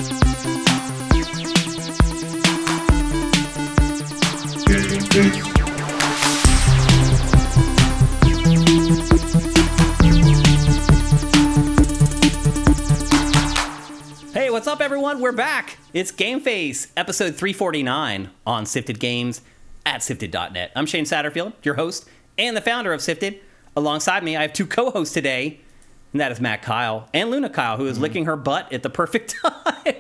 Hey, what's up, everyone? We're back. It's GameFace, episode 349 on Sifted Games at Sifted.net. I'm Shane Satterfield, your host and the founder of Sifted. Alongside me, I have two co-hosts today, and that is Matt Kyle and Luna Kyle, who is licking her butt at the perfect time.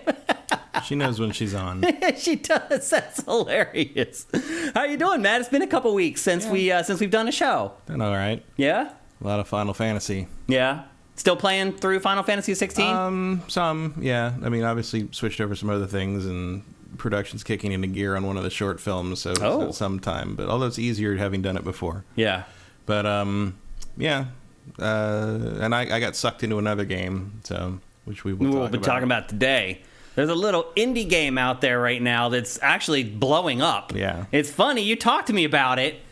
She knows when she's on. She does. That's hilarious. How you doing, Matt? It's been a couple weeks since we've done a show. Done all right. Yeah? A lot of Final Fantasy. Yeah. Still playing through Final Fantasy 16? Some, yeah. I mean, obviously switched over some other things, and production's kicking into gear on one of the short films, so some time. But although it's easier having done it before. Yeah. But yeah. And I got sucked into another game, so which we will talk about. We'll be talking about today. There's a little indie game out there right now that's actually blowing up. Yeah. It's funny. You talked to me about it,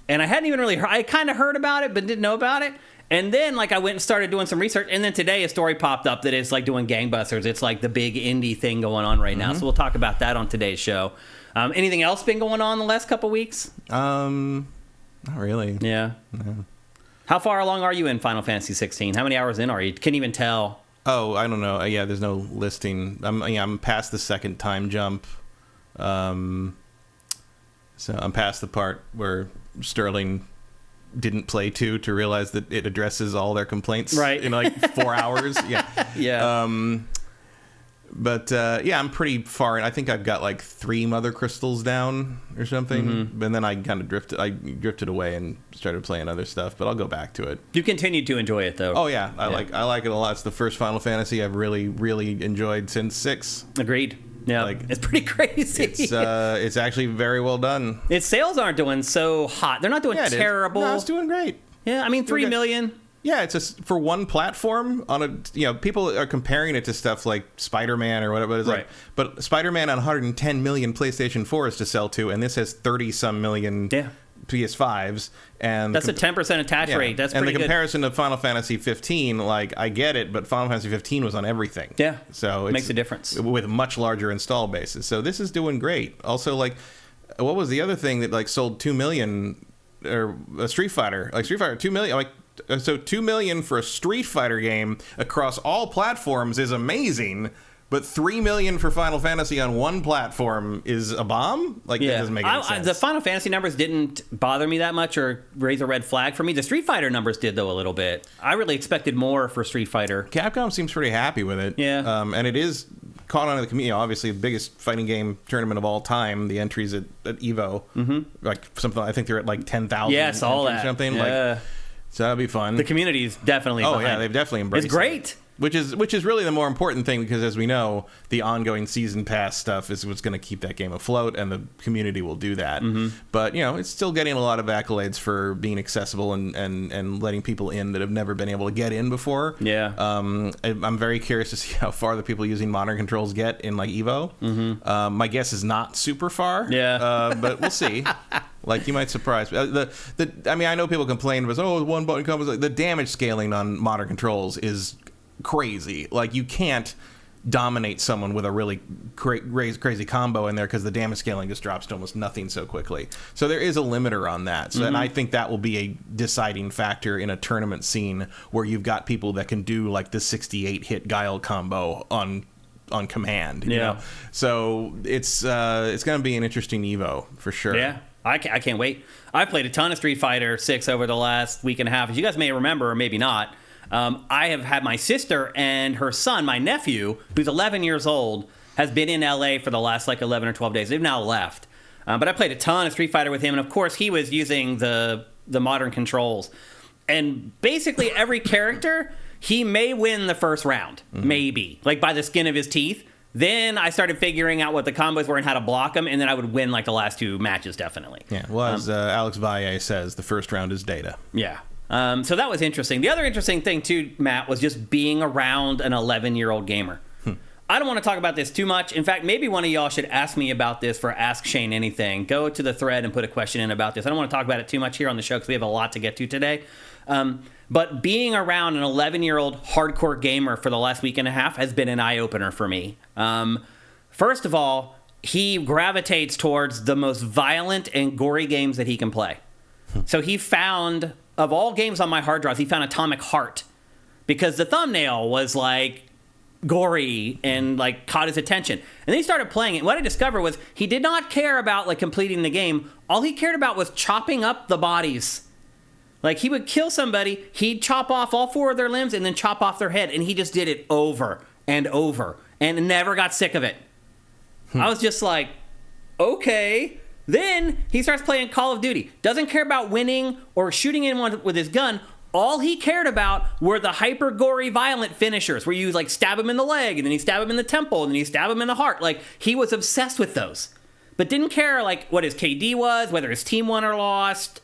and I hadn't even really heard. I kind of heard about it, but didn't know about it. And then, I went and started doing some research, and then today a story popped up that it's, doing gangbusters. It's, the big indie thing going on right now. So we'll talk about that on today's show. Anything else been going on the last couple weeks? Not really. Yeah. No. How far along are you in Final Fantasy 16? How many hours in are you? Can't even tell. Oh, I don't know. Yeah, there's no listing. I'm past the second time jump. So I'm past the part where Sterling didn't play 2 to realize that it addresses all their complaints in 4 hours. Yeah. Yeah. But I'm pretty far in. I think I've got 3 mother crystals down or something. And then I kind of drifted away and started playing other stuff, but I'll go back to it. You continued to enjoy it, though. Oh yeah, I like it a lot. It's the first Final Fantasy I've really, really enjoyed since 6. Agreed. Yeah, it's pretty crazy. It's actually very well done. Its sales aren't doing so hot. They're not doing terrible. No, it's doing great. Yeah, I mean 3 million. Yeah, it's for one platform on a people are comparing it to stuff like Spider-Man or whatever. But it's but Spider-Man on 110 million PlayStation 4s to sell to, and this has 30-some million PS5s, and that's a 10% attach rate. That's pretty good. And the comparison to Final Fantasy 15, I get it, but Final Fantasy 15 was on everything. Yeah, so it makes a difference with much larger install bases. So this is doing great. Also, what was the other thing that sold 2 million or Street Fighter? Street Fighter 2 million. So 2 million for a Street Fighter game across all platforms is amazing, but 3 million for Final Fantasy on one platform is a bomb? That doesn't make any sense. The Final Fantasy numbers didn't bother me that much or raise a red flag for me. The Street Fighter numbers did, though, a little bit. I really expected more for Street Fighter. Capcom seems pretty happy with it. Yeah. And it is caught on in the community. Obviously, the biggest fighting game tournament of all time. The entries at EVO. Something. I think they're at 10,000. Yes, all that. Or something. Yeah. So that'd be fun. The community is definitely behind. Yeah, they've definitely embraced it. It's great. Which is really the more important thing, because as we know, the ongoing season pass stuff is what's going to keep that game afloat, and the community will do that. But it's still getting a lot of accolades for being accessible and letting people in that have never been able to get in before. Yeah. I'm very curious to see how far the people using modern controls get in EVO. My guess is not super far. Yeah. But we'll see. You might surprise me. I know people complain about one button combos. The damage scaling on modern controls is crazy. You can't dominate someone with a really crazy combo in there, because the damage scaling just drops to almost nothing so quickly. So there is a limiter on that. So, and I think that will be a deciding factor in a tournament scene where you've got people that can do the 68 hit Guile combo on command. You know? So it's going to be an interesting Evo for sure. Yeah. I can't wait. I played a ton of Street Fighter 6 over the last week and a half. As you guys may remember, or maybe not, I have had my sister and her son, my nephew, who's 11 years old, has been in LA for the last 11 or 12 days. They've now left. But I played a ton of Street Fighter with him, and of course he was using the modern controls. And basically every character, he may win the first round. Maybe. By the skin of his teeth. Then I started figuring out what the combos were and how to block them, and then I would win the last 2 matches, definitely. Yeah, well, as Alex Valle says, the first round is data. Yeah. So that was interesting. The other interesting thing, too, Matt, was just being around an 11-year-old gamer. I don't want to talk about this too much. In fact, maybe one of y'all should ask me about this for Ask Shane Anything. Go to the thread and put a question in about this. I don't want to talk about it too much here on the show because we have a lot to get to today. But being around an 11-year-old hardcore gamer for the last week and a half has been an eye-opener for me. First of all, he gravitates towards the most violent and gory games that he can play. So he found, of all games on my hard drives, he found Atomic Heart because the thumbnail was like gory and like caught his attention. And then he started playing it. And what I discovered was he did not care about like completing the game. All he cared about was chopping up the bodies. Like he would kill somebody, he'd chop off all 4 of their limbs and then chop off their head. And he just did it over and over and never got sick of it. I was just like, okay. Then he starts playing Call of Duty. Doesn't care about winning or shooting anyone with his gun. All he cared about were the hyper gory violent finishers where you like stab him in the leg and then you stab him in the temple and then you stab him in the heart. Like he was obsessed with those, but didn't care like what his KD was, whether his team won or lost.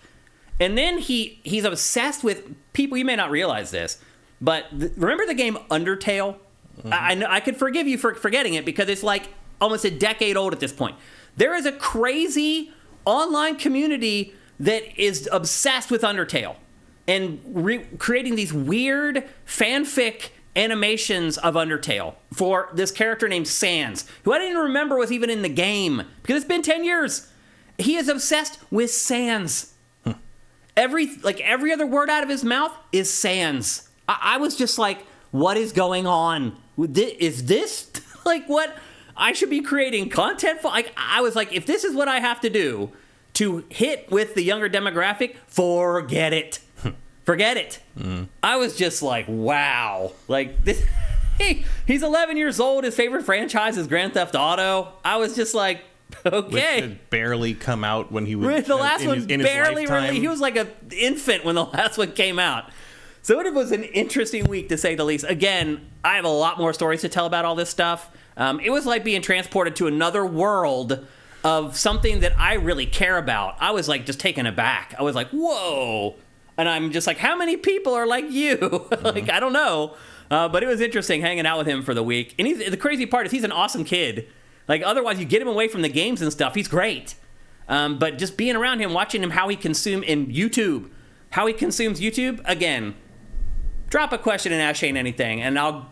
And then he's obsessed with people. You may not realize this, but remember the game Undertale? Mm-hmm. I could forgive you for forgetting it because it's like almost a decade old at this point. There is a crazy online community that is obsessed with Undertale and creating these weird fanfic animations of Undertale for this character named Sans, who I didn't remember was even in the game because it's been 10 years. He is obsessed with Sans. Every other word out of his mouth is Sans. I was just like, what is going on? Is this like what I should be creating content for? Like, I was like, if this is what I have to do to hit with the younger demographic, forget it. Forget it. I was just like, wow. Like, this. He's 11 years old. His favorite franchise is Grand Theft Auto. I was just like, okay. Which had barely come out when he was the last one barely lifetime. Really. He was like an infant when the last one came out. So it was an interesting week, to say the least. Again, I have a lot more stories to tell about all this stuff. It was like being transported to another world of something that I really care about. I was like just taken aback. I was like, whoa. And I'm just like, how many people are like you? Like, I don't know. But it was interesting hanging out with him for the week. And the crazy part is he's an awesome kid. Like, otherwise you get him away from the games and stuff. He's great. But just being around him, watching him, how he consumes YouTube, again, drop a question and Ask Shane Anything, and I'll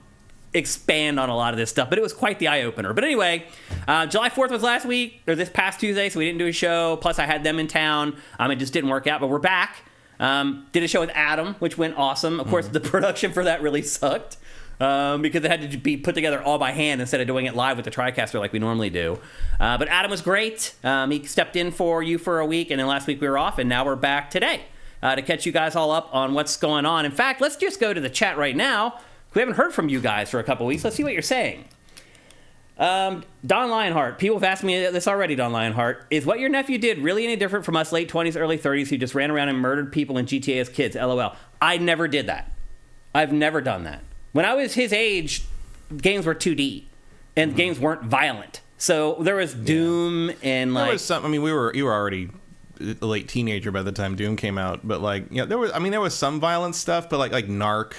expand on a lot of this stuff. But it was quite the eye-opener. But anyway, July 4th was last week, or this past Tuesday, so we didn't do a show. Plus, I had them in town. It just didn't work out, but we're back. Did a show with Adam, which went awesome. Of course, the production for that really sucked. Because it had to be put together all by hand instead of doing it live with the TriCaster like we normally do. But Adam was great. He stepped in for you for a week, and then last week we were off, and now we're back today to catch you guys all up on what's going on. In fact, let's just go to the chat right now. We haven't heard from you guys for a couple weeks. Let's see what you're saying. Don Lionheart. People have asked me this already, Don Lionheart. Is what your nephew did really any different from us late 20s, early 30s who just ran around and murdered people in GTA as kids? LOL. I never did that. I've never done that. When I was his age, games were 2D, and games weren't violent. So there was Doom and like. There was some. I mean, you were already a late teenager by the time Doom came out, but like, there was some violent stuff, but like Narc.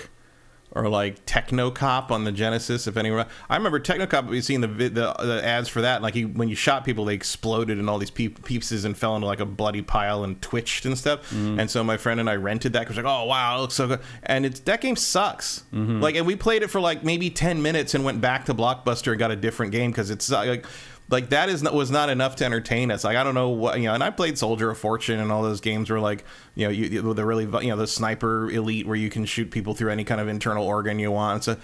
Or like Techno Cop on the Genesis, if anyone. I remember Techno Cop. We've seen the ads for that. Like when you shot people, they exploded in all these pieces and fell into like a bloody pile and twitched and stuff. And so my friend and I rented that because like, oh wow, it looks so good. And that game sucks. Like, and we played it for like maybe 10 minutes and went back to Blockbuster and got a different game because it's like that was not enough to entertain us. Like, I don't know what, and I played Soldier of Fortune and all those games where like, the really, the Sniper Elite where you can shoot people through any kind of internal organ you want. So,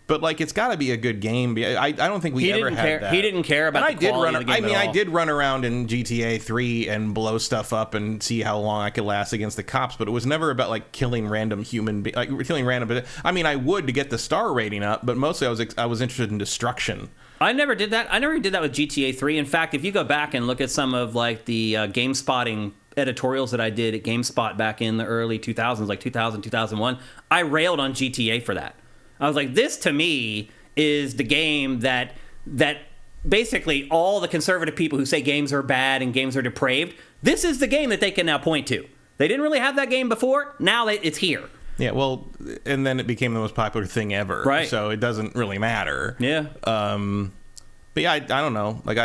but like, it's got to be a good game. I don't think we ever had that. He didn't care about the quality of the game at all. I did run around in GTA 3 and blow stuff up and see how long I could last against the cops, but it was never about like killing random But I mean, I would to get the star rating up, but mostly I was interested in destruction. I never did that. I never did that with GTA 3. In fact, if you go back and look at some of like the game spotting editorials that I did at GameSpot back in the early 2000s, like 2000, 2001, I railed on GTA for that. I was like, this to me is the game that basically all the conservative people who say games are bad and games are depraved, this is the game that they can now point to. They didn't really have that game before. Now it's here. Yeah, well, and then it became the most popular thing ever. Right. So it doesn't really matter. Yeah. But yeah, I don't know. Like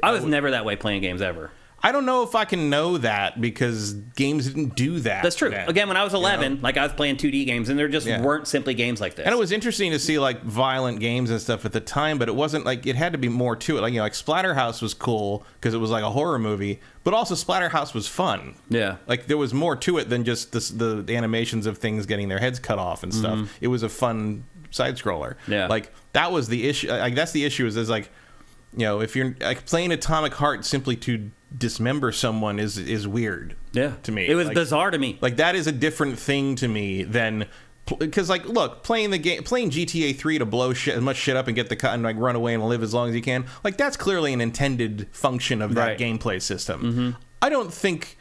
I was never that way playing games ever. I don't know if I can know that because games didn't do that. That's true. then, Again, when I was 11, you know? like I was playing 2D games, and there just Yeah. weren't simply games like this. And it was interesting to see like violent games and stuff at the time, but it wasn't like it had to be more to it. Like like Splatterhouse was cool because it was like a horror movie, but also Splatterhouse was fun. Yeah. Like there was more to it than just the animations of things getting their heads cut off and stuff. It was a fun side scroller. Yeah. Like that was the issue. Like that's the issue is like, if you're like playing Atomic Heart simply to dismember someone is weird. Yeah. To me, it was like, bizarre to me. Like that is a different thing to me than because like look, playing GTA 3 to blow as much shit up and get the cut and like run away and live as long as you can. Like that's clearly an intended function of that gameplay system. I don't think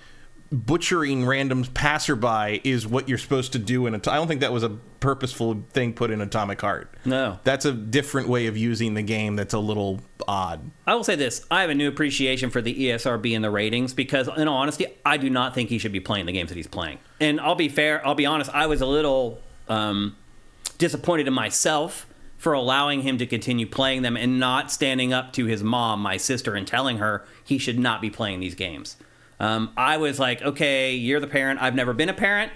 butchering random passerby is what you're supposed to do I don't think that was a purposeful thing put in Atomic Heart. No. That's a different way of using the game that's a little odd. I will say this. I have a new appreciation for the ESRB and the ratings because, in all honesty, I do not think he should be playing the games that he's playing. And I'll be fair. I'll be honest. I was a little disappointed in myself for allowing him to continue playing them and not standing up to his mom, my sister, and telling her he should not be playing these games. I was like, okay, you're the parent. I've never been a parent.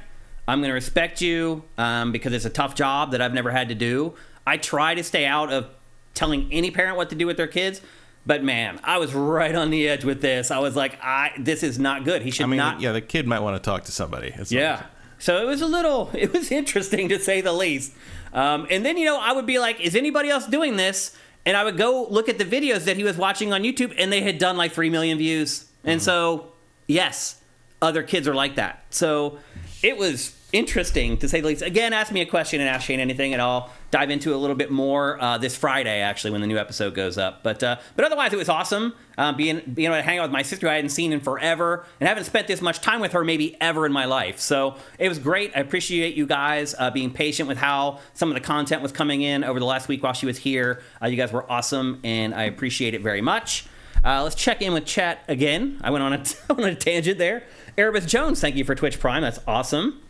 I'm going to respect you because it's a tough job that I've never had to do. I try to stay out of telling any parent what to do with their kids. But, man, I was right on the edge with this. I was like, this is not good. He should not. Yeah, the kid might want to talk to somebody. Yeah. So it was interesting to say the least. And then, I would be like, is anybody else doing this? And I would go look at the videos that he was watching on YouTube, and they had done like 3 million views. And so... yes, other kids are like that. So it was interesting, to say the least. Again, ask me a question and ask Shane anything, and I'll dive into it a little bit more this Friday, actually, when the new episode goes up. But otherwise, it was awesome being able to hang out with my sister who I hadn't seen in forever and haven't spent this much time with her maybe ever in my life. So it was great. I appreciate you guys being patient with how some of the content was coming in over the last week while she was here. You guys were awesome, and I appreciate it very much. Let's check in with chat again. I went on a tangent there. Erebus Jones, thank you for Twitch Prime. That's awesome.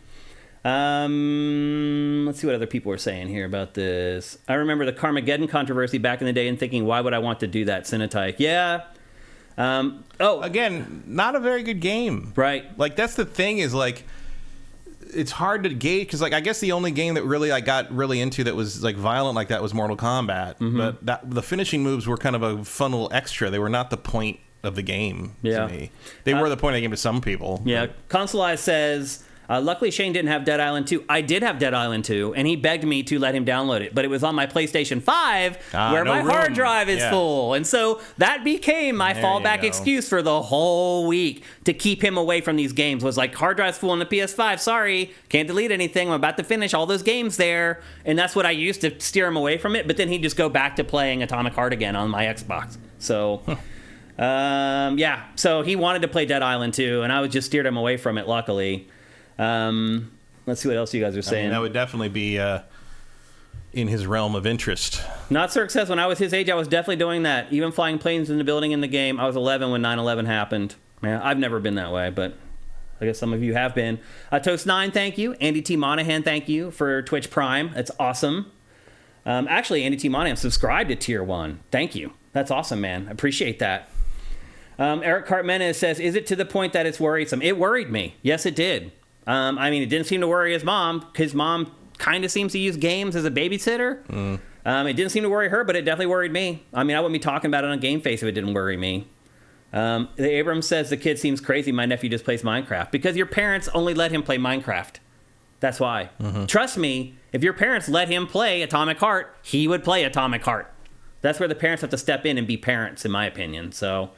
Let's see what other people were saying here about this. I remember the Carmageddon controversy back in the day and thinking, why would I want to do that, Cinetike? Yeah. Again, not a very good game. Right. Like, that's the thing is, like, it's hard to gauge because, like, I guess the only game that really I got really into that was like violent like that was Mortal Kombat. But the finishing moves were kind of a fun little extra. They were not the point of the game to me. They were the point of the game to some people. Yeah. Consolize says, luckily Shane didn't have Dead Island 2. I did have Dead Island 2, and he begged me to let him download it. But it was on my PlayStation 5 where my hard drive is full. And so that became my fallback excuse for the whole week to keep him away from these games. Was like, hard drive's full on the PS5. Sorry, can't delete anything. I'm about to finish all those games there. And that's what I used to steer him away from it. But then he'd just go back to playing Atomic Heart again on my Xbox. So... so he wanted to play Dead Island 2, and I was just steered him away from it, luckily. Let's see what else you guys are saying. That would definitely be in his realm of interest. Not Cirque says, when I was his age, I was definitely doing that. Even flying planes in the building in the game. I was 11 when 9/11 happened. Man, I've never been that way, but I guess some of you have been. Toast9, thank you. Andy T. Monahan, thank you for Twitch Prime. That's awesome. Actually, Andy T. Monahan subscribed to Tier 1. Thank you. That's awesome, man. I appreciate that. Eric Cartmenez says, is it to the point that it's worrisome? It worried me. Yes, it did. I mean, it didn't seem to worry his mom, because mom kind of seems to use games as a babysitter. It didn't seem to worry her, but it definitely worried me. I mean, I wouldn't be talking about it on GameFace if it didn't worry me. The Abrams says, the kid seems crazy. My nephew just plays Minecraft. Because your parents only let him play Minecraft. That's why. Trust me, if your parents let him play Atomic Heart, he would play Atomic Heart. That's where the parents have to step in and be parents, in my opinion. So...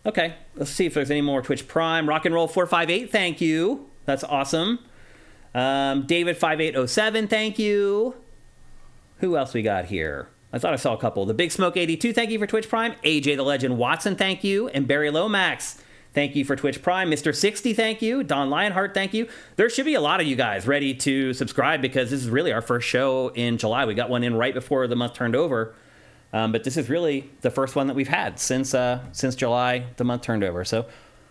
okay, let's see if there's any more Twitch Prime. Rock and Roll 458, thank you. That's awesome. David 5807, thank you. Who else we got here? I thought I saw a couple. The Big Smoke 82, thank you for Twitch Prime. AJ the Legend Watson, thank you. And Barry Lomax, thank you for Twitch Prime. Mr. 60, thank you. Don Lionheart, thank you. There should be a lot of you guys ready to subscribe because this is really our first show in July. We got one in right before the month turned over. But this is really the first one that we've had since July, the month turned over. So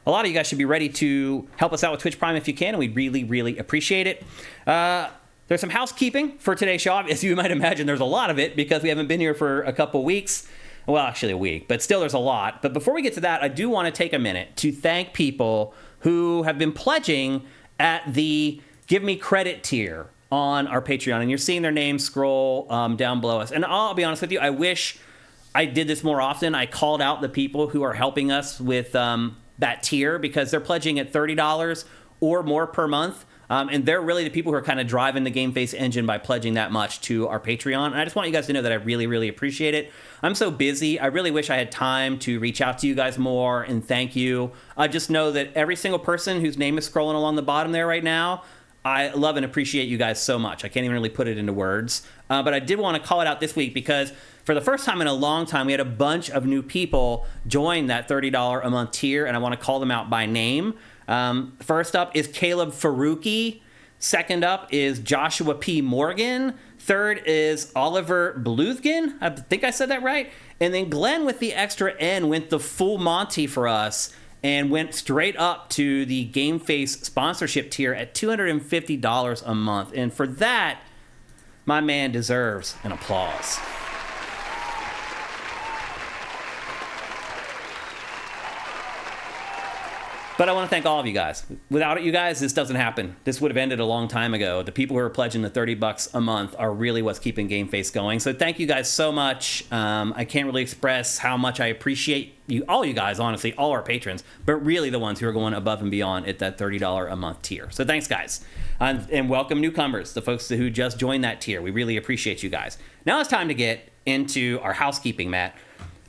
a lot of you guys should be ready to help us out with Twitch Prime if you can, and we'd really, really appreciate it. There's some housekeeping for today's show. As you might imagine, there's a lot of it because we haven't been here for a couple weeks. Well, actually a week, but still there's a lot. But before we get to that, I do want to take a minute to thank people who have been pledging at the Give Me Credit tier on our Patreon. And you're seeing their names scroll down below us. And I'll be honest with you, I wish I did this more often. I called out the people who are helping us with that tier because they're pledging at $30 or more per month. And they're really the people who are kind of driving the GameFace engine by pledging that much to our Patreon. And I just want you guys to know that I really, really appreciate it. I'm so busy. I really wish I had time to reach out to you guys more and thank you. I just know that every single person whose name is scrolling along the bottom there right now, I love and appreciate you guys so much. I can't even really put it into words. But I did want to call it out this week because for the first time in a long time, we had a bunch of new people join that $30 a month tier, and I want to call them out by name. First up is Caleb Faruqi. Second up is Joshua P. Morgan. Third is Oliver Bluthgen. I think I said that right. And then Glenn with the extra N went the full Monty for us and went straight up to the GameFace sponsorship tier at $250 a month. And for that, my man deserves an applause. But I want to thank all of you guys. Without you guys, this doesn't happen. This would have ended a long time ago. The people who are pledging the $30 a month are really what's keeping GameFace going. So thank you guys so much. I can't really express how much I appreciate you, all you guys, honestly, all our patrons, but really the ones who are going above and beyond at that $30 a month tier. So thanks, guys. And welcome newcomers, the folks who just joined that tier. We really appreciate you guys. Now it's time to get into our housekeeping, Matt.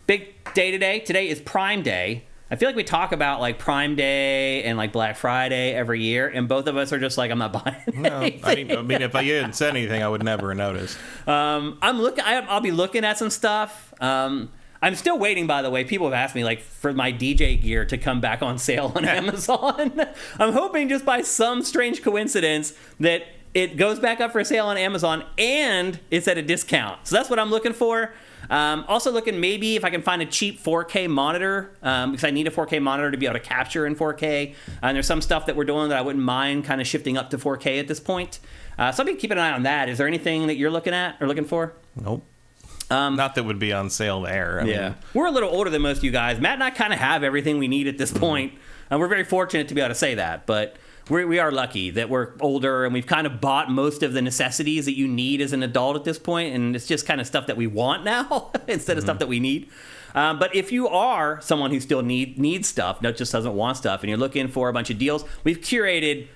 Big day today. Today is Prime Day. I feel like we talk about like Prime Day and like Black Friday every year, and both of us are just like, I'm not buying anything. I mean, if I hadn't said anything, I would never have noticed. I'll be looking at some stuff. I'm still waiting, by the way. People have asked me like for my DJ gear to come back on sale on Amazon. I'm hoping just by some strange coincidence that it goes back up for sale on Amazon and it's at a discount. So that's what I'm looking for. Also looking maybe if I can find a cheap 4K monitor because I need a 4K monitor to be able to capture in 4K. And there's some stuff that we're doing that I wouldn't mind kind of shifting up to 4K at this point. So I'll be keeping an eye on that. Is there anything that you're looking at or looking for? Nope. Not that would be on sale there. I mean, we're a little older than most of you guys. Matt and I kind of have everything we need at this point. We're very fortunate to be able to say that, but we are lucky that we're older and we've kind of bought most of the necessities that you need as an adult at this point, and it's just kind of stuff that we want now instead of stuff that we need. But if you are someone who still needs stuff, not just doesn't want stuff, and you're looking for a bunch of deals, we've curated,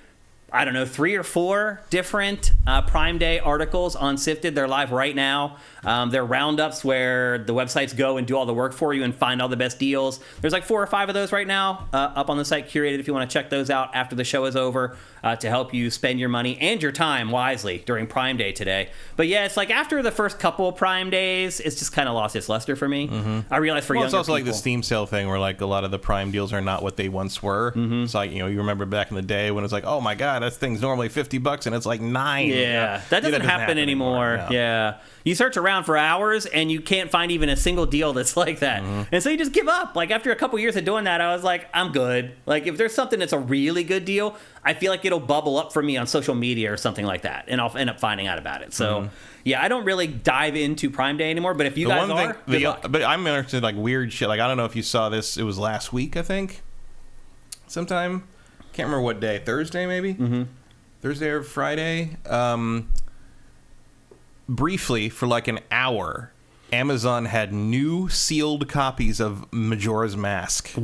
I don't know, 3 or 4 different Prime Day articles on Sifted. They're live right now. They're roundups where the websites go and do all the work for you and find all the best deals. There's like 4 or 5 of those right now up on the site, curated if you want to check those out after the show is over to help you spend your money and your time wisely during Prime Day today. But yeah, it's like after the first couple of Prime Days, it's just kind of lost its luster for me. I realize for younger it's also people, like the Steam sale thing where like a lot of the Prime deals are not what they once were. It's like, you remember back in the day when it's like, oh my God, that thing's normally $50 and it's like $9. Yeah, that doesn't happen anymore. No. Yeah. You search around for hours and you can't find even a single deal that's like that. And so you just give up. Like after a couple years of doing that, I was like, I'm good. Like if there's something that's a really good deal, I feel like it'll bubble up for me on social media or something like that. And I'll end up finding out about it. So yeah, I don't really dive into Prime Day anymore. But if you guys are, good luck. But I'm interested in like weird shit. Like I don't know if you saw this. It was last week, I think. Sometime. Can't remember what day. Thursday maybe? Thursday or Friday. Briefly, for like an hour, Amazon had new sealed copies of Majora's Mask for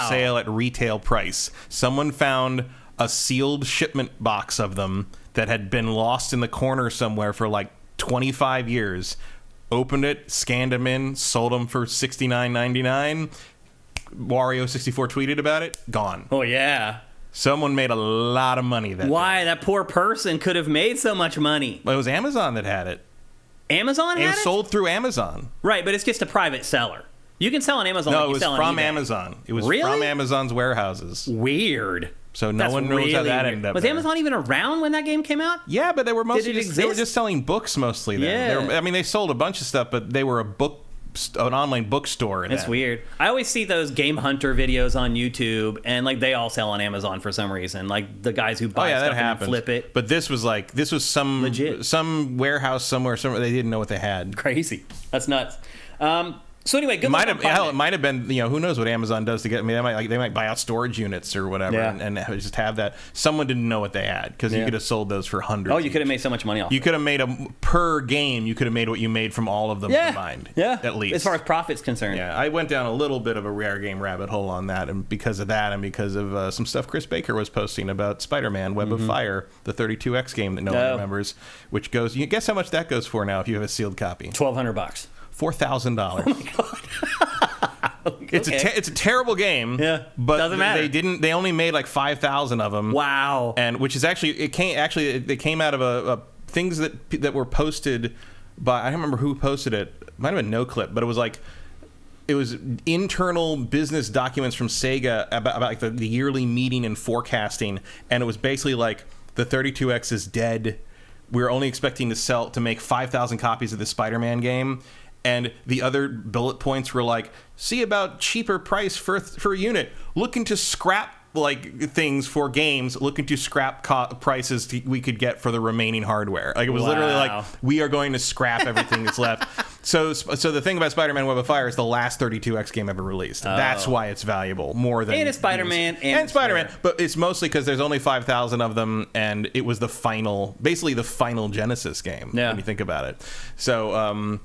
sale at retail price. Someone found a sealed shipment box of them that had been lost in the corner somewhere for like 25 years. Opened it, scanned them in, sold them for $69.99. Wario64 tweeted about it. Gone. Oh, yeah. Someone made a lot of money that Why? day. That poor person could have made so much money. Well, it was Amazon that had it. Amazon had it? It was sold through Amazon. Right, but it's just a private seller. You can sell on Amazon no, like it was you sell from on eBay. Amazon. It was really? from Amazon's warehouses. Weird. So no one knows how that ended up. Was Amazon even around when that game came out? Yeah, but they were mostly they were just selling books mostly then. Yeah. They sold a bunch of stuff, but they were a book online bookstore. It's weird. I always see those Game Hunter videos on YouTube, and like they all sell on Amazon for some reason. Like the guys who buy stuff and flip it. But this was some legit, some warehouse somewhere they didn't know what they had. Crazy. That's nuts. So anyway, good. It might have been. Who knows what Amazon does to get? I mean, they might buy out storage units or whatever, and just have that. Someone didn't know what they had because you could have sold those for hundreds. Oh, you could have made so much money off. You could have made per game. You could have made what you made from all of them combined. Yeah, at least as far as profit's concerned. Yeah, I went down a little bit of a rare game rabbit hole on that, and because of that, and because of some stuff Chris Baker was posting about Spider-Man: Web of Fire, the 32X game that no one remembers, which goes. You guess how much that goes for now if you have a sealed copy? $1,200. $4,000. Oh my god. It's a terrible game. Yeah, but doesn't matter. They only made like 5,000 of them. Wow. And which is they came out of a things that were posted by, I don't remember who posted it. Might have been NoClip, but it was internal business documents from Sega about like the yearly meeting and forecasting, and it was basically like the 32X is dead. We're only expecting to make 5,000 copies of the Spider-Man game. And the other bullet points were like, see about cheaper price for a unit. Looking to scrap things for games. Looking to scrap prices we could get for the remaining hardware. Like it was literally like, we are going to scrap everything that's left. So the thing about Spider-Man: Web of Fire is the last 32X game ever released. Oh. That's why it's valuable more than. And it's Spider-Man and Spider-Man, but it's mostly because there's only 5,000 of them, and it was basically the final Genesis game when you think about it. So.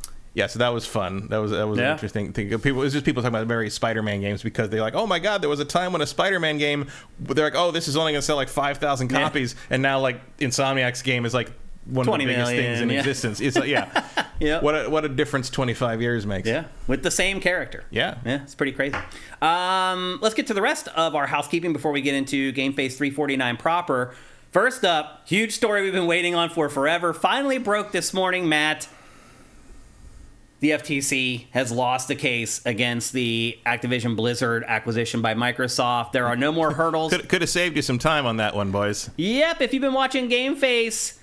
So that was fun. That was an interesting thing. It was just people talking about various Spider-Man games because they're like, oh my god, there was a time when a Spider-Man game, they're like, oh, this is only going to sell like 5,000 copies, and now like Insomniac's game is like one of the biggest things in existence. It's like, what a difference 25 years makes. Yeah, with the same character. Yeah, it's pretty crazy. Let's get to the rest of our housekeeping before we get into GameFace 349 proper. First up, huge story we've been waiting on for forever. Finally broke this morning, Matt. The FTC has lost the case against the Activision Blizzard acquisition by Microsoft. There are no more hurdles. Could have saved you some time on that one, boys. Yep, if you've been watching GameFace,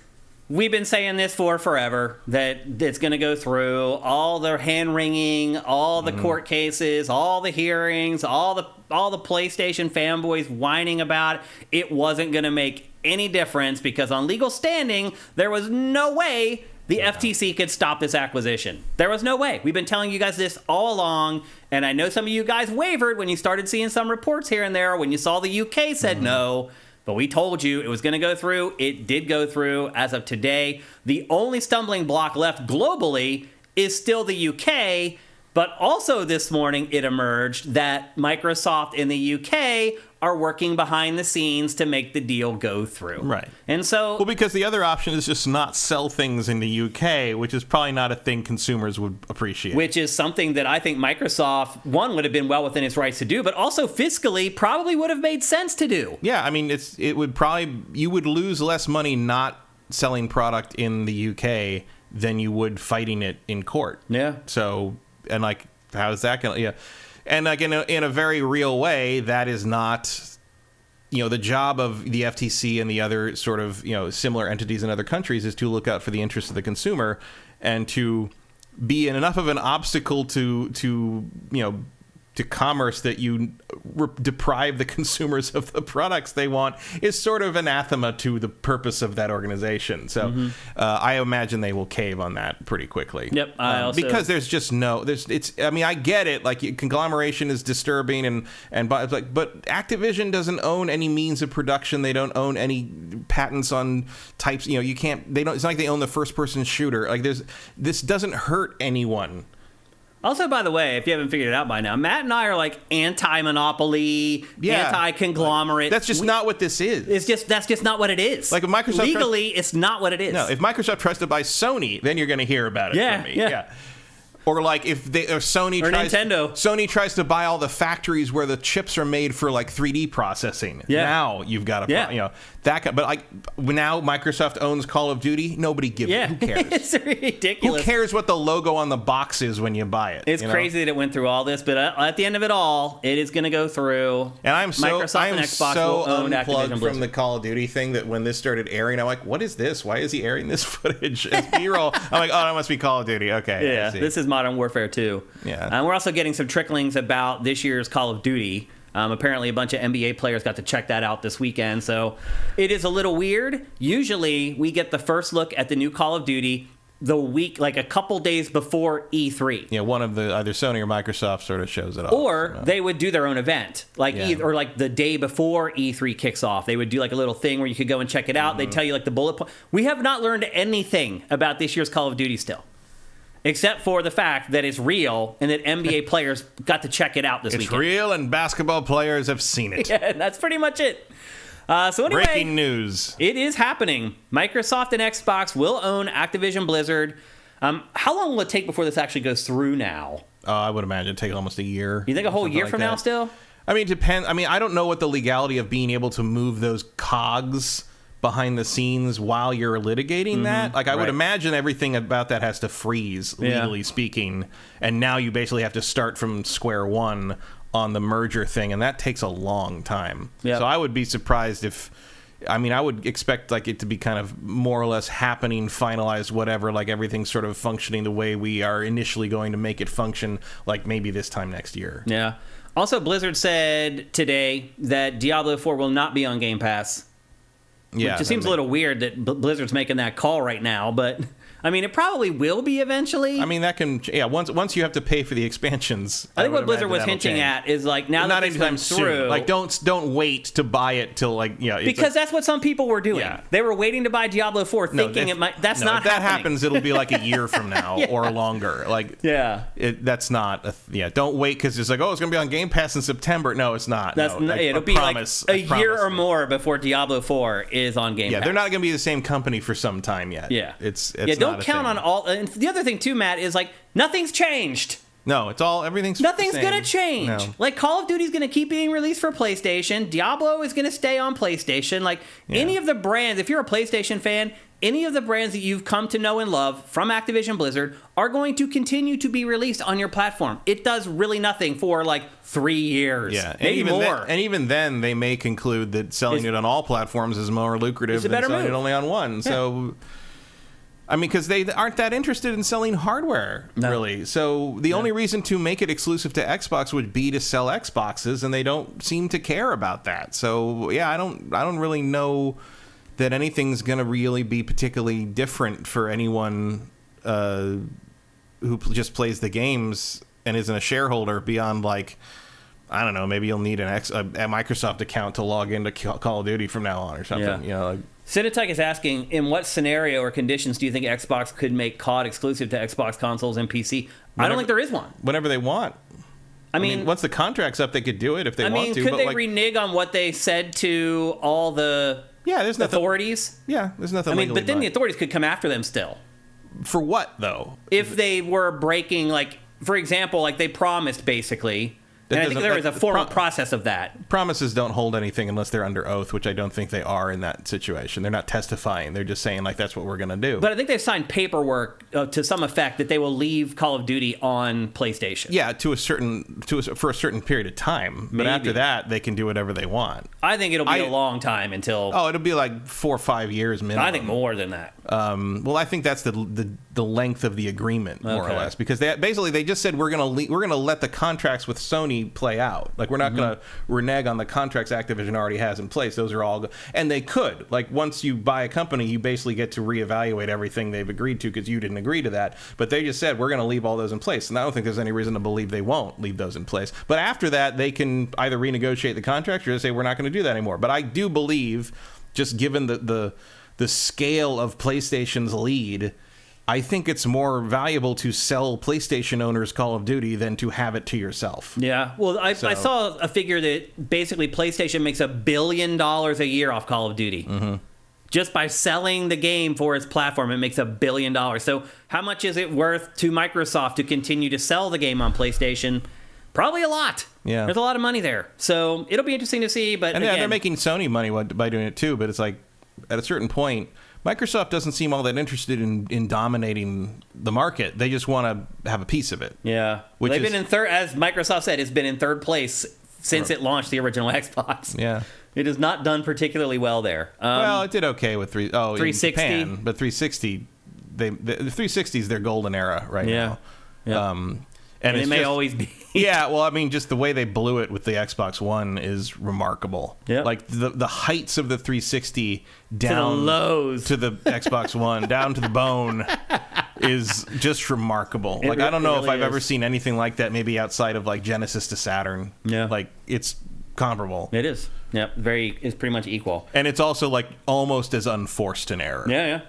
we've been saying this for forever, that it's going to go through all the hand-wringing, all the court cases, all the hearings, all the PlayStation fanboys whining about it. It wasn't going to make any difference because on legal standing, there was no way the FTC could stop this acquisition. There was no way. We've been telling you guys this all along, and I know some of you guys wavered when you started seeing some reports here and there, when you saw the UK said no, but we told you it was going to go through. It did go through as of today. The only stumbling block left globally is still the UK, but also this morning it emerged that Microsoft in the UK are working behind the scenes to make the deal go through. Right. And so... Well, because the other option is just not sell things in the UK, which is probably not a thing consumers would appreciate. Which is something that I think Microsoft, one, would have been well within its rights to do, but also fiscally probably would have made sense to do. Yeah, I mean, you would lose less money not selling product in the UK than you would fighting it in court. Yeah. So, and like, how is that going to... Yeah. And like in a very real way, that is not, the job of the FTC and the other sort of, similar entities in other countries is to look out for the interests of the consumer and to be enough of an obstacle to commerce that you deprive the consumers of the products they want is sort of anathema to the purpose of that organization. So I imagine they will cave on that pretty quickly. Yep. Because there's just I get it. Like conglomeration is disturbing but Activision doesn't own any means of production. They don't own any patents on types. You can't. It's not like they own the first person shooter. Like this doesn't hurt anyone. Also, by the way, if you haven't figured it out by now, Matt and I are like anti-monopoly, anti-conglomerate. That's just not what this is. That's just not what it is. Like if Microsoft legally, it's not what it is. No, if Microsoft tries to buy Sony, then you're going to hear about it from me. Yeah. Or like if Sony tries to buy all the factories where the chips are made for like 3D processing. Yeah. Now you've got that. But like now Microsoft owns Call of Duty. Nobody gives. Who cares? It's ridiculous. Who cares what the logo on the box is when you buy it? It's crazy that it went through all this, but at the end of it all, it is going to go through. And Microsoft and Xbox will own unplugged from the Call of Duty thing that when this started airing, I'm like, what is this? Why is he airing this footage as B-roll? I'm like, oh, that must be Call of Duty. Okay. Yeah, this is Modern Warfare 2. Yeah. We're also getting some tricklings about this year's Call of Duty. Apparently, a bunch of NBA players got to check that out this weekend, so it is a little weird. Usually, we get the first look at the new Call of Duty the week, like a couple days before E3. Yeah, one of the either Sony or Microsoft sort of shows it off. Or they would do their own event, or like the day before E3 kicks off. They would do like a little thing where you could go and check it out. They'd tell you like the bullet point. We have not learned anything about this year's Call of Duty still, except for the fact that it's real and that NBA players got to check it out this weekend. It's real and basketball players have seen it. Yeah, that's pretty much it. So anyway, breaking news. It is happening. Microsoft and Xbox will own Activision Blizzard. How long will it take before this actually goes through now? I would imagine it'd take almost a year. You think a whole year from now still? I mean, it depends. I mean, I don't know what the legality of being able to move those cogs behind the scenes while you're litigating that. Like, I would imagine everything about that has to freeze, legally speaking. And now you basically have to start from square one on the merger thing, and that takes a long time. So I would be surprised if, I mean, I would expect like it to be kind of more or less happening, finalized, whatever, like everything's sort of functioning the way we are initially going to make it function, like maybe this time next year. Yeah. Also, Blizzard said today that Diablo 4 will not be on Game Pass. Yeah. It just seems a little weird that Blizzard's making that call right now, but I mean, it probably will be eventually. I mean, that can, once you have to pay for the expansions. I think what Blizzard was hinting at is like, now that this went through, like don't wait to buy it till like, because that's what some people were doing. Yeah. They were waiting to buy Diablo 4 thinking it might. That's not happening. If that happens, it'll be like a year from now or longer. Like, that's not. Don't wait because it's like, it's going to be on Game Pass in September. No, it's not. It'll be like a year or more before Diablo 4 is on Game Pass. Yeah, they're not going to be the same company for some time yet. Yeah, it's don't count on all. And the other thing too, Matt, is like nothing's changed. No, everything's gonna change. No. Like Call of Duty's gonna keep being released for PlayStation. Diablo is gonna stay on PlayStation. Like any of the brands, if you're a PlayStation fan, any of the brands that you've come to know and love from Activision Blizzard are going to continue to be released on your platform. It does really nothing for like 3 years. Yeah, maybe more. And even then, they may conclude that selling it on all platforms is more lucrative than selling it only on one. Yeah. So. I mean, because they aren't that interested in selling hardware, really. So the only reason to make it exclusive to Xbox would be to sell Xboxes, and they don't seem to care about that. So I don't really know that anything's going to really be particularly different for anyone who just plays the games and isn't a shareholder beyond like, I don't know, maybe you'll need a Microsoft account to log into Call of Duty from now on or something. Yeah. Cinetech is asking, in what scenario or conditions do you think Xbox could make COD exclusive to Xbox consoles and PC? I don't think there is one. Whenever they want. I mean, once the contract's up, they could do it if they want to. Could they renege on what they said to all the authorities? There's nothing. But then the authorities could come after them still. For what, though? If they were breaking, like, for example, like they promised, basically. And I think there was a formal process of that. Promises don't hold anything unless they're under oath, which I don't think they are in that situation. They're not testifying. They're just saying, like, that's what we're going to do. But I think they've signed paperwork to some effect that they will leave Call of Duty on PlayStation. Yeah, for a certain period of time. But after that, they can do whatever they want. I think it'll be a long time until... Oh, it'll be like 4 or 5 years minimum. I think more than that. Well, I think that's the length of the agreement, more or less, because they just said we're gonna let the contracts with Sony play out. Like, we're not gonna renege on the contracts Activision already has in place. Those are all, and they could. Like, once you buy a company, you basically get to reevaluate everything they've agreed to because you didn't agree to that. But they just said we're gonna leave all those in place, and I don't think there's any reason to believe they won't leave those in place. But after that, they can either renegotiate the contract or just say we're not going to do that anymore. But I do believe, just given the scale of PlayStation's lead, I think it's more valuable to sell PlayStation owners Call of Duty than to have it to yourself. Yeah. Well, I saw a figure that basically PlayStation makes $1 billion a year off Call of Duty. Mm-hmm. Just by selling the game for its platform, it makes $1 billion. So how much is it worth to Microsoft to continue to sell the game on PlayStation? Probably a lot. Yeah. There's a lot of money there. So it'll be interesting to see. But they're making Sony money by doing it too. But it's like, at a certain point, Microsoft doesn't seem all that interested in dominating the market. They just want to have a piece of it. Yeah. They've been in third, as Microsoft said, it's been in third place since it launched the original Xbox. Yeah. It has not done particularly well there. Well, it did okay with 360. In Japan, but 360, the 360 is their golden era right now. And it may always be. Yeah, well, I mean, just the way they blew it with the Xbox One is remarkable. Yep. Like the heights of the 360 down to the lows to the Xbox One, down to the bone, is just remarkable. Like, I don't know if I've ever seen anything like that, maybe outside of like Genesis to Saturn. Yeah. Like, it's comparable. It is. Yep. It's pretty much equal. And it's also like almost as unforced an error. Yeah.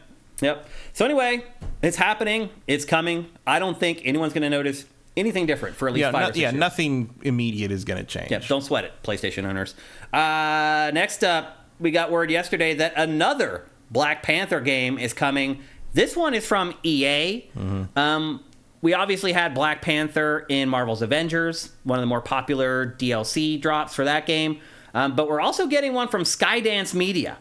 Yep. So anyway, it's happening. It's coming. I don't think anyone's going to notice anything different for at least 5 or 6 years. Nothing immediate is going to change. Yeah, don't sweat it, PlayStation owners. Next up, we got word yesterday that another Black Panther game is coming. This one is from EA. Mm-hmm. We obviously had Black Panther in Marvel's Avengers, one of the more popular DLC drops for that game. But we're also getting one from Skydance Media.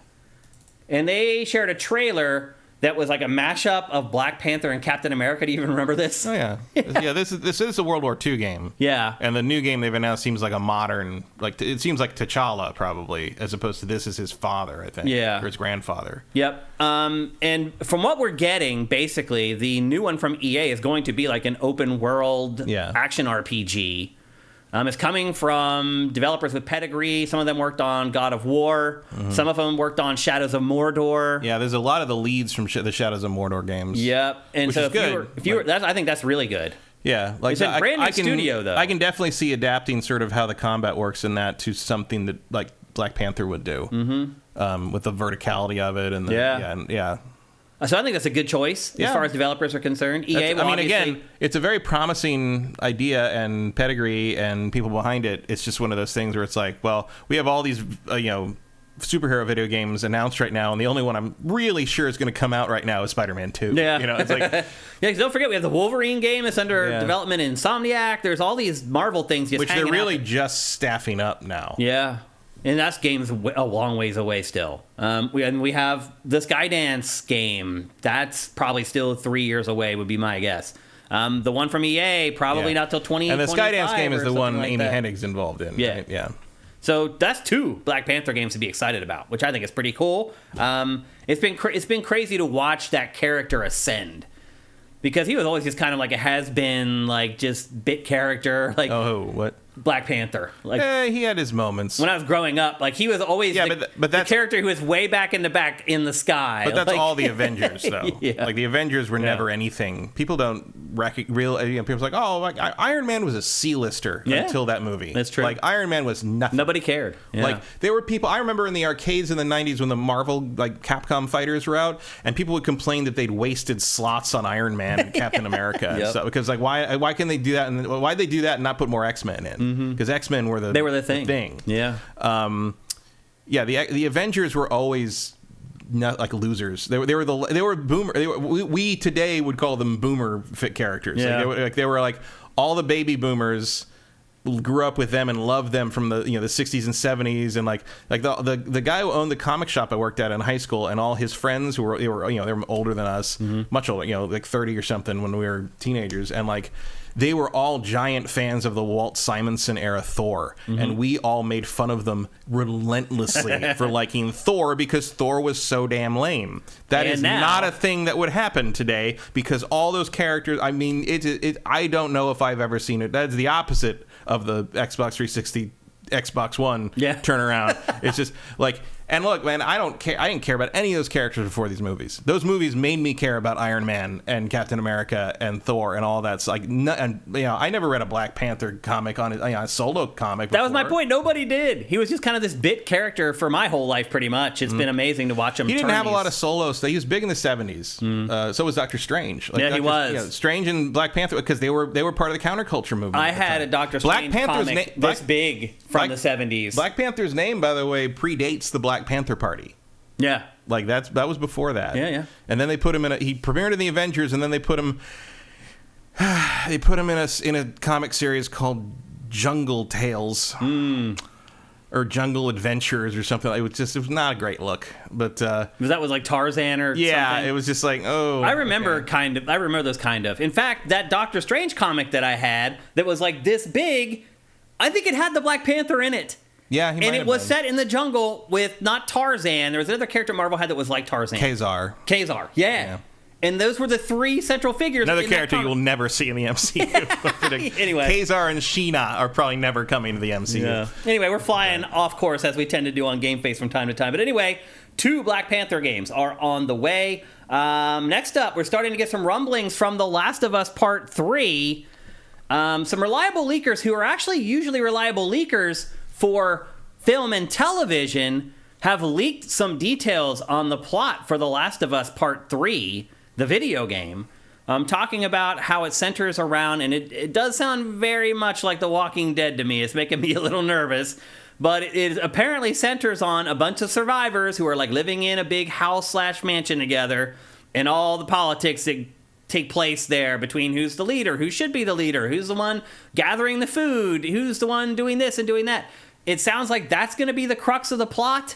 And they shared a trailer that was like a mashup of Black Panther and Captain America. Do you even remember this? Oh, yeah. Yeah, this is a World War II game. Yeah. And the new game they've announced seems like a modern, like, it seems like T'Challa, probably, as opposed to this is his father, I think. Yeah. Or his grandfather. Yep. And from what we're getting, basically, the new one from EA is going to be like an open world action RPG. It's coming from developers with pedigree. Some of them worked on God of War. Mm-hmm. Some of them worked on Shadows of Mordor. Yeah, there's a lot of the leads from the Shadows of Mordor games. Yep, and which so is good. I think that's really good. Yeah, like it's a brand new studio, though. I can definitely see adapting sort of how the combat works in that to something that like Black Panther would do, with the verticality of it and yeah. So I think that's a good choice as far as developers are concerned. Again, it's a very promising idea and pedigree and people behind it. It's just one of those things where it's like, well, we have all these, superhero video games announced right now, and the only one I'm really sure is going to come out right now is Spider-Man 2. Yeah. It's like... yeah, because don't forget, we have the Wolverine game that's under development in Insomniac. There's all these Marvel things just hanging out. Which they're really just staffing up now. Yeah. And that's game's a long ways away still. We have the Skydance game. That's probably still 3 years away, would be my guess. The one from EA, probably not till 2025. And the Skydance game is the one Amy Hennig's involved in. Yeah. Right? Yeah. So that's 2 Black Panther games to be excited about, which I think is pretty cool. It's been crazy to watch that character ascend. Because he was always just kind of like a has-been, like, just bit character. Like, what? Black Panther. Like, he had his moments. When I was growing up, like, he was always the character who was way back in the sky. But that's all the Avengers, though. Yeah. Like, the Avengers were never anything. People don't people's like, oh, like, Iron Man was a C-lister until that movie. That's true. Like, Iron Man was nothing. Nobody cared. Yeah. Like, there were people, I remember in the arcades in the 90s when the Marvel, like, Capcom fighters were out, and people would complain that they'd wasted slots on Iron Man and Captain America. And stuff, because, like, why can they do that? And why'd they do that and not put more X-Men in? Because X-Men were the thing. Yeah. The Avengers were always not like losers. They were boomer. We today would call them boomer fit characters. Yeah. They were like all the baby boomers grew up with them and loved them from the the 60s and 70s, and like the guy who owned the comic shop I worked at in high school, and all his friends who were they were older than us, much older, like 30 or something when we were teenagers, and like they were all giant fans of the Walt Simonson era Thor, and we all made fun of them relentlessly for liking Thor because Thor was so damn lame. That is not a thing that would happen today, because all those characters, I mean, I don't know if I've ever seen it. That's the opposite of the Xbox 360, Xbox One turnaround. It's just like, and look, man, I didn't care about any of those characters before these movies. Those movies made me care about Iron Man and Captain America and Thor and all that. It's like, I never read a Black Panther comic on a solo comic before. That was my point. Nobody did. He was just kind of this bit character for my whole life, pretty much. It's been amazing to watch him. He didn't have a lot of solo stuff. He was big in the 70s. So was Doctor Strange. He was. Strange and Black Panther, because they were part of the counterculture movement. I had a Doctor Strange comic this big from the 70s. Black Panther's name, by the way, predates the Black Panther Party. Yeah. Like that was before that. Yeah. And then they put him he premiered in the Avengers, and then they put him in a comic series called Jungle Tales. Or Jungle Adventures or something. It was not a great look. But was that like Tarzan or something? It was just like, I remember those kind of. In fact, that Doctor Strange comic that I had that was like this big, I think it had the Black Panther in it. Yeah, and it was set in the jungle with not Tarzan. There was another character Marvel had that was like Tarzan. Kazar. Yeah. And those were the 3 central figures. Another character you will never see in the MCU. Anyway. Kazar and Sheena are probably never coming to the MCU. Yeah. Anyway, we're flying off course as we tend to do on GameFace from time to time. But anyway, 2 Black Panther games are on the way. Next up, we're starting to get some rumblings from The Last of Us Part 3. Some reliable leakers who are actually usually reliable leakers for film and television have leaked some details on the plot for The Last of Us Part 3, the video game, talking about how it centers around, and it does sound very much like The Walking Dead to me. It's making me a little nervous. But it apparently centers on a bunch of survivors who are like living in a big house/mansion together, and all the politics that take place there between who's the leader, who should be the leader, who's the one gathering the food, who's the one doing this and doing that. It sounds like that's going to be the crux of the plot.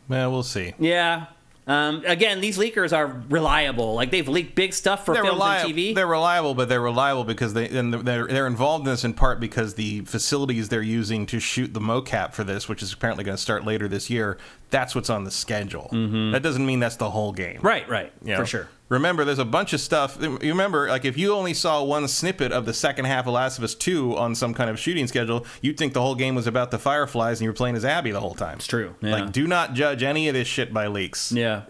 Well, we'll see. Yeah. Again, these leakers are reliable. Like, they've leaked big stuff for films and TV. They're reliable, but they're reliable because they're involved in this in part because the facilities they're using to shoot the mocap for this, which is apparently going to start later this year, that's what's on the schedule. Mm-hmm. That doesn't mean that's the whole game. Right, You know? For sure. Remember, there's a bunch of stuff. You remember, like, if you only saw one snippet of the second half of Last of Us 2 on some kind of shooting schedule, you'd think the whole game was about the Fireflies and you were playing as Abby the whole time. It's true. Yeah. Like, do not judge any of this shit by leaks. Yeah.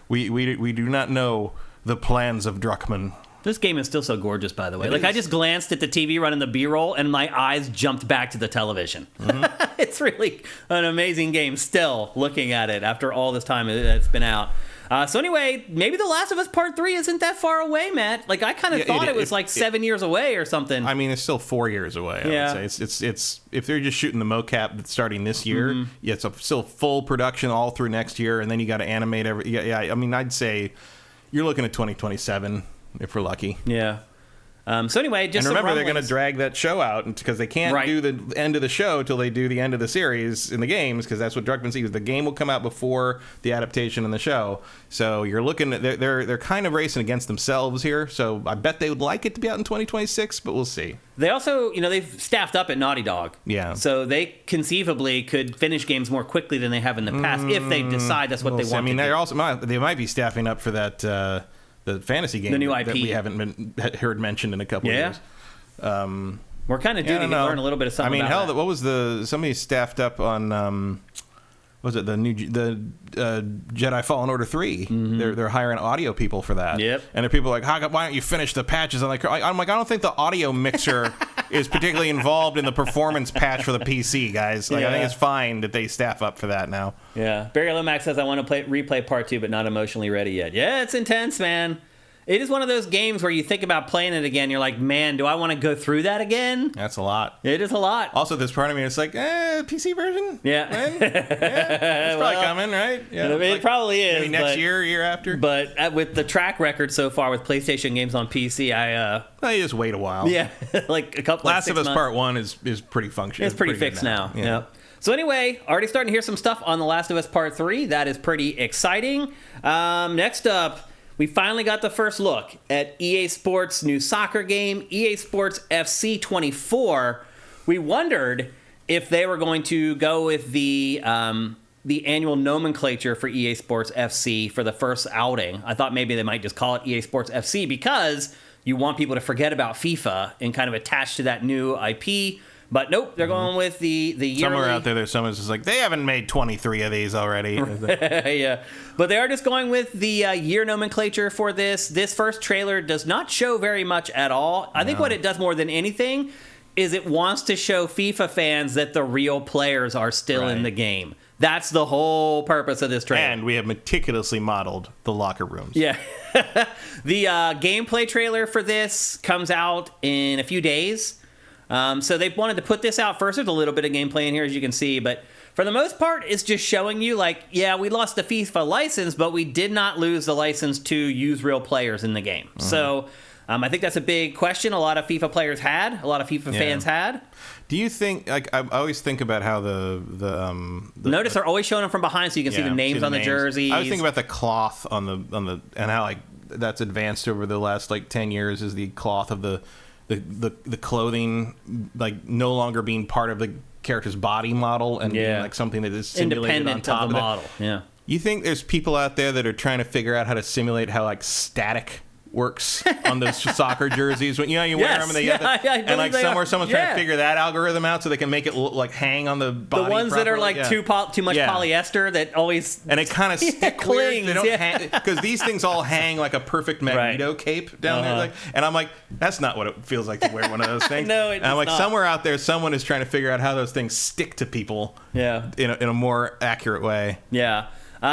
We do not know the plans of Druckmann. This game is still so gorgeous, by the way. I just glanced at the TV running the B-roll, and my eyes jumped back to the television. Mm-hmm. It's really an amazing game still, looking at it after all this time it's been out. So anyway, maybe The Last of Us Part 3 isn't that far away, Matt. Like, I kind of thought it was 7 years away or something. I mean, it's still 4 years away, I would say. It's if they're just shooting the mocap that's starting this year, it's still full production all through next year, and then you got to animate I mean, I'd say you're looking at 2027 if we're lucky. Yeah. So anyway, just and remember, they're going to drag that show out because they can't do the end of the show till they do the end of the series in the games, because that's what Druckmann sees. The game will come out before the adaptation in the show. So you're looking at they're kind of racing against themselves here. So I bet they would like it to be out in 2026, but we'll see. They also, they've staffed up at Naughty Dog. Yeah. So they conceivably could finish games more quickly than they have in the past if they decide that's what they want. I mean, they might be staffing up for that. The fantasy game, the new IP that we haven't heard mentioned in a couple of years. We're kind of due to learn a little bit of something. I mean, about that. What was somebody staffed up on? Was it the Jedi Fallen Order 3? Mm-hmm. They're hiring audio people for that. Yep. And there are people like, why don't you finish the patches? I'm like, I don't think the audio mixer is particularly involved in the performance patch for the PC, guys. I think it's fine that they staff up for that now. Yeah. Barry Lomax says, I want to replay Part 2, but not emotionally ready yet. Yeah, it's intense, man. It is one of those games where you think about playing it again. You're like, man, do I want to go through that again? That's a lot. It is a lot. Also, there's part of me that's like, PC version? Yeah. It's probably coming, right? Yeah. It probably is. Maybe next year after. But with the track record so far with PlayStation games on PC, you just wait a while. Yeah. Like a couple Last of Us Part 1 is pretty functional. It's pretty fixed now. Yeah. Yep. So anyway, already starting to hear some stuff on The Last of Us Part 3. That is pretty exciting. Next up, we finally got the first look at EA Sports' new soccer game, EA Sports FC 24. We wondered if they were going to go with the annual nomenclature for EA Sports FC for the first outing. I thought maybe they might just call it EA Sports FC because you want people to forget about FIFA and kind of attach to that new IP. But nope, they're going with the yearly. Somewhere out there's someone's just like, they haven't made 23 of these already. Yeah, but they are just going with the year nomenclature for this. This first trailer does not show very much at all. I think what it does more than anything is it wants to show FIFA fans that the real players are still in the game. That's the whole purpose of this trailer. And we have meticulously modeled the locker rooms. Yeah. The gameplay trailer for this comes out in a few days. So they wanted to put this out first. There's a little bit of gameplay in here, as you can see, but for the most part, it's just showing you, like, yeah, we lost the FIFA license, but we did not lose the license to use real players in the game. Mm-hmm. So I think that's a big question a lot of FIFA players had, a lot of FIFA fans had. Do you think, like, I always think about how notice they're always showing them from behind so you can see the names on the jerseys. I was thinking about the cloth on the and how, like, that's advanced over the last, like, 10 years is the cloth of the clothing, like, no longer being part of the character's body model and being like something that is simulated on top of the model. Yeah. You think there's people out there that are trying to figure out how to simulate how like static works on those soccer jerseys? When you wear them and they get and like someone's trying to figure that algorithm out so they can make it like hang on the body. The ones properly. that are like too much polyester that always and it kind of stick clings. They don't hang because these things all hang like a perfect Magneto cape down there. Like, and I'm like, that's not what it feels like to wear one of those things. No, and I'm like, somewhere out there, someone is trying to figure out how those things stick to people. Yeah, in a more accurate way. Yeah.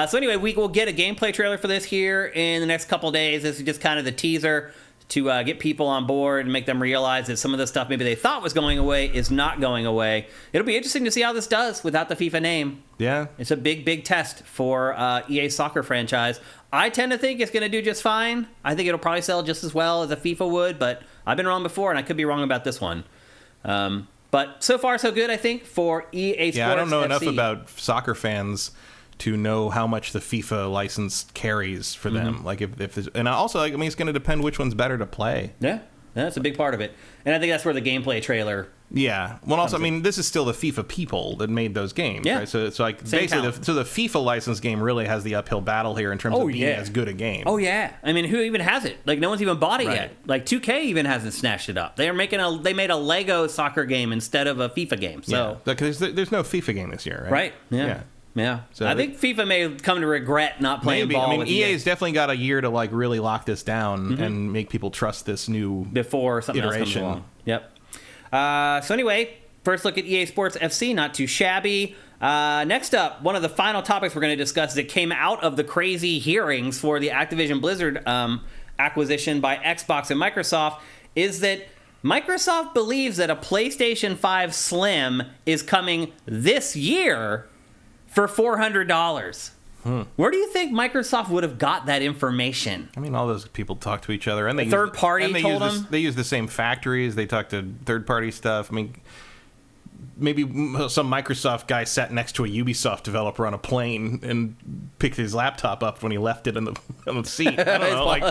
So anyway, we will get a gameplay trailer for this here in the next couple days. This is just kind of the teaser to get people on board and make them realize that some of the stuff maybe they thought was going away is not going away. It'll be interesting to see how this does without the FIFA name. Yeah. It's a big test for EA soccer franchise. I tend to think it's going to do just fine. I think it'll probably sell just as well as a FIFA would, but I've been wrong before, and I could be wrong about this one. But so far, so good, I think, for EA Sports Yeah, I don't know FC. enough about soccer fans to know how much the FIFA license carries for them. Like if there's, and also, like, I mean, it's going to depend which one's better to play. Yeah, that's a big part of it. And I think that's where the gameplay trailer. Yeah. Well, also, I mean, this is still the FIFA people that made those games. Yeah. Right? So it's like Same basically, talent. the FIFA license game really has the uphill battle here in terms of being as good a game. Oh yeah. I mean, who even has it? Like, no one's even bought it yet. Like 2K even hasn't snatched it up. They made a Lego soccer game instead of a FIFA game. So because there's no FIFA game this year, right? Right. Yeah. So I think FIFA may come to regret not playing ball. I mean, with EA's definitely got a year to like really lock this down and make people trust this new before something else comes along. Yep. So anyway, first look at EA Sports FC, not too shabby. Next up, one of the final topics we're going to discuss that came out of the crazy hearings for the Activision Blizzard acquisition by Xbox and Microsoft is that Microsoft believes that a PlayStation 5 Slim is coming this year for $400. Where do you think Microsoft would have got that information? I mean, all those people talk to each other, and they third party told them. They use the same factories. They talk to third party stuff. I mean, maybe some Microsoft guy sat next to a Ubisoft developer on a plane and picked his laptop up when he left it on the seat. I don't know. Like,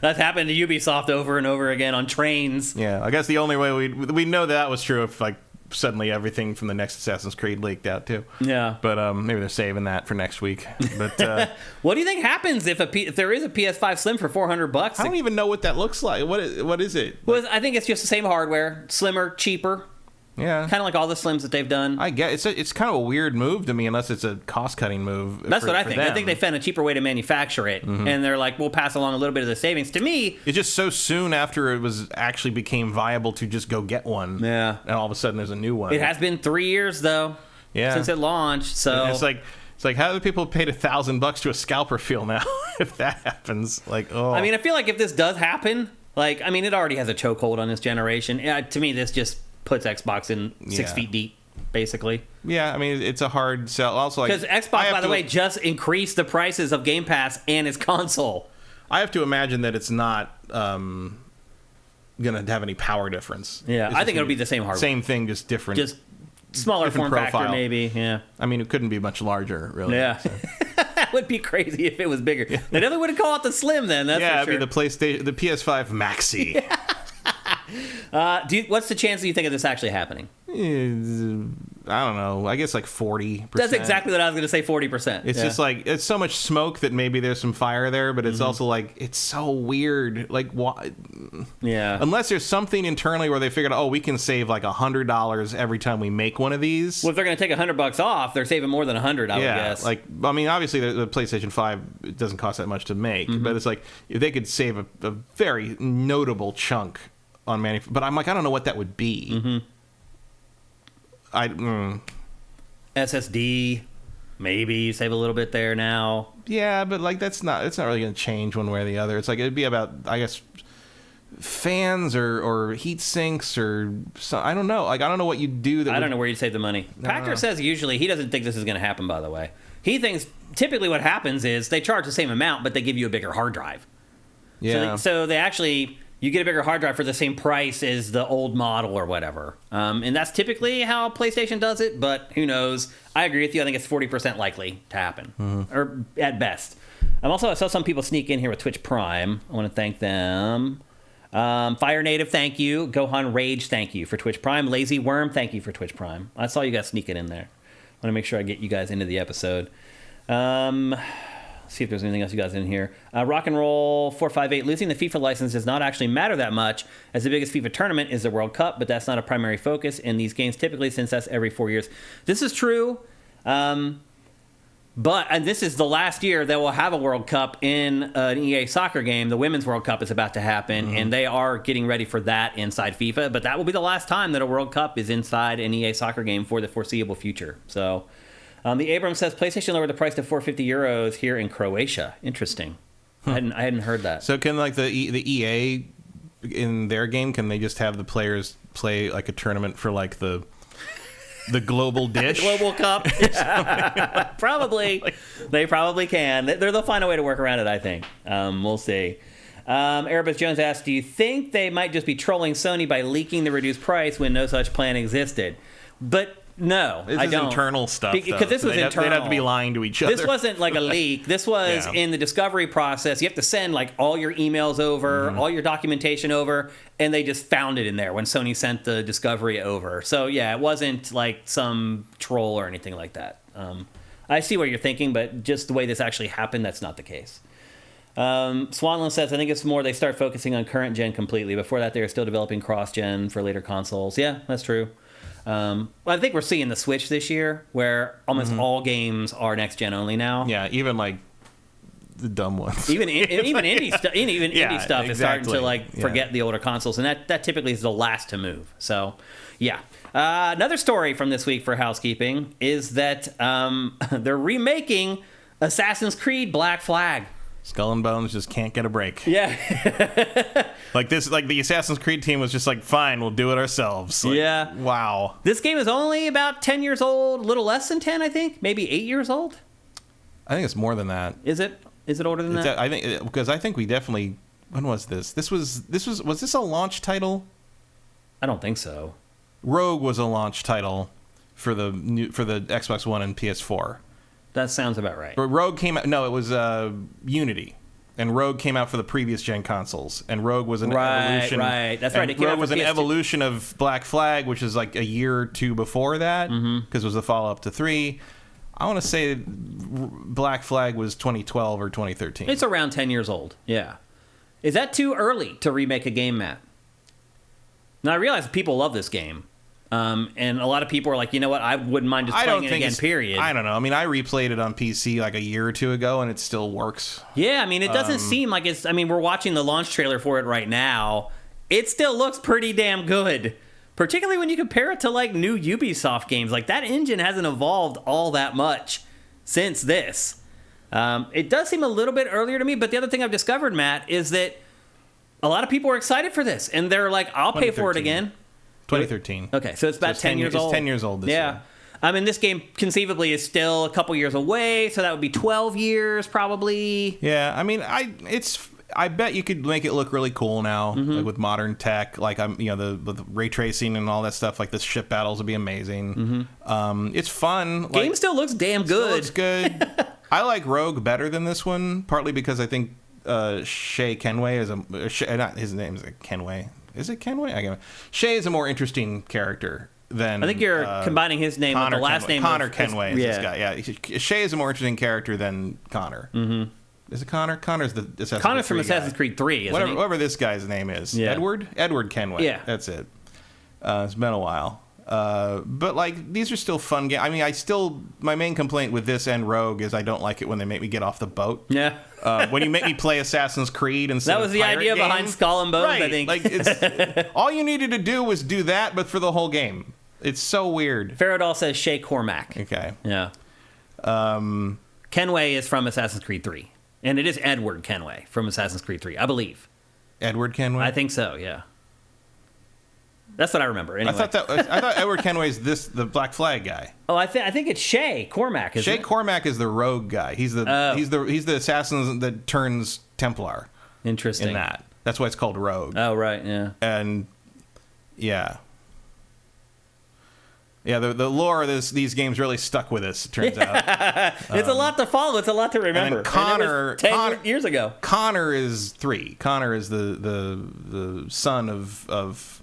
that's happened to Ubisoft over and over again on trains. Yeah, I guess the only way we know that was true if like suddenly everything from the next Assassin's Creed leaked out too. Yeah, but maybe they're saving that for next week. But what do you think happens if there is a PS5 Slim for $400? I don't even know what that looks like. What is it? Well, I think it's just the same hardware, slimmer, cheaper. Yeah, kind of like all the Slims that they've done. I guess it's kind of a weird move to me, unless it's a cost-cutting move. That's what I think. I think they found a cheaper way to manufacture it, and they're like, we'll pass along a little bit of the savings. To me, it's just so soon after it was actually became viable to just go get one. Yeah, and all of a sudden there's a new one. It has been 3 years though. Yeah, since it launched. So and it's like how do people paid $1,000 to a scalper feel now if that happens? Like, oh, I mean, I feel like if this does happen, like, I mean, it already has a chokehold on this generation. To me, this just puts Xbox in 6 feet deep, basically. Yeah, I mean, it's a hard sell. Also, because Xbox, by the way, just increased the prices of Game Pass and its console. I have to imagine that it's not going to have any power difference. Yeah, I think it'll be the same hardware. Same thing, just different. Just smaller form factor, maybe. Yeah. I mean, it couldn't be much larger, really. Yeah. So. That would be crazy if it was bigger. Yeah. They definitely would call it the Slim then. That's for sure. It'd be the PlayStation, the PS5 Maxi. Yeah. What's the chance that you think of this actually happening? I don't know. I guess like 40%. That's exactly what I was going to say, 40%. It's just like, it's so much smoke that maybe there's some fire there, but it's also like, it's so weird. Like, why? Yeah. Unless there's something internally where they figured out, oh, we can save like $100 every time we make one of these. Well, if they're going to take $100 off, they're saving more than $100, I would guess. Like, I mean, obviously the PlayStation 5, it doesn't cost that much to make, but it's like, if they could save a very notable chunk on but I'm like, I don't know what that would be. SSD, maybe save a little bit there now. Yeah, but like it's not really going to change one way or the other. It's like it'd be about, I guess, fans or heat sinks or I don't know. Like, I don't know what you'd do. I don't know where you'd save the money. Packer says usually he doesn't think this is going to happen. By the way, he thinks typically what happens is they charge the same amount, but they give you a bigger hard drive. Yeah. So they actually. You get a bigger hard drive for the same price as the old model or whatever. And that's typically how PlayStation does it, but who knows? I agree with you. I think it's 40% likely to happen, or at best. I saw some people sneak in here with Twitch Prime. I want to thank them. Fire Native, thank you. Gohan Rage, thank you for Twitch Prime. Lazy Worm, thank you for Twitch Prime. I saw you guys sneaking in there. I want to make sure I get you guys into the episode. See if there's anything else you guys in here. Rock and Roll 458. Losing the FIFA license does not actually matter that much, as the biggest FIFA tournament is the World Cup, but that's not a primary focus in these games typically, since that's every 4 years. This is true. And this is the last year that we'll have a World Cup in an EA soccer game. The Women's World Cup is about to happen, and they are getting ready for that inside FIFA. But that will be the last time that a World Cup is inside an EA soccer game for the foreseeable future. So, the Abrams says PlayStation lowered the price to €450 here in Croatia. Interesting. I hadn't heard that. So can like the EA in their game, can they just have the players play like a tournament for like the global dish? Global Cup? Probably. They probably can. They'll find a way to work around it, I think. We'll see. Erebus Jones asked, do you think they might just be trolling Sony by leaking the reduced price when no such plan existed? But no, I don't. This is internal stuff, because this was internal. They'd have to be lying to each other. This wasn't like a leak. This was in the discovery process. You have to send like all your emails over, all your documentation over, and they just found it in there when Sony sent the discovery over. So yeah, it wasn't like some troll or anything like that. I see what you're thinking, but just the way this actually happened, that's not the case. Swanland says, I think it's more they start focusing on current gen completely. Before that, they are still developing cross-gen for later consoles. Yeah, that's true. I think we're seeing the switch this year, where almost all games are next gen only now. Yeah, even like the dumb ones. Even indie stuff. Indie stuff is starting to like forget the older consoles, and that typically is the last to move. So, yeah. Another story from this week for housekeeping is that they're remaking Assassin's Creed Black Flag. Skull and Bones just can't get a break. Yeah. Like the Assassin's Creed team was just like, fine, we'll do it ourselves. Like, yeah. Wow. This game is only about 10 years old, a little less than 10, I think. Maybe 8 years old? I think it's more than that. Is it? Is it older than that? I think, because I think we definitely, when was this? Was this a launch title? I don't think so. Rogue was a launch title for the Xbox One and PS4. That sounds about right. But Rogue came out. No, it was Unity, and Rogue came out for the previous gen consoles. And Rogue was an evolution. Right, that's right. It Rogue was an evolution of Black Flag, which is like a year or two before that, because it was the follow-up to 3. I want to say Black Flag was 2012 or 2013. It's around 10 years old. Yeah. Is that too early to remake a game, Matt? Now I realize people love this game. And a lot of people are like, you know what, I wouldn't mind just playing it again, period. I don't know. I mean, I replayed it on PC like a year or two ago, and it still works. Yeah, I mean, it doesn't seem like it's... I mean, we're watching the launch trailer for it right now. It still looks pretty damn good, particularly when you compare it to, like, new Ubisoft games. Like, that engine hasn't evolved all that much since this. It does seem a little bit earlier to me, but the other thing I've discovered, Matt, is that a lot of people are excited for this, and they're like, I'll pay for it again. 2013. Okay, so it's about 10 years old. It's 10 years old this year. I mean, this game conceivably is still a couple years away, so that would be 12 years probably. Yeah, I mean, I bet you could make it look really cool now, like with modern tech, like the ray tracing and all that stuff. Like the ship battles would be amazing. It's fun. Game still looks damn good. Still looks good. I like Rogue better than this one, partly because I think Shay Kenway is not his name is Kenway. Is it Kenway? Shay is a more interesting character than... I think you're combining his name with the last name. Connor Kenway is this guy. Yeah, Shay is a more interesting character than Connor. Is it Connor? Connor's the Assassin's Creed Connor's from Assassin's Creed 3, isn't he? Whatever this guy's name is. Yeah. Edward Kenway. Yeah. That's it. It's been a while. But like these are still fun games. I mean, my main complaint with this and Rogue is I don't like it when they make me get off the boat. Yeah. When you make me play Assassin's Creed instead of that was the idea behind Skull and Bones, right. I think. Like it's all you needed to do was do that, but for the whole game. It's so weird. Faradol says Shay Cormac. Okay. Yeah. Kenway is from Assassin's Creed 3. And it is Edward Kenway from Assassin's Creed 3, I believe. Edward Kenway? I think so, yeah. That's what I remember. Anyway. I thought Edward Kenway's the Black Flag guy. Oh, I think it's Shay Cormac. Shay Cormac is the rogue guy. He's the assassin that turns Templar. Interesting. In that, that's why it's called Rogue. Oh, right, yeah. And yeah. Yeah, the lore of these games really stuck with us, it turns out. It's a lot to follow. It's a lot to remember. And Connor... 10 years ago. Connor is 3. Connor is the son of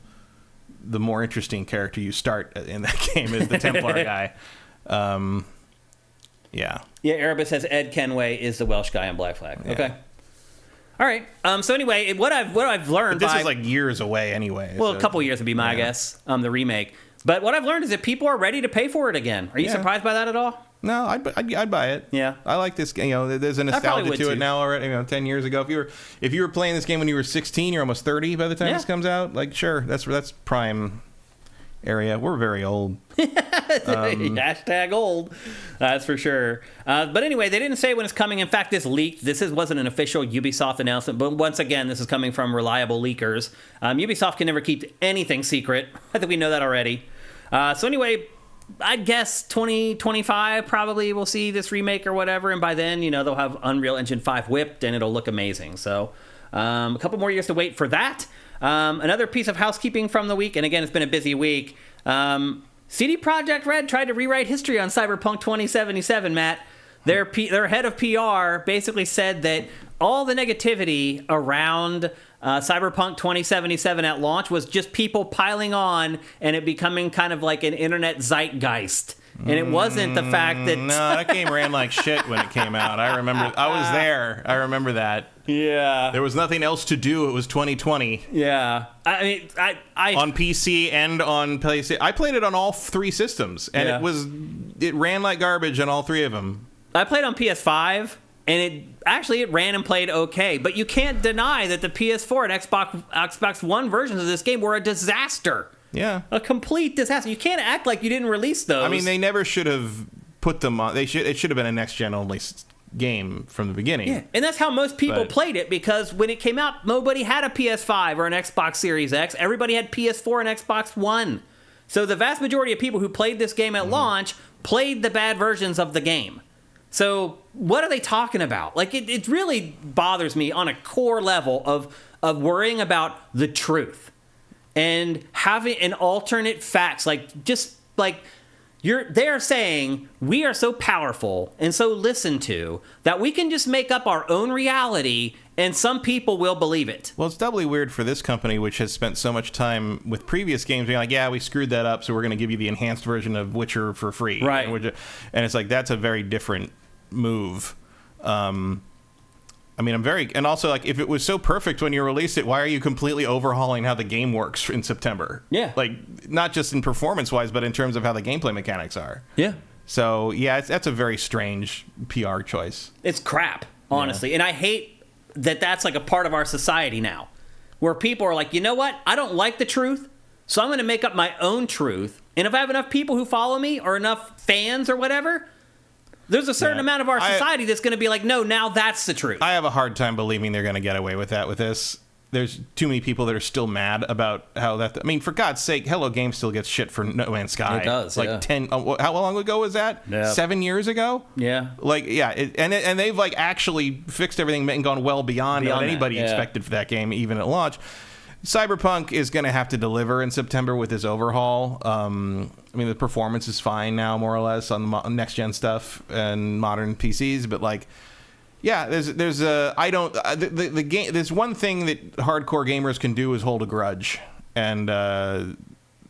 the more interesting character you start in that game is the Templar guy. Yeah. Yeah, Erebus says Ed Kenway is the Welsh guy on Black Flag. Yeah. Okay. All right. So anyway, what I've learned, But this is like years away anyway. Well, a couple years would be my guess. The remake. But what I've learned is that people are ready to pay for it again. Are you surprised by that at all? No, I'd buy it. Yeah. I like this game. You know, there's a nostalgia to it now already. You know, 10 years ago, if you were playing this game when you were 16, you're almost 30 by the time this comes out. Like, sure, that's prime area. We're very old. Hashtag old. That's for sure. But anyway, they didn't say when it's coming. In fact, this leaked. Wasn't an official Ubisoft announcement. But once again, this is coming from reliable leakers. Ubisoft can never keep anything secret. I think we know that already. So anyway, I'd guess 2025 probably we'll see this remake or whatever. And by then, they'll have Unreal Engine 5 whipped and it'll look amazing. So a couple more years to wait for that. Another piece of housekeeping from the week, and again, it's been a busy week. CD Projekt Red tried to rewrite history on Cyberpunk 2077, Matt. Their head of PR basically said that all the negativity around Cyberpunk 2077 at launch was just people piling on and it becoming kind of like an internet zeitgeist. And it wasn't the fact that... No, that game ran like shit when it came out. I remember. I was there. I remember that. Yeah. There was nothing else to do. It was 2020. Yeah. I mean, I on PC and on PlayStation. I played it on all three systems, and it ran like garbage on all three of them. I played on PS5, and it ran and played okay. But you can't deny that the PS4 and Xbox One versions of this game were a disaster. Yeah. A complete disaster. You can't act like you didn't release those. I mean, they never should have put them on. It should have been a next-gen only game from the beginning. Yeah, and that's how most people played it, because when it came out, nobody had a PS5 or an Xbox Series X. Everybody had PS4 and Xbox One. So the vast majority of people who played this game at launch played the bad versions of the game. So what are they talking about? Like, it really bothers me on a core level of worrying about the truth and having an alternate facts. They're saying we are so powerful and so listened to that we can just make up our own reality and some people will believe it. Well, it's doubly weird for this company, which has spent so much time with previous games being like, yeah, we screwed that up, so we're going to give you the enhanced version of Witcher for free. Right. And it's like, that's a very different move. I mean, and also, like, if it was so perfect when you released it, why are you completely overhauling how the game works in September? Yeah. Like, not just in performance-wise, but in terms of how the gameplay mechanics are. Yeah. So, yeah, that's a very strange PR choice. It's crap, honestly. Yeah. And I hate that that's like a part of our society now, where people are like, you know what? I don't like the truth, so I'm going to make up my own truth. And if I have enough people who follow me or enough fans or whatever, there's a certain amount of our society that's going to be like, no, now that's the truth. I have a hard time believing they're going to get away with that with this. There's too many people that are still mad about how that... I mean, for God's sake, Hello Game still gets shit for No Man's Sky. It does, like 10... how long ago was that? Yep. 7 years ago? Yeah. Like, yeah. And they've, like, actually fixed everything and gone well beyond what anybody expected for that game, even at launch. Cyberpunk is going to have to deliver in September with this overhaul. I mean, the performance is fine now, more or less, on the next-gen stuff and modern PCs, but, like... Yeah, there's the game. There's one thing that hardcore gamers can do is hold a grudge, and I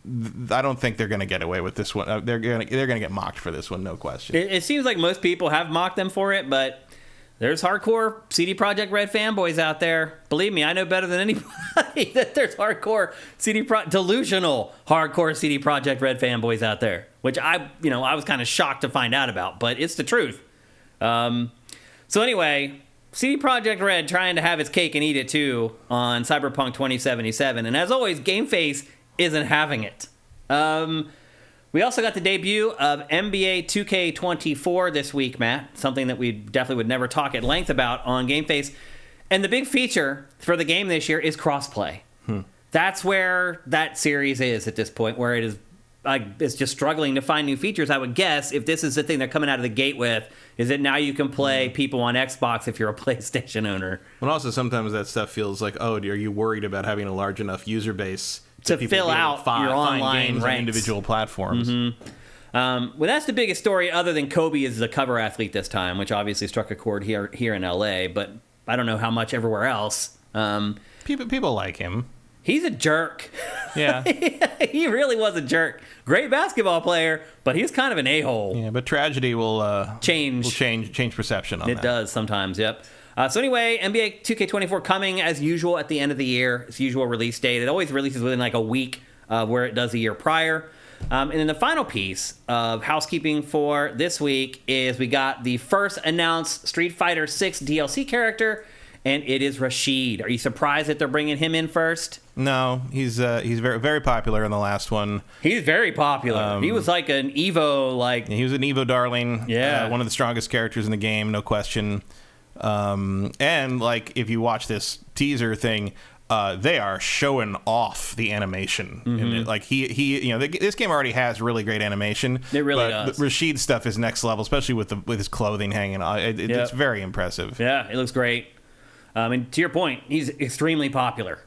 don't think they're going to get away with this one. They're going to get mocked for this one, no question. It seems like most people have mocked them for it, but there's hardcore CD Projekt Red fanboys out there. Believe me, I know better than anybody that there's delusional hardcore CD Projekt Red fanboys out there, which I was kind of shocked to find out about, but it's the truth. So anyway, CD Projekt Red trying to have its cake and eat it too on Cyberpunk 2077. And as always, GameFace isn't having it. We also got the debut of NBA 2K24 this week, Matt. Something that we definitely would never talk at length about on GameFace. And the big feature for the game this year is crossplay. That's where that series is at this point, where it's just struggling to find new features. I would guess if this is the thing they're coming out of the gate with, is that now you can play people on Xbox if you're a PlayStation owner. But also sometimes that stuff feels like, are you worried about having a large enough user base to fill out your online games ranks on individual platforms? Well, that's the biggest story other than Kobe is the cover athlete this time, which obviously struck a chord here in LA, but I don't know how much everywhere else. People like him. He's a jerk. Yeah. He really was a jerk. Great basketball player, but he's kind of an a-hole. Yeah, but tragedy will change perception on that. It does sometimes, yep. So anyway, NBA 2K24 coming as usual at the end of the year. Its usual release date. It always releases within like a week where it does the year prior. And then the final piece of housekeeping for this week is we got the first announced Street Fighter 6 DLC character, and it is Rashid. Are you surprised that they're bringing him in first? No, he's very, very popular in the last one. He's very popular. He was like an Evo, he was an Evo darling. Yeah, one of the strongest characters in the game, no question. And like, if you watch this teaser thing, they are showing off the animation. And like this game already has really great animation. It really does. Rashid's stuff is next level, especially with his clothing hanging on. It's very impressive. Yeah, it looks great. And to your point, he's extremely popular.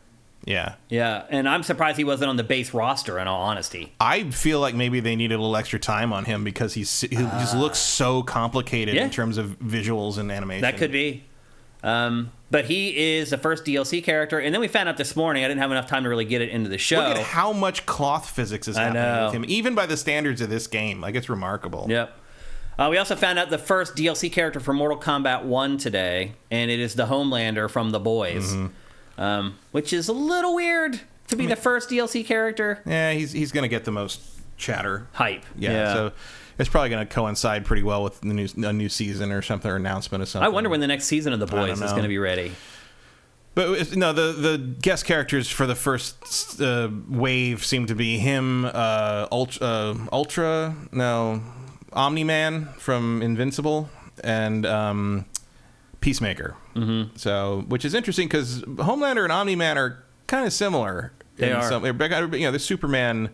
Yeah. Yeah, and I'm surprised he wasn't on the base roster, in all honesty. I feel like maybe they needed a little extra time on him because he just looks so complicated in terms of visuals and animation. That could be. But he is the first DLC character, and then we found out this morning, I didn't have enough time to really get it into the show. Look at how much cloth physics is happening with him, even by the standards of this game. Like, it's remarkable. Yep. We also found out the first DLC character for Mortal Kombat 1 today, and it is the Homelander from The Boys, which is a little weird to be the first DLC character. Yeah, he's going to get the most chatter. Hype. Yeah. So it's probably going to coincide pretty well with a new season or something, or announcement or something. I wonder when the next season of The Boys is going to be ready. But no, the guest characters for the first wave seem to be him, Omni-Man from Invincible, and Peacemaker. So, which is interesting because Homelander and Omni-Man are kind of similar. They are. They're Superman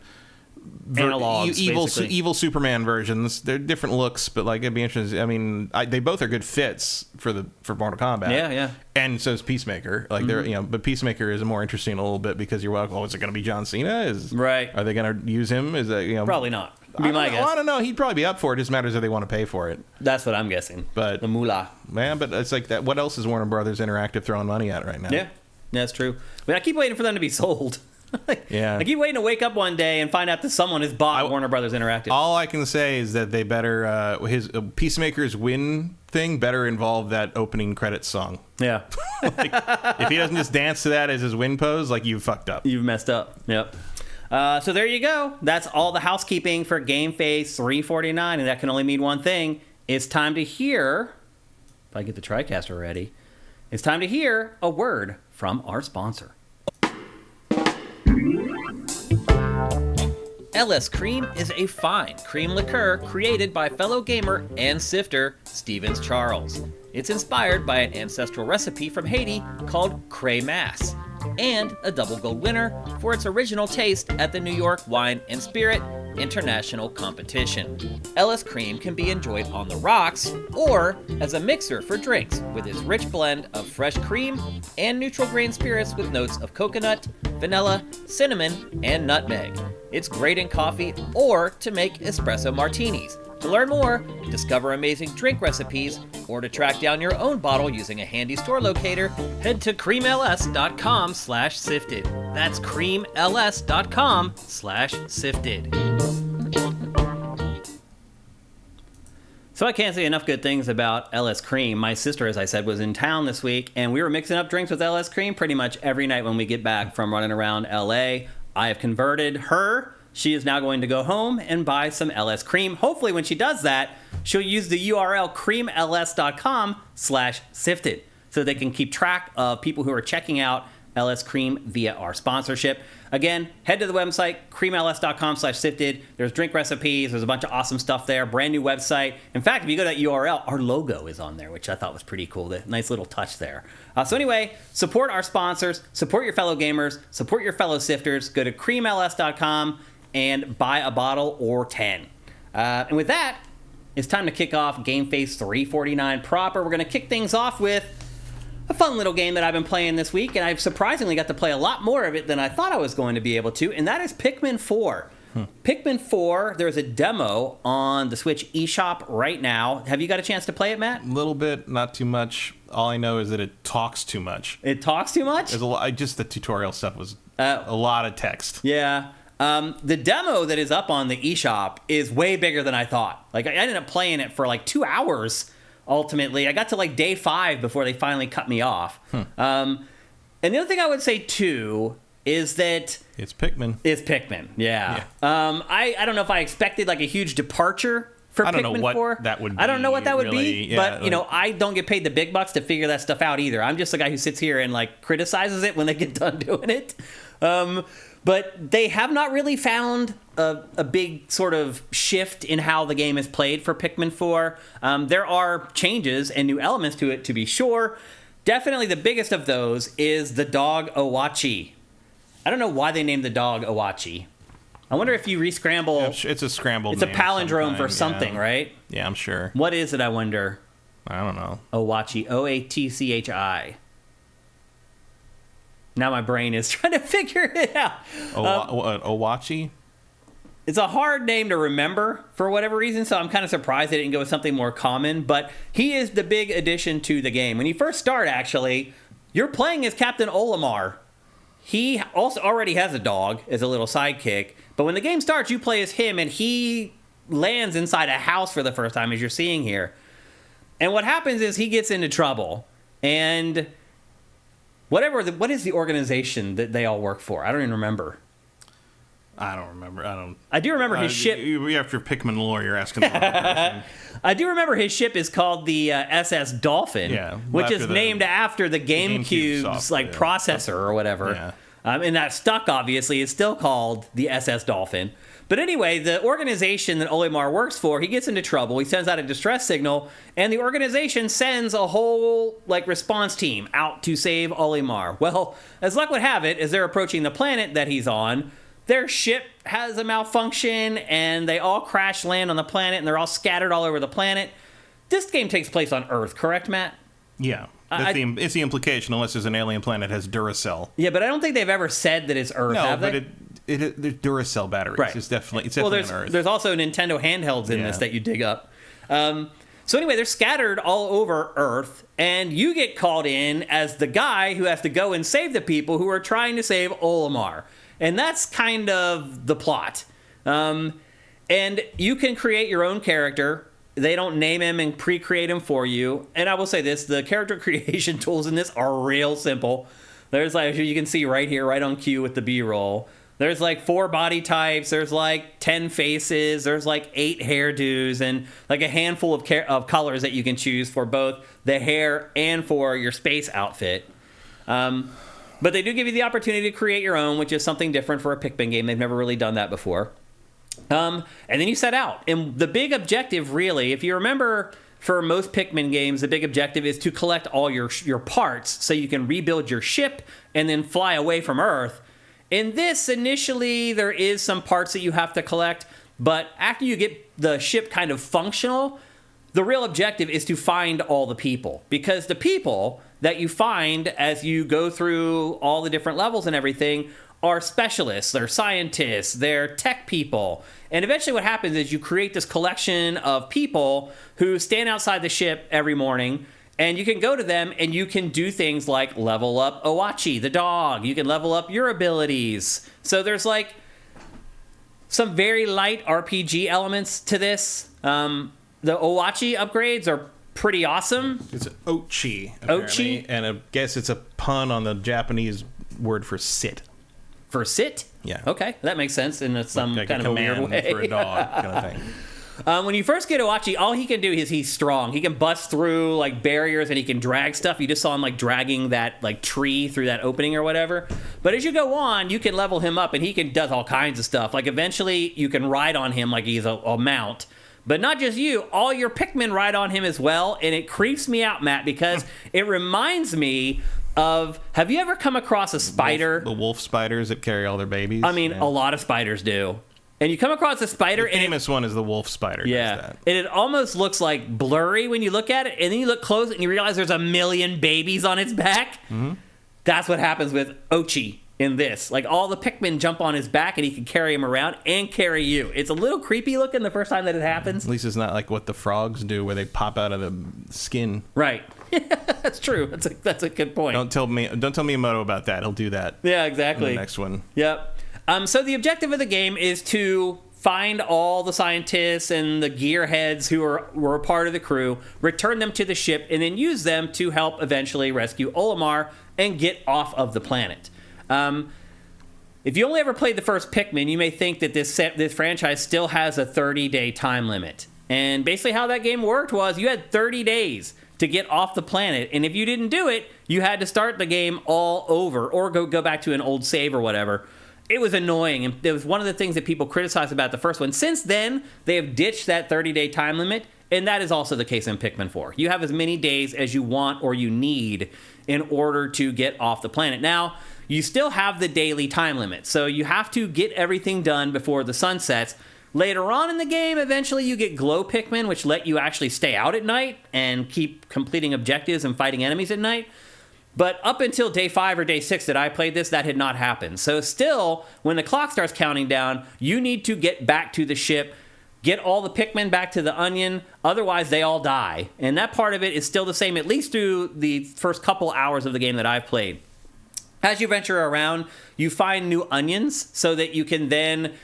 analogs, evil Superman versions. They're different looks, but like it'd be interesting. I mean, they both are good fits for Mortal Kombat. Yeah. And so is Peacemaker. Like they're but Peacemaker is more interesting a little bit because you're like, is it going to be John Cena? Right? Are they going to use him? Is that probably not? Be my guess. I don't know. He'd probably be up for it. It just matters if they want to pay for it. That's what I'm guessing. But the moolah, man. But it's like that. What else is Warner Brothers Interactive throwing money at right now? Yeah, that's true. But I keep waiting for them to be sold. I keep waiting to wake up one day and find out that someone has bought Warner Brothers Interactive. All I can say is that they better his Peacemaker's win thing better involve that opening credits song. Yeah. If he doesn't just dance to that as his win pose, like, you fucked up. You've messed up. Yep. So there you go. That's all the housekeeping for GameFace 349, and that can only mean one thing. It's time to hear, if I get the TriCaster ready, it's time to hear a word from our sponsor. LS Cream is a fine cream liqueur created by fellow gamer and sifter Stevens Charles. It's inspired by an ancestral recipe from Haiti called Cray Mass, and a double gold winner for its original taste at the New York Wine and Spirit International Competition. LS Cream can be enjoyed on the rocks or as a mixer for drinks with its rich blend of fresh cream and neutral grain spirits with notes of coconut, vanilla, cinnamon, and nutmeg. It's great in coffee or to make espresso martinis. To learn more, discover amazing drink recipes, or to track down your own bottle using a handy store locator, head to creamls.com/sifted. That's creamls.com/sifted. So I can't say enough good things about LS Cream. My sister, as I said, was in town this week, and we were mixing up drinks with LS Cream pretty much every night when we get back from running around LA. I have converted her. She is now going to go home and buy some LS Cream. Hopefully when she does that, she'll use the URL creamls.com/sifted so they can keep track of people who are checking out LS Cream via our sponsorship. Again, head to the website, creamls.com/sifted. There's drink recipes. There's a bunch of awesome stuff there. Brand new website. In fact, if you go to that URL, our logo is on there, which I thought was pretty cool. The nice little touch there. So anyway, support our sponsors. Support your fellow gamers. Support your fellow sifters. Go to creamls.com and buy a bottle or 10. And with that, it's time to kick off GameFace 349 proper. We're going to kick things off with a fun little game that I've been playing this week, and I've surprisingly got to play a lot more of it than I thought I was going to be able to, and that is Pikmin 4. Pikmin 4, there's a demo on the Switch eShop right now. Have you got a chance to play it, Matt? A little bit, not too much. All I know is that it talks too much. It talks too much? There's a lot, just the tutorial stuff was a lot of text. Yeah. The demo that is up on the eShop is way bigger than I thought. Like, I ended up playing it for like 2 hours, ultimately. I got to like day 5 before they finally cut me off. And the other thing I would say, too, is that... It's Pikmin. It's Pikmin, yeah. I don't know if I expected like a huge departure for Pikmin 4. I don't know what that would be. I don't know what that would be, yeah, but, you know, I don't get paid the big bucks to figure that stuff out either. I'm just the guy who sits here and, like, criticizes it when they get done doing it. But they have not really found a big sort of shift in how the game is played for Pikmin 4. There are changes and new elements to it, to be sure. Definitely the biggest of those is the dog Owachi. I don't know why they named the dog Owachi. I wonder if you re-scramble... Yeah, it's a scrambled It's a palindrome for something, right? Yeah, I'm sure. What is it, I wonder? I don't know. Owachi. O-A-T-C-H-I. Now my brain is trying to figure it out. Owachi? It's a hard name to remember for whatever reason, so I'm kind of surprised they didn't go with something more common. But he is the big addition to the game. When you first start, actually, you're playing as Captain Olimar. He also already has a dog as a little sidekick. But when the game starts, you play as him, and he lands inside a house for the first time, as you're seeing here. And what happens is he gets into trouble. And what is the organization that they all work for? I don't even remember. I don't remember. I do remember his ship. After Pikmin lore, you're asking the wrong person. I do remember his ship is called the SS Dolphin, which is named after the GameCube's processor or whatever. Yeah. And that stuck, obviously, is still called the SS Dolphin. But anyway, the organization that Olimar works for, he gets into trouble. He sends out a distress signal, and the organization sends a whole response team out to save Olimar. Well, as luck would have it, as they're approaching the planet that he's on, their ship has a malfunction, and they all crash land on the planet, and they're all scattered all over the planet. This game takes place on Earth, correct, Matt? Yeah. It's the implication, unless there's an alien planet that has Duracell. Yeah, but I don't think they've ever said that it's Earth, have they? No, but there's Duracell batteries. Right. It's definitely on Earth. There's also Nintendo handhelds in this that you dig up. So anyway, they're scattered all over Earth, and you get called in as the guy who has to go and save the people who are trying to save Olimar. And that's kind of the plot. And you can create your own character. They don't name him and pre-create him for you. And I will say this, the character creation tools in this are real simple. There's you can see right here, right on cue with the B-roll. There's 4 body types. There's 10 faces. There's 8 hairdos and a handful of colors that you can choose for both the hair and for your space outfit. But they do give you the opportunity to create your own, which is something different for a Pikmin game. They've never really done that before. And then you set out. And the big objective, really, if you remember, for most Pikmin games, the big objective is to collect all your parts so you can rebuild your ship and then fly away from Earth. In this, initially, there is some parts that you have to collect. But after you get the ship kind of functional, the real objective is to find all the people. Because the people that you find as you go through all the different levels and everything are specialists, they're scientists, they're tech people. And eventually what happens is you create this collection of people who stand outside the ship every morning, and you can go to them and you can do things like level up Owachi, the dog. You can level up your abilities. So there's some very light RPG elements to this. The Owachi upgrades are pretty awesome. It's Ochi, apparently. Ochi? And I guess it's a pun on the Japanese word for sit. For sit? Yeah. Okay, that makes sense in some kind of a weird way. For a dog kind of thing. When you first get Owachi, all he can do is he's strong. He can bust through barriers and he can drag stuff. You just saw him dragging that tree through that opening or whatever. But as you go on, you can level him up and he does all kinds of stuff. Eventually you can ride on him like he's a mount. But not just you, all your Pikmin ride on him as well. And it creeps me out, Matt, because it reminds me of, have you ever come across a spider? The wolf spiders that carry all their babies? I mean, a lot of spiders do. And you come across a spider, the famous one is the wolf spider. Yeah, does that. And it almost looks blurry when you look at it, and then you look close and you realize there's a million babies on its back. Mm-hmm. That's what happens with Ochi. in this. Like, all the Pikmin jump on his back and he can carry him around and carry you. It's a little creepy looking the first time that it happens. At least it's not like what the frogs do where they pop out of the skin. Right. That's true. That's a good point. Don't tell Miyamoto about that. He'll do that. Yeah, exactly. In the next one. Yep. So the objective of the game is to find all the scientists and the gearheads who were a part of the crew, return them to the ship, and then use them to help eventually rescue Olimar and get off of the planet. If you only ever played the first Pikmin, you may think that this franchise still has a 30-day time limit. And basically how that game worked was you had 30 days to get off the planet, and if you didn't do it, you had to start the game all over or go back to an old save or whatever. It was annoying, and it was one of the things that people criticized about the first one. Since then, they have ditched that 30-day time limit, and that is also the case in Pikmin 4. You have as many days as you want or you need in order to get off the planet. Now, you still have the daily time limit, so you have to get everything done before the sun sets. Later on in the game, eventually you get glow Pikmin, which let you actually stay out at night and keep completing objectives and fighting enemies at night. But up until day 5 or day 6 that I played this, that had not happened. So still, when the clock starts counting down, you need to get back to the ship, get all the Pikmin back to the onion, otherwise they all die. And that part of it is still the same, at least through the first couple hours of the game that I've played. As you venture around, you find new onions so that you can then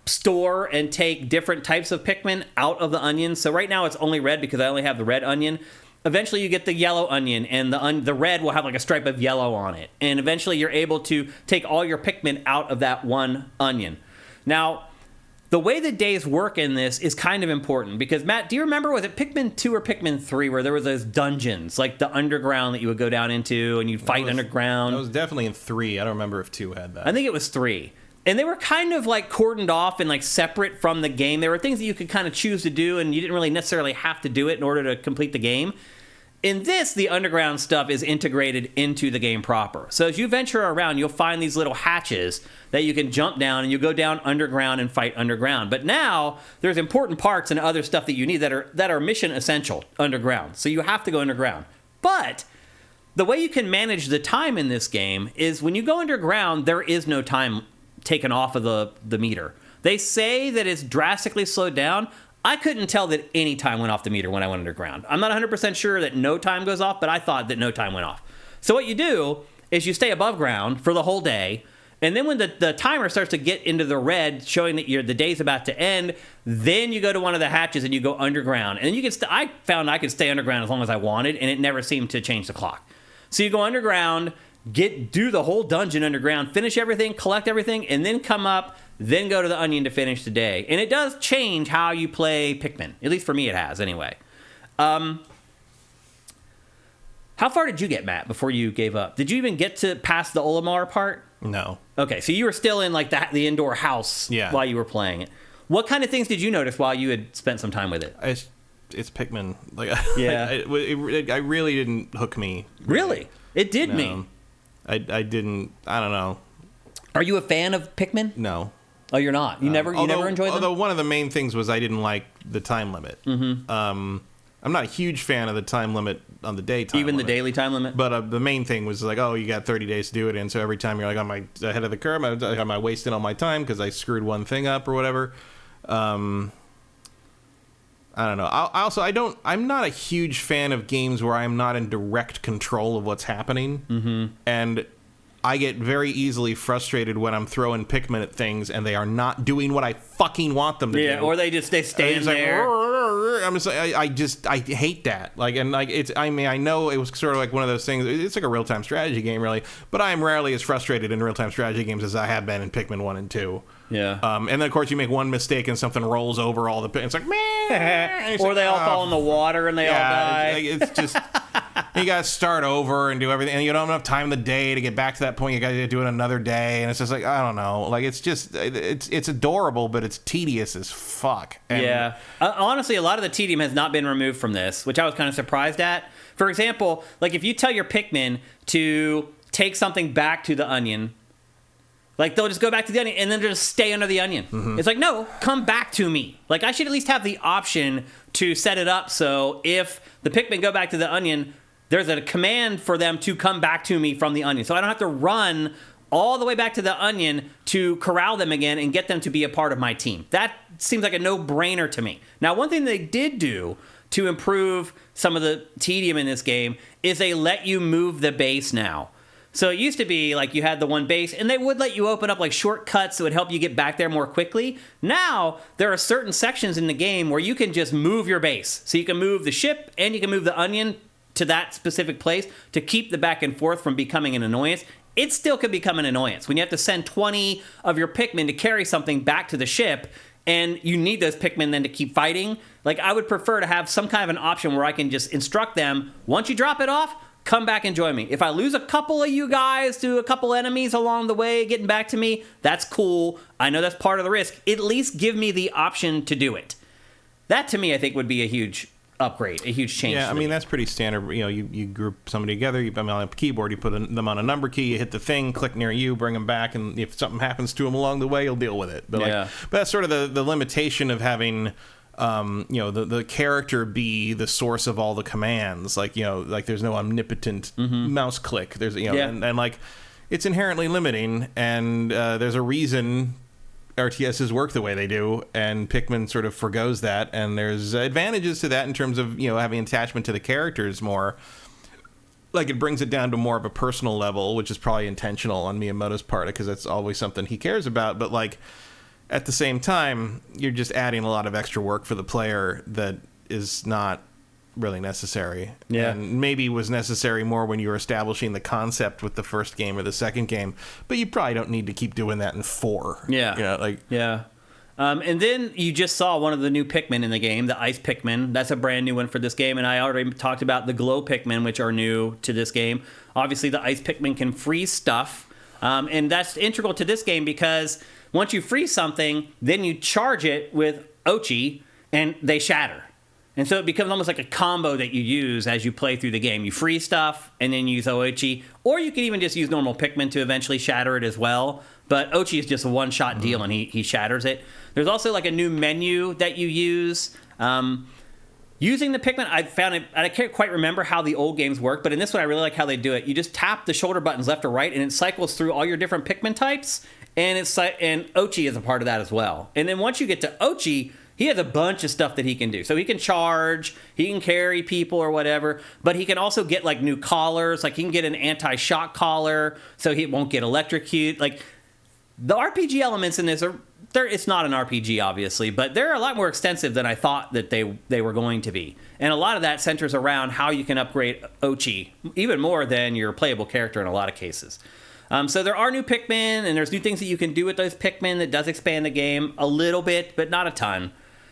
store and take different types of Pikmin out of the onions. So right now it's only red because I only have the red onion. Eventually you get the yellow onion, and the red will have like a stripe of yellow on it. And eventually you're able to take all your Pikmin out of that one onion. Now, the way the days work in this is kind of important because, Matt, do you remember, was it Pikmin 2 or Pikmin 3 where there was those dungeons, like the underground that you would go down into and you'd fight underground? That was definitely in 3. I don't remember if 2 had that. I think it was 3. And they were kind of like cordoned off and like separate from the game. There were things that you could kind of choose to do, and you didn't really necessarily have to do it in order to complete the game. In this, the underground stuff is integrated into the game proper. So as you venture around, you'll find these little hatches that you can jump down, and you go down underground and fight underground. But now there's important parts and other stuff that you need that are mission essential underground. So you have to go underground. But the way you can manage the time in this game is when you go underground, there is no time taken off of the meter. They say that it's drastically slowed down. I couldn't tell that any time went off the meter when I went underground. I'm not 100% sure that no time goes off, but I thought that no time went off. So what you do is you stay above ground for the whole day, and then when the timer starts to get into the red, showing that the day's about to end, then you go to one of the hatches and you go underground. And then you can I found I could stay underground as long as I wanted, and it never seemed to change the clock. So you go underground, do the whole dungeon underground, finish everything, collect everything, and then come up, then go to the onion to finish the day. And it does change how you play Pikmin. At least for me it has, anyway. How far did you get, Matt, before you gave up? Did you even get to past the Olimar part? No. Okay, so you were still in like the indoor house while you were playing it. What kind of things did you notice while you had spent some time with it? It's Pikmin. Like, yeah. I really didn't hook me. Really? It did me. I didn't. I don't know. Are you a fan of Pikmin? No. Oh, you're not. You never enjoyed them. Although one of the main things was I didn't like the time limit. Mm-hmm. I'm not a huge fan of the time limit on the daytime. Even the daily time limit. But the main thing was like, you got 30 days to do it, and so every time you're like, am I ahead of the curve? Am I wasting all my time because I screwed one thing up or whatever? I don't know. I'm not a huge fan of games where I'm not in direct control of what's happening. Mm-hmm. And I get very easily frustrated when I'm throwing Pikmin at things and they are not doing what I fucking want them to do. Yeah, or they stand there. I hate that. Like, and like I know it was sort of like one of those things. It's like a real-time strategy game, really. But I am rarely as frustrated in real-time strategy games as I have been in Pikmin 1 and 2. Yeah. And then, of course, you make one mistake and something rolls over all the Pikmin. It's like, meh. Or they all fall in the water and they all die. It's just... You got to start over and do everything, and you don't have enough time in the day to get back to that point. You got to do it another day, and it's just like, I don't know. Like, it's just, it's adorable, but it's tedious as fuck. And yeah. Honestly, a lot of the tedium has not been removed from this, which I was kind of surprised at. For example, like if you tell your Pikmin to take something back to the onion, like they'll just go back to the onion and then they'll just stay under the onion. Mm-hmm. It's like, no, come back to me. Like, I should at least have the option to set it up so if the Pikmin go back to the onion, there's a command for them to come back to me from the onion. So I don't have to run all the way back to the onion to corral them again and get them to be a part of my team. That seems like a no-brainer to me. Now, one thing they did do to improve some of the tedium in this game is they let you move the base now. So it used to be like you had the one base, and they would let you open up like shortcuts that would help you get back there more quickly. Now, there are certain sections in the game where you can just move your base. So you can move the ship, and you can move the onion to that specific place to keep the back and forth from becoming an annoyance. It still could become an annoyance when you have to send 20 of your Pikmin to carry something back to the ship, and you need those Pikmin then to keep fighting. Like, I would prefer to have some kind of an option where I can just instruct them, once you drop it off, come back and join me. If I lose a couple of you guys to a couple enemies along the way getting back to me, that's cool. I know that's part of the risk. At least give me the option to do it. That, to me, I think would be a huge upgrade, a huge change. Yeah, I mean, that's pretty standard. You know, you group somebody together, on a keyboard, you put them on a number key, you hit the thing, click near you, bring them back, and if something happens to them along the way, you'll deal with it. But, but that's sort of the limitation of having... the character be the source of all the commands. Like, like there's no omnipotent mouse click. There's, and like it's inherently limiting. And there's a reason RTSs work the way they do, and Pikmin sort of forgoes that. And there's advantages to that in terms of having attachment to the characters more. Like, it brings it down to more of a personal level, which is probably intentional on Miyamoto's part because that's always something he cares about. But like, at the same time, you're just adding a lot of extra work for the player that is not really necessary. Yeah. And maybe was necessary more when you were establishing the concept with the first game or the second game. But you probably don't need to keep doing that in 4. Yeah. Yeah. And then you just saw one of the new Pikmin in the game, the Ice Pikmin. That's a brand new one for this game. And I already talked about the Glow Pikmin, which are new to this game. Obviously, the Ice Pikmin can freeze stuff. And that's integral to this game because... once you freeze something, then you charge it with Ochi, and they shatter. And so it becomes almost like a combo that you use as you play through the game. You freeze stuff, and then you use Ochi. Or you can even just use normal Pikmin to eventually shatter it as well. But Ochi is just a one-shot deal, and he shatters it. There's also like a new menu that you use. Using the Pikmin, I found it, I can't quite remember how the old games work, but in this one I really like how they do it. You just tap the shoulder buttons left or right, and it cycles through all your different Pikmin types. And Ochi is a part of that as well. And then once you get to Ochi, he has a bunch of stuff that he can do. So he can charge, he can carry people or whatever, but he can also get like new collars. Like he can get an anti-shock collar so he won't get electrocuted. Like the RPG elements in this it's not an RPG obviously, but they're a lot more extensive than I thought that they were going to be. And a lot of that centers around how you can upgrade Ochi, even more than your playable character in a lot of cases. So there are new Pikmin, and there's new things that you can do with those Pikmin that does expand the game a little bit, but not a ton.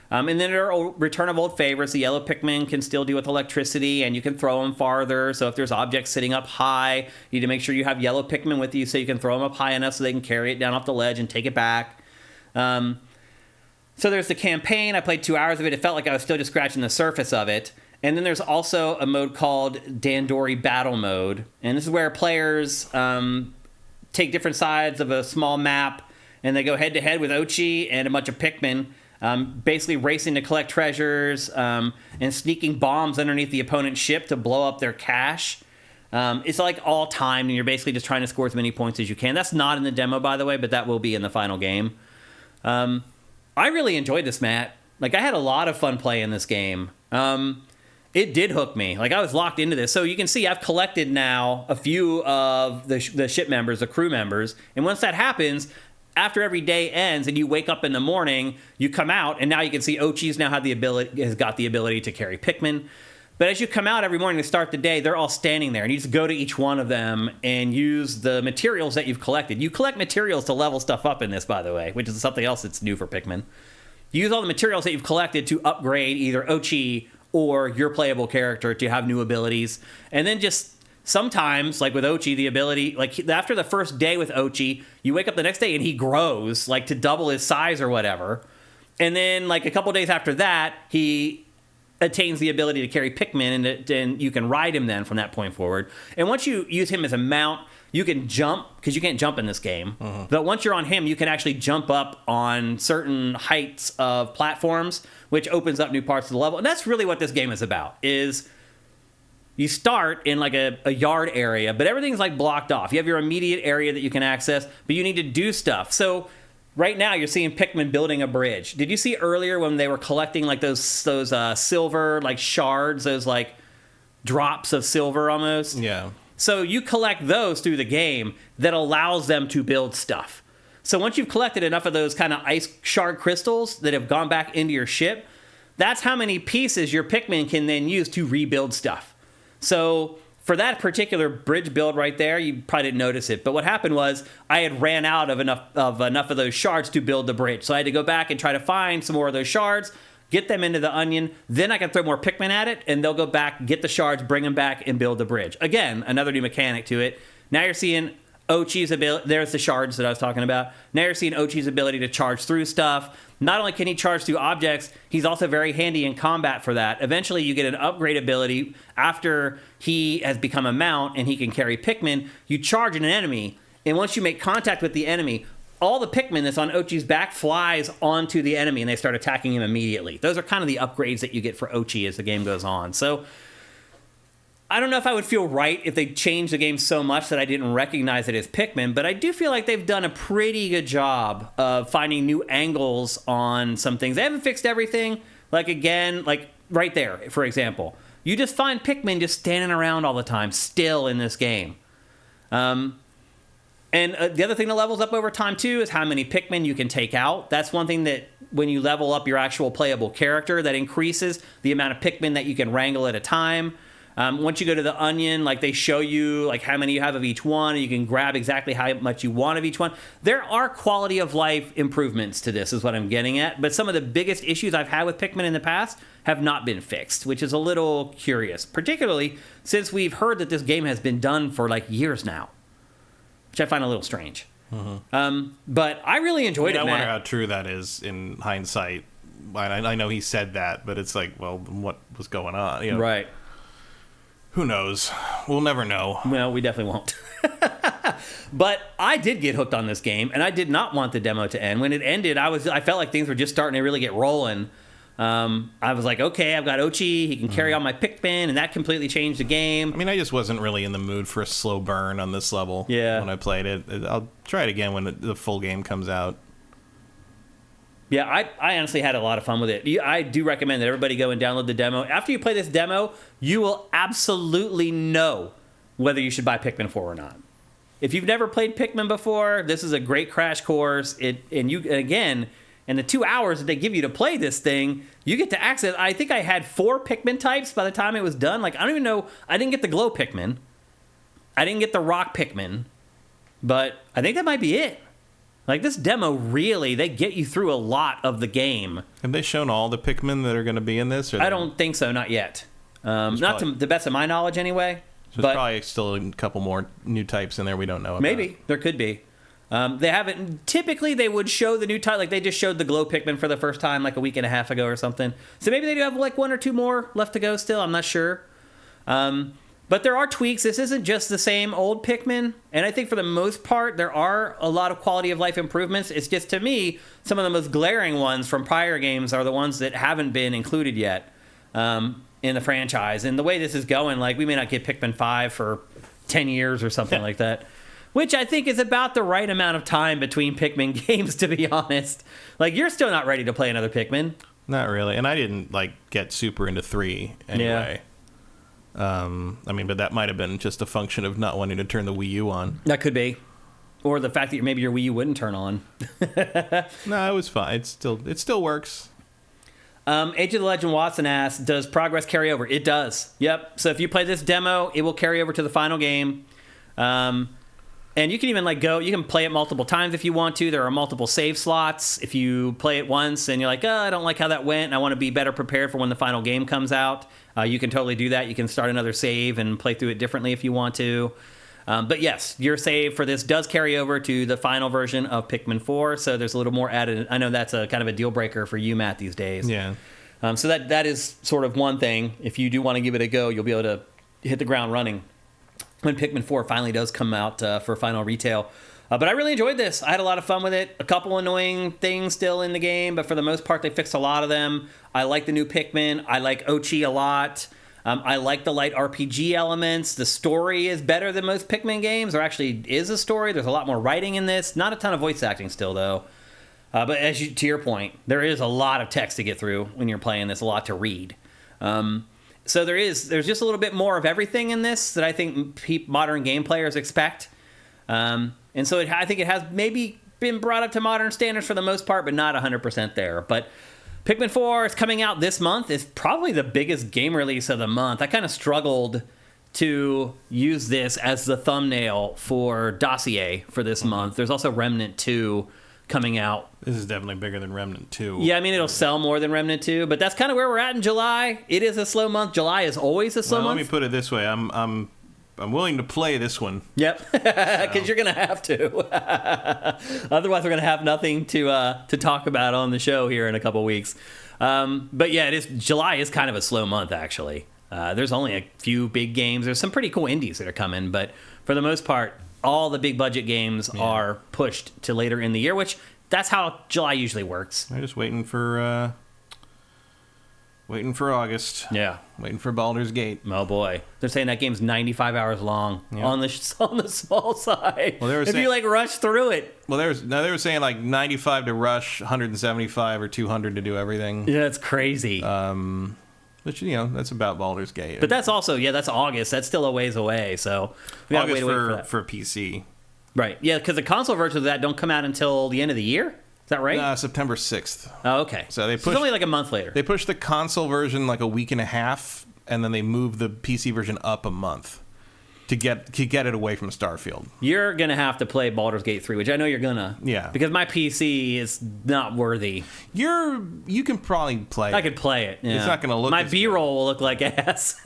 And then there are return of old favorites. The yellow Pikmin can still deal with electricity, and you can throw them farther. So if there's objects sitting up high, you need to make sure you have yellow Pikmin with you so you can throw them up high enough so they can carry it down off the ledge and take it back. So there's the campaign. I played 2 hours of it. It felt like I was still just scratching the surface of it. And then there's also a mode called Dandori Battle Mode. And this is where players... take different sides of a small map, and they go head-to-head with Ochi and a bunch of Pikmin, basically racing to collect treasures and sneaking bombs underneath the opponent's ship to blow up their cache. It's like all timed, and you're basically just trying to score as many points as you can. That's not in the demo, by the way, but that will be in the final game. I really enjoyed this, Matt. Like, I had a lot of fun playing this game. It did hook me. Like, I was locked into this. So you can see I've collected now a few of the ship members, the crew members. And once that happens, after every day ends and you wake up in the morning, you come out, and now you can see Ochi's now has got the ability to carry Pikmin. But as you come out every morning to start the day, they're all standing there. And you just go to each one of them and use the materials that you've collected. You collect materials to level stuff up in this, by the way, which is something else that's new for Pikmin. You use all the materials that you've collected to upgrade either Ochi or your playable character to have new abilities. And then just sometimes, like with Ochi, the ability, like after the first day with Ochi, you wake up the next day and he grows, like to double his size or whatever. And then like a couple days after that, he attains the ability to carry Pikmin, and you can ride him then from that point forward. And once you use him as a mount, you can jump, because you can't jump in this game. Uh-huh. But once you're on him, you can actually jump up on certain heights of platforms, which opens up new parts of the level. And that's really what this game is about, is you start in like a yard area, but everything's like blocked off. You have your immediate area that you can access, but you need to do stuff. So right now you're seeing Pikmin building a bridge. Did you see earlier when they were collecting like those silver like shards, those like drops of silver almost? Yeah. So you collect those through the game that allows them to build stuff. So once you've collected enough of those kind of ice shard crystals that have gone back into your ship, that's how many pieces your Pikmin can then use to rebuild stuff. So for that particular bridge build right there, you probably didn't notice it, but what happened was I had ran out of enough of those shards to build the bridge. So I had to go back and try to find some more of those shards, get them into the onion, then I can throw more Pikmin at it, and they'll go back, get the shards, bring them back, and build the bridge. Again, another new mechanic to it. Now you're seeing Ochi's ability, there's the shards that I was talking about. Now you're seeing Ochi's ability to charge through stuff. Not only can he charge through objects, he's also very handy in combat for that. Eventually you get an upgrade ability after he has become a mount and he can carry Pikmin. You charge an enemy, and once you make contact with the enemy, all the Pikmin that's on Ochi's back flies onto the enemy and they start attacking him immediately. Those are kind of the upgrades that you get for Ochi as the game goes on. So I don't know if I would feel right if they changed the game so much that I didn't recognize it as Pikmin, but I do feel like they've done a pretty good job of finding new angles on some things. They haven't fixed everything. Like, again, like right there, for example. You just find Pikmin just standing around all the time, still in this game. And the other thing that levels up over time, too, is how many Pikmin you can take out. That's one thing that when you level up your actual playable character, that increases the amount of Pikmin that you can wrangle at a time. Once you go to the onion, like they show you like how many you have of each one, and you can grab exactly how much you want of each one. There are quality of life improvements to this, is what I'm getting at. But some of the biggest issues I've had with Pikmin in the past have not been fixed, which is a little curious, particularly since we've heard that this game has been done for like years now, which I find a little strange. Mm-hmm. But I really enjoyed it, I Matt. wonder how true that is in hindsight. I know he said that, but it's like, well, what was going on? You know? Right. Who knows? We'll never know. Well, we definitely won't. But I did get hooked on this game, and I did not want the demo to end. When it ended, I felt like things were just starting to really get rolling. I was like, okay, I've got Ochi. He can carry on my Pikmin, and that completely changed the game. I mean, I just wasn't really in the mood for a slow burn on this level when I played it. I'll try it again when the full game comes out. Yeah, I honestly had a lot of fun with it. I do recommend that everybody go and download the demo. After you play this demo, you will absolutely know whether you should buy Pikmin 4 or not. If you've never played Pikmin before, this is a great crash course. Again, in the 2 hours that they give you to play this thing, you get to access. I think I had 4 Pikmin types by the time it was done. Like, I don't even know. I didn't get the glow Pikmin. I didn't get the rock Pikmin. But I think that might be it. Like, this demo, really, they get you through a lot of the game. Have they shown all the Pikmin that are going to be in this? I don't think so, not yet. Not to the best of my knowledge, anyway. So there's probably still a couple more new types in there we don't know about. Maybe. There could be. They haven't... Typically, they would show the new type. Like, they just showed the glow Pikmin for the first time, like, a week and a half ago or something. So maybe they do have, like, 1 or 2 more left to go still. I'm not sure. But there are tweaks. This isn't just the same old Pikmin. And I think for the most part, there are a lot of quality of life improvements. It's just, to me, some of the most glaring ones from prior games are the ones that haven't been included yet in the franchise. And the way this is going, like, we may not get Pikmin 5 for 10 years or something like that. Which I think is about the right amount of time between Pikmin games, to be honest. Like, you're still not ready to play another Pikmin. Not really. And I didn't, like, get super into 3 anyway. Yeah. I mean, but that might have been just a function of not wanting to turn the Wii U on. That could be. Or the fact that maybe your Wii U wouldn't turn on. No, it was fine. It still works. Age of the Legend Watson asks, does progress carry over? It does. Yep. So if you play this demo, it will carry over to the final game. And you can even you can play it multiple times if you want to. There are multiple save slots. If you play it once and you're like, I don't like how that went, and I want to be better prepared for when the final game comes out, you can totally do that. You can start another save and play through it differently if you want to. But yes, your save for this does carry over to the final version of Pikmin 4, so there's a little more added. I know that's a kind of a deal breaker for you, Matt, these days. Yeah. So that is sort of one thing. If you do want to give it a go, you'll be able to hit the ground running when Pikmin 4 finally does come out for final retail. But I really enjoyed this. I had a lot of fun with it. A couple annoying things still in the game, but for the most part, they fixed a lot of them. I like the new Pikmin. I like Ochi a lot. I like the light RPG elements. The story is better than most Pikmin games. There actually is a story. There's a lot more writing in this. Not a ton of voice acting still, though. But to your point, there is a lot of text to get through when you're playing this, a lot to read. So there's just a little bit more of everything in this that I think modern game players expect. And so I think it has maybe been brought up to modern standards for the most part, but not 100% there. But Pikmin 4 is coming out this month. It's probably the biggest game release of the month. I kind of struggled to use this as the thumbnail for Dossier for this month. There's also Remnant 2 coming out. This is definitely bigger than Remnant 2. Yeah, I mean, it'll sell more than Remnant 2, but that's kind of where we're at in July. It is a slow month. July is always a slow month. Let me put it this way. I'm willing to play this one. Yep, because you're going to have to. Otherwise, we're going to have nothing to talk about on the show here in a couple weeks. But yeah, July is kind of a slow month, actually. There's only a few big games. There's some pretty cool indies that are coming, but for the most part, all the big budget games are pushed to later in the year, which that's how July usually works. I'm just waiting for August. Yeah. Waiting for Baldur's Gate. Oh boy, they're saying that game's 95 hours long on the small side. Well, if you rush through it. Well, they were saying 95 to rush, 175 or 200 to do everything. Yeah, it's crazy. But that's about Baldur's Gate. But that's also that's August. That's still a ways away. So we gotta August wait for PC. Right. Yeah, because the console versions of that don't come out until the end of the year. Is that right? September 6th. Oh, okay. So it's only a month later. They pushed the console version a week and a half, and then they moved the PC version up a month to get it away from Starfield. You're going to have to play Baldur's Gate 3, which I know you're going to. Yeah. Because my PC is not worthy. You can probably play it. I could play it. Yeah. It's not going to look My B-roll will look like ass.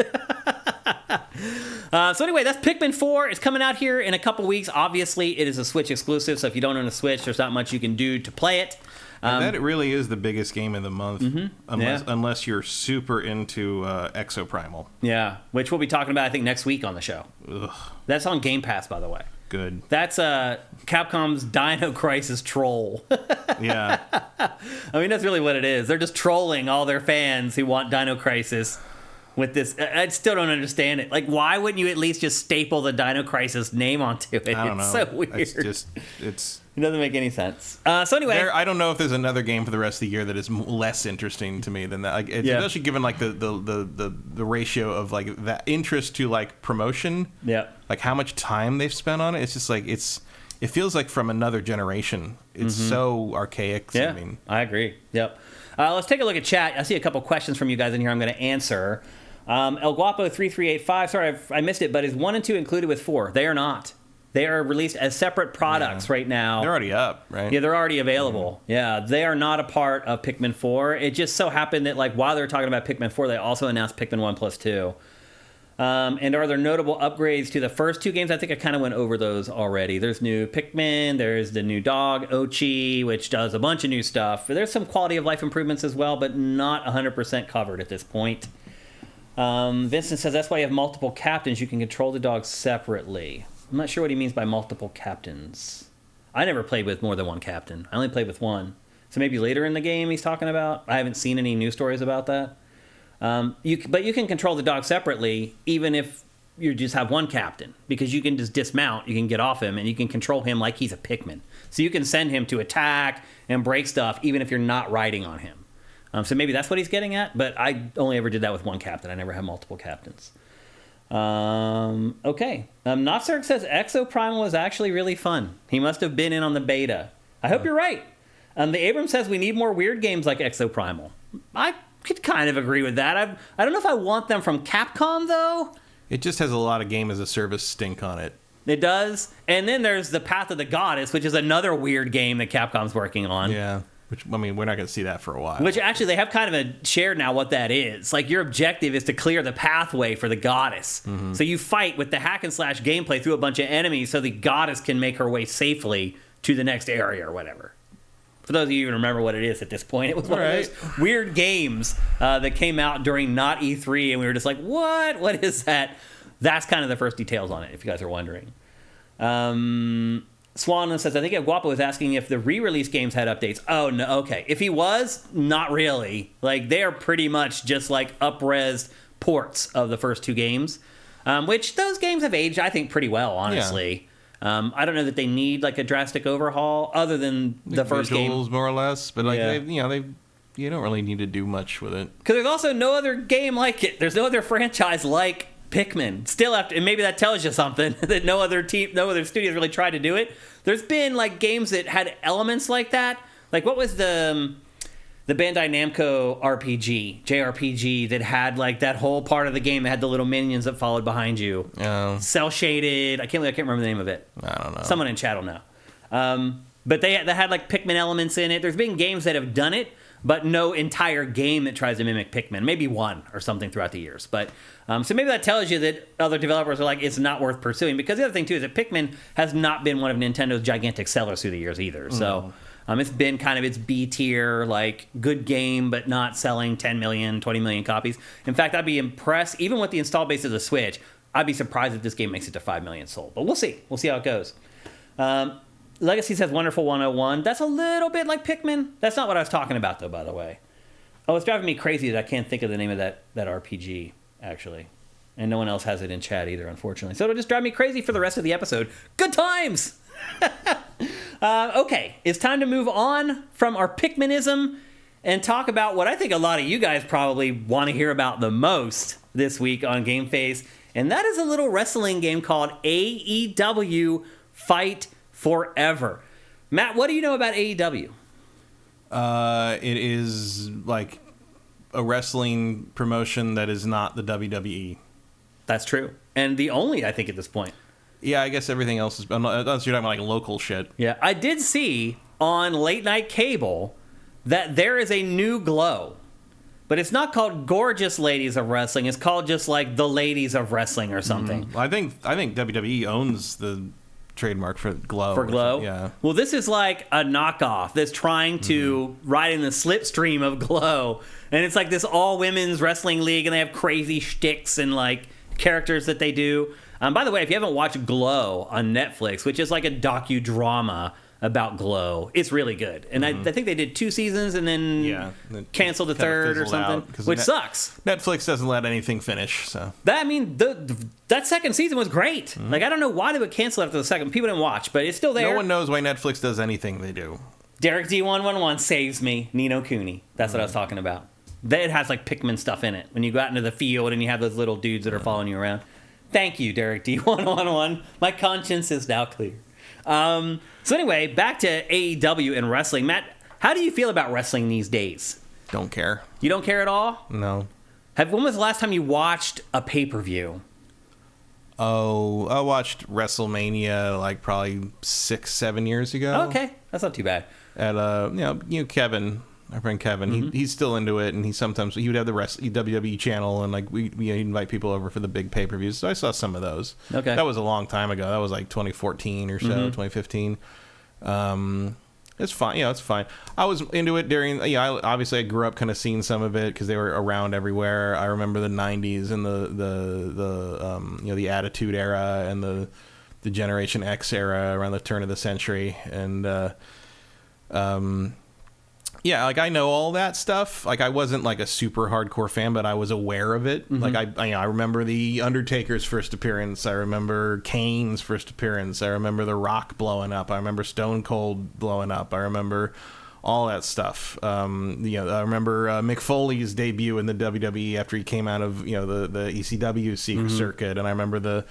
So anyway, that's Pikmin 4. It's coming out here in a couple weeks. Obviously, it is a Switch exclusive, so if you don't own a Switch, there's not much you can do to play it. That really is the biggest game of the month, unless you're super into Exoprimal. Yeah, which we'll be talking about, I think, next week on the show. Ugh. That's on Game Pass, by the way. Good. That's Capcom's Dino Crisis troll. Yeah. I mean, that's really what it is. They're just trolling all their fans who want Dino Crisis with this. I still don't understand it. Why wouldn't you at least just staple the Dino Crisis name onto it? I don't know. It's so weird. It doesn't make any sense. So anyway, I don't know if there's another game for the rest of the year that is less interesting to me than that. Especially given the ratio of that interest to promotion. Yeah. How much time they've spent on it. It's just it feels like from another generation. It's so archaic. Yeah, I mean, I agree. Yep. Let's take a look at chat. I see a couple questions from you guys in here I'm going to answer. El Guapo 3385. Sorry, I missed it, but is 1 and 2 included with 4? They are not. They are released as separate products right now. They're already up, right? Yeah, they're already available. Yeah, they are not a part of Pikmin 4. It just so happened that while they were talking about Pikmin 4, they also announced Pikmin 1 plus 2. And are there notable upgrades to the first 2 games? I think I kind of went over those already. There's new Pikmin. There's the new dog, Ochi, which does a bunch of new stuff. There's some quality of life improvements as well, but not 100% covered at this point. Vincent says that's why you have multiple captains. You can control the dogs separately. I'm not sure what he means by multiple captains. I never played with more than one captain. I only played with one. So maybe later in the game he's talking about. I haven't seen any news stories about that. But you can control the dog separately, even if you just have one captain, because you can just dismount, you can get off him, and you can control him like he's a Pikmin. So you can send him to attack and break stuff, even if you're not riding on him. So maybe that's what he's getting at, but I only ever did that with one captain. I never had multiple captains. Okay. Notzerg says Exoprimal was actually really fun. He must have been in on the beta. I hope you're right. The Abrams says we need more weird games like Exoprimal. I could kind of agree with that. I don't know if I want them from Capcom, though. It just has a lot of game as a service stink on it. It does. And then there's the Path of the Goddess, which is another weird game that Capcom's working on. Yeah. Which, I mean, we're not going to see that for a while. Which, actually, they have kind of shared now what that is. Your objective is to clear the pathway for the goddess. Mm-hmm. So you fight with the hack-and-slash gameplay through a bunch of enemies so the goddess can make her way safely to the next area or whatever. For those of you who even remember what it is at this point, it was one of those weird games that came out during not E3, and we were just like, what? What is that? That's kind of the first details on it, if you guys are wondering. Swan says, I think Guapo was asking if the re-release games had updates. Oh, no, okay. If he was, not really. They are pretty much just up-res ports of the first 2 games, which those games have aged, I think, pretty well, honestly. Yeah. I don't know that they need like a drastic overhaul other than the first game, more or less. But like you don't really need to do much with it because there's also no other game like it. There's no other franchise like Pikmin. Still and maybe that tells you something that no other studios really tried to do it. There's been like games that had elements like that. Like what was the Bandai Namco RPG, JRPG, that had like that whole part of the game that had the little minions that followed behind you. Cell shaded. I can't remember the name of it. I don't know. Someone in chat will know. But they had like Pikmin elements in it. There's been games that have done it, but no entire game that tries to mimic Pikmin. Maybe one or something throughout the years. But so maybe that tells you that other developers are like, it's not worth pursuing. Because the other thing too is that Pikmin has not been one of Nintendo's gigantic sellers through the years either. So. It's been kind of its B tier, like good game, but not selling 10 million, 20 million copies. In fact, I'd be impressed, even with the install base of the Switch, I'd be surprised if this game makes it to 5 million sold. But we'll see. We'll see how it goes. Legacy says Wonderful 101. That's a little bit like Pikmin. That's not what I was talking about, though, by the way. Oh, it's driving me crazy that I can't think of the name of that RPG, actually. And no one else has it in chat either, unfortunately. So it'll just drive me crazy for the rest of the episode. Good times! Okay, it's time to move on from our Pikminism and talk about what I think a lot of you guys probably want to hear about the most this week on GameFace, and that is a little wrestling game called AEW Fight Forever. Matt, what do you know about AEW? It is like a wrestling promotion that is not the WWE. That's true. And the only, I think, at this point. Yeah, I guess everything else is, unless you're talking about like local shit. Yeah, I did see on late night cable that there is a new glow, but it's not called Gorgeous Ladies of Wrestling. It's called just like the Ladies of Wrestling or something. I think WWE owns the trademark for glow. For glow? Yeah. Well, this is like a knockoff that's trying to ride in the slipstream of glow. And it's like this all women's wrestling league, and they have crazy shticks and like characters that they do. By the way, if you haven't watched Glow on Netflix, which is like a docudrama about Glow, it's really good. And I think they did 2 seasons and then canceled the third or something, which sucks. Netflix doesn't let anything finish. So that second season was great. Like, I don't know why they would cancel after the second. People didn't watch, but it's still there. No one knows why Netflix does anything they do. Derek D111 saves me. Nino Cooney. That's what I was talking about. It has like Pikmin stuff in it. When you go out into the field and you have those little dudes that are following you around. Thank you, Derek D111. My conscience is now clear. So anyway, back to AEW and wrestling. Matt, how do you feel about wrestling these days? Don't care. You don't care at all? No. When was the last time you watched a pay-per-view? Oh, I watched WrestleMania like probably 6-7 years ago. Okay, that's not too bad. At Kevin, our friend Kevin, he's still into it, and he would have the WWE channel, and like we invite people over for the big pay-per-views. So I saw some of those. Okay, that was a long time ago. That was like 2014 or so, 2015. It's fine. It's fine. I was into it during. Obviously I grew up kind of seeing some of it because they were around everywhere. I remember the '90s and the Attitude Era and the Generation X era around the turn of the century, and like I know all that stuff. Like I wasn't like a super hardcore fan, but I was aware of it. Like I remember the Undertaker's first appearance. I remember Kane's first appearance. I remember The Rock blowing up. I remember Stone Cold blowing up. I remember all that stuff. I remember Mick Foley's debut in the WWE after he came out of the ECW circuit, and I remember the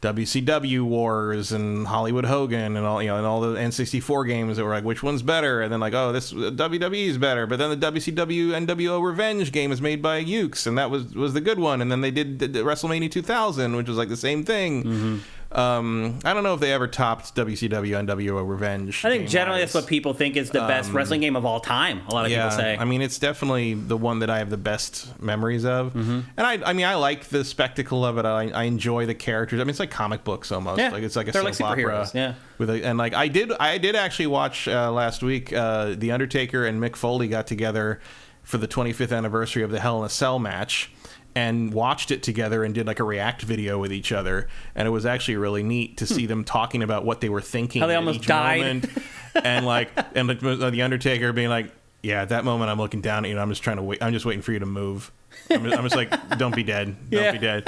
WCW Wars and Hollywood Hogan and all the N64 games that were like, which one's better? And then like, oh, this WWE is better. But then the WCW NWO Revenge game is made by Ukes, and that was the good one. And then they did WrestleMania 2000, which was like the same thing. I don't know if they ever topped WCW NWO Revenge. I think generally that's what people think is the best wrestling game of all time. A lot of people say. I mean, it's definitely the one that I have the best memories of. And I like the spectacle of it. I enjoy the characters. I mean, it's like comic books almost. Yeah. Like it's like a They're soap like superheroes. opera. Yeah. I did actually watch last week. The Undertaker and Mick Foley got together for the 25th anniversary of the Hell in a Cell match, and watched it together and did like a react video with each other, and it was actually really neat to see them talking about what they were thinking. How they almost died. Moment. And the Undertaker being like, yeah, at that moment I'm looking down at you and I'm just trying to wait. I'm just waiting for you to move. I'm just like, don't be dead. Don't be dead.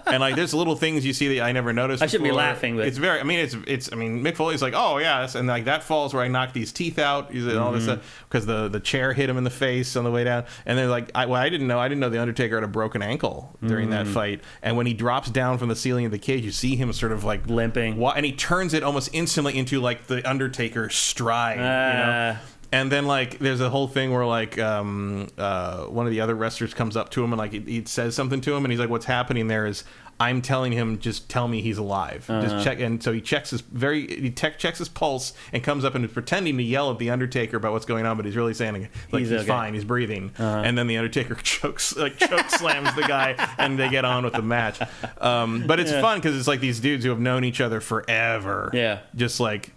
And like, there's little things you see that I never noticed. I shouldn't be laughing, but it's very. I mean, Mick Foley's like, oh yeah, and like that falls where I knocked these teeth out, and all this stuff because the chair hit him in the face on the way down. And they're like, I didn't know the Undertaker had a broken ankle during that fight. And when he drops down from the ceiling of the cage, you see him sort of like limping, and he turns it almost instantly into like the Undertaker stride, you know. And then, like, there's a whole thing where, like, one of the other wrestlers comes up to him and, like, he says something to him, and he's like, what's happening there is I'm telling him, just tell me he's alive. Just check. And so he checks his checks his pulse and comes up and is pretending to yell at the Undertaker about what's going on, but he's really saying, like, he's okay. Fine, he's breathing. And then the Undertaker choke slams the guy, and they get on with the match. But it's fun because it's like these dudes who have known each other forever. Yeah. Just like...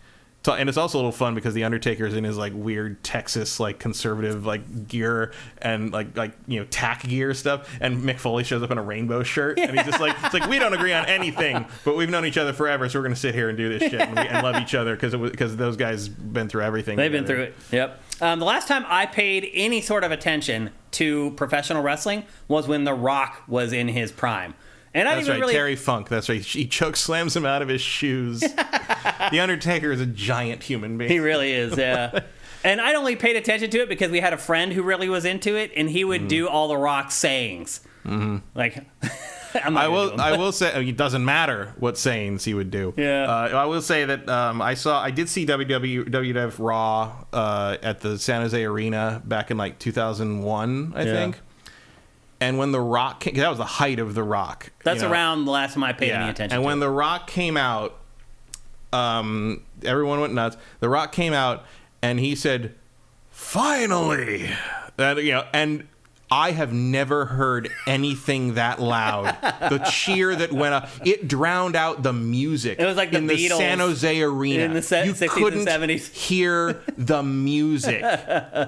And it's also a little fun because the Undertaker's in his like weird Texas like conservative like gear and like tack gear stuff, and Mick Foley shows up in a rainbow shirt, and he's just like, it's like, we don't agree on anything, but we've known each other forever, so we're gonna sit here and do this shit and love each other because those guys been through everything. They've been through it. Yep. The last time I paid any sort of attention to professional wrestling was when The Rock was in his prime. And that's right, Terry Funk. That's right. He choke slams him out of his shoes. The Undertaker is a giant human being. He really is, yeah. And I only paid attention to it because we had a friend who really was into it, and he would do all the Rock sayings. Like, I will say it doesn't matter what sayings he would do. Yeah. I will say that I did see WWF Raw at the San Jose Arena back in like 2001, I think. And when The Rock came, that was the height of The Rock. That's around the last time I paid any attention. And when The Rock came out, everyone went nuts. The Rock came out, and he said, "Finally!" And I have never heard anything that loud. The cheer that went up, it drowned out the music. It was like in the Beatles San Jose Arena. In the 60s and 70s. Hear the music.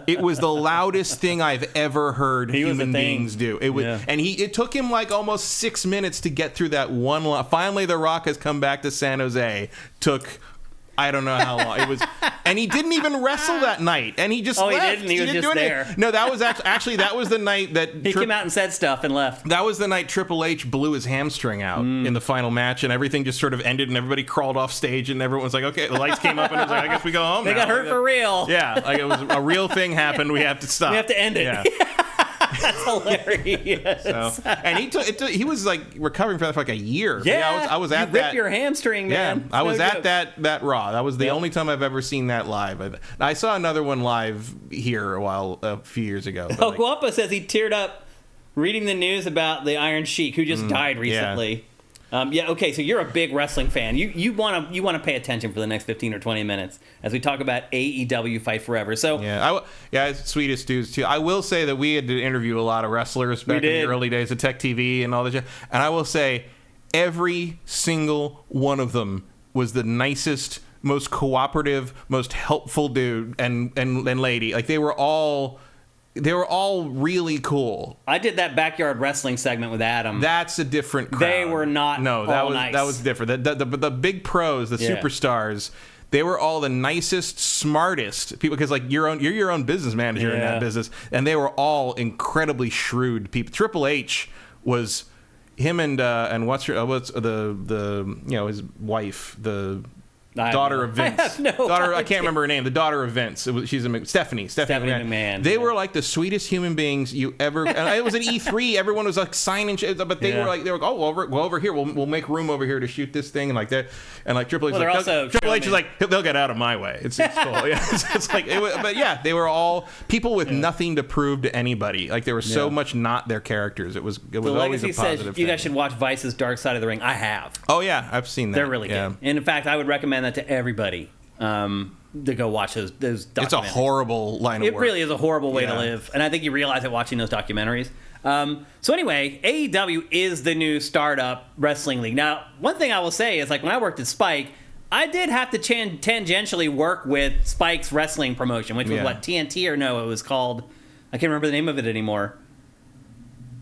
It was the loudest thing I've ever heard human beings do. It was, and it took him like almost 6 minutes to get through that one line. Finally, The Rock has come back to San Jose. Took, I don't know how long it was, and he didn't even wrestle that night. And he just left. He didn't. He was just there. No, that was actually that was the night that he came out and said stuff and left. That was the night Triple H blew his hamstring out in the final match, and everything just sort of ended, and everybody crawled off stage, and everyone was like, "Okay," the lights came up, and it was like, "I guess we go home." They got hurt for real. Yeah, like it was a real thing happened. We have to stop. We have to end it. Yeah. That's hilarious. And he was like recovering from that for like a year. Yeah, I was at you that. Rip your hamstring, man. Yeah, I was at that Raw. That was the only time I've ever seen that live. I saw another one live here a few years ago. Guapa says he teared up reading the news about the Iron Sheik who just died recently. Okay, so you're a big wrestling fan. You want to pay attention for the next 15 or 20 minutes as we talk about AEW Fight Forever. So sweetest dudes too. I will say that we had to interview a lot of wrestlers back in the early days of Tech TV and all that shit. And I will say every single one of them was the nicest, most cooperative, most helpful dude and lady. Like they were all really cool. I did that backyard wrestling segment with Adam. That's a different crowd. They were not. No, that was different. The big pros, the superstars, they were all the nicest, smartest people. Because like you're your own business manager in that business, and they were all incredibly shrewd people. Triple H was him and what's his wife, the daughter of Vince. I can't remember her name. The daughter of Vince. She's Stephanie McMahon. They were like the sweetest human beings you ever. And it was at E3. Everyone was like signing shit, but they were like, go over here. We'll make room over here to shoot this thing and like that. And like Triple H, Triple H is like, they'll get out of my way. It's cool. It's like, but yeah, they were all people with nothing to prove to anybody. Like they were so much not their charters. It was always a positive thing. You guys should watch Vice's Dark Side of the Ring. I have. Oh yeah, I've seen that. They're really good. And in fact, I would recommend that to everybody to go watch those documentaries. It's a horrible line of work. It really is a horrible way to live, and I think you realize it watching those documentaries. So anyway, AEW is the new startup wrestling league. Now, one thing I will say is, like, when I worked at Spike, I did have to tangentially work with Spike's wrestling promotion, which was what, TNT or no? It was called, I can't remember the name of it anymore.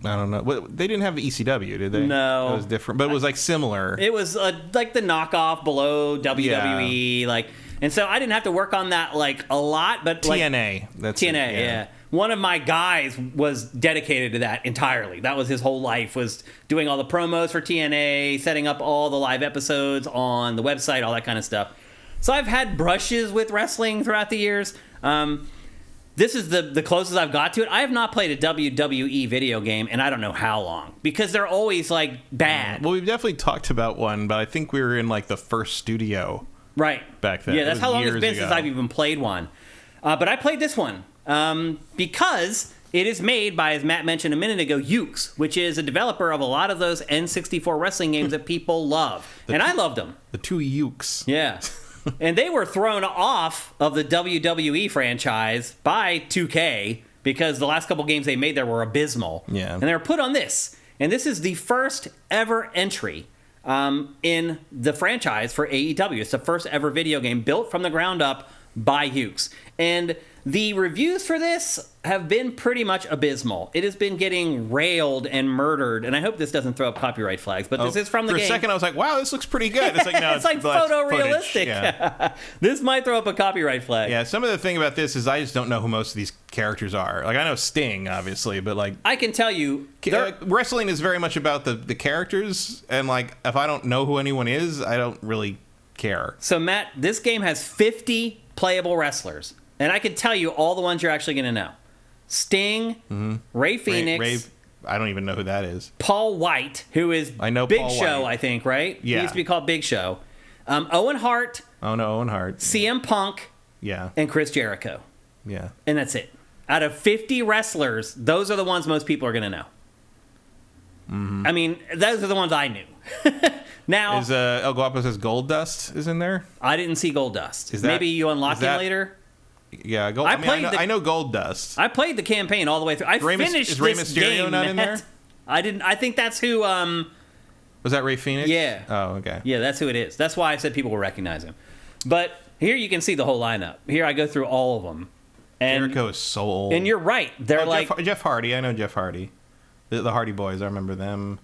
I don't know. They didn't have ECW, did they? No. It was different, but it was like similar. It was like the knockoff below WWE. Like And so I didn't have to work on that like a lot, but like, TNA. That's TNA, it, yeah. One of my guys was dedicated to that entirely. That was his whole life, was doing all the promos for TNA, setting up all the live episodes on the website, all that kind of stuff. So I've had brushes with wrestling throughout the years. This is the closest I've got to it. I have not played a WWE video game in I don't know how long, because they're always like bad. Well, we've definitely talked about one, but I think we were in like the first studio Right. back then. Yeah, that's how long it's been since ago. I've even played one. But I played this one because it is made by, as Matt mentioned a minute ago, Ukes, which is a developer of a lot of those N64 wrestling games that people love. I loved them. The two Ukes. Yeah. And they were thrown off of the WWE franchise by 2K because the last couple games they made there were abysmal. Yeah. And they were put on this. And this is the first ever entry in the franchise for AEW. It's the first ever video game built from the ground up by Ukes. And the reviews for this have been pretty much abysmal. It has been getting railed and murdered, and I hope this doesn't throw up copyright flags, but this is from the game. For a second, I was like, wow, this looks pretty good. It's like, no, it's like photorealistic. Yeah. This might throw up a copyright flag. Yeah, some of the thing about this is I just don't know who most of these characters are. Like, I know Sting, obviously, but like... I can tell you... wrestling is very much about the characters, and like, if I don't know who anyone is, I don't really care. So, Matt, this game has 50 playable wrestlers, and I can tell you all the ones you're actually going to know. Sting, Ray Phoenix, I don't even know who that is. Paul White, who is I know Big Paul Show, White. I think, right? Yeah. He used to be called Big Show. Owen Hart, Oh no, Owen Hart. CM Punk, Yeah, and Chris Jericho. yeah. And that's it. Out of 50 wrestlers, those are the ones most people are going to know. I mean, those are the ones I knew. Now, Is El Guapo says Gold Dust is in there? I didn't see Goldust. Is that- Maybe you unlock is him that- later. Yeah, Gold. I know Gold Dust. I played the campaign all the way through. I finished is Rey this Mysterio game. not in there? Matt. I didn't. I think that's who. Was that Ray Phoenix? Yeah. Oh, okay. Yeah, that's who it is. That's why I said people will recognize him. But here you can see the whole lineup. Here I go through all of them. And, Jericho is so old. And you're right. They're like Jeff Hardy. I know Jeff Hardy. The Hardy Boys. I remember them.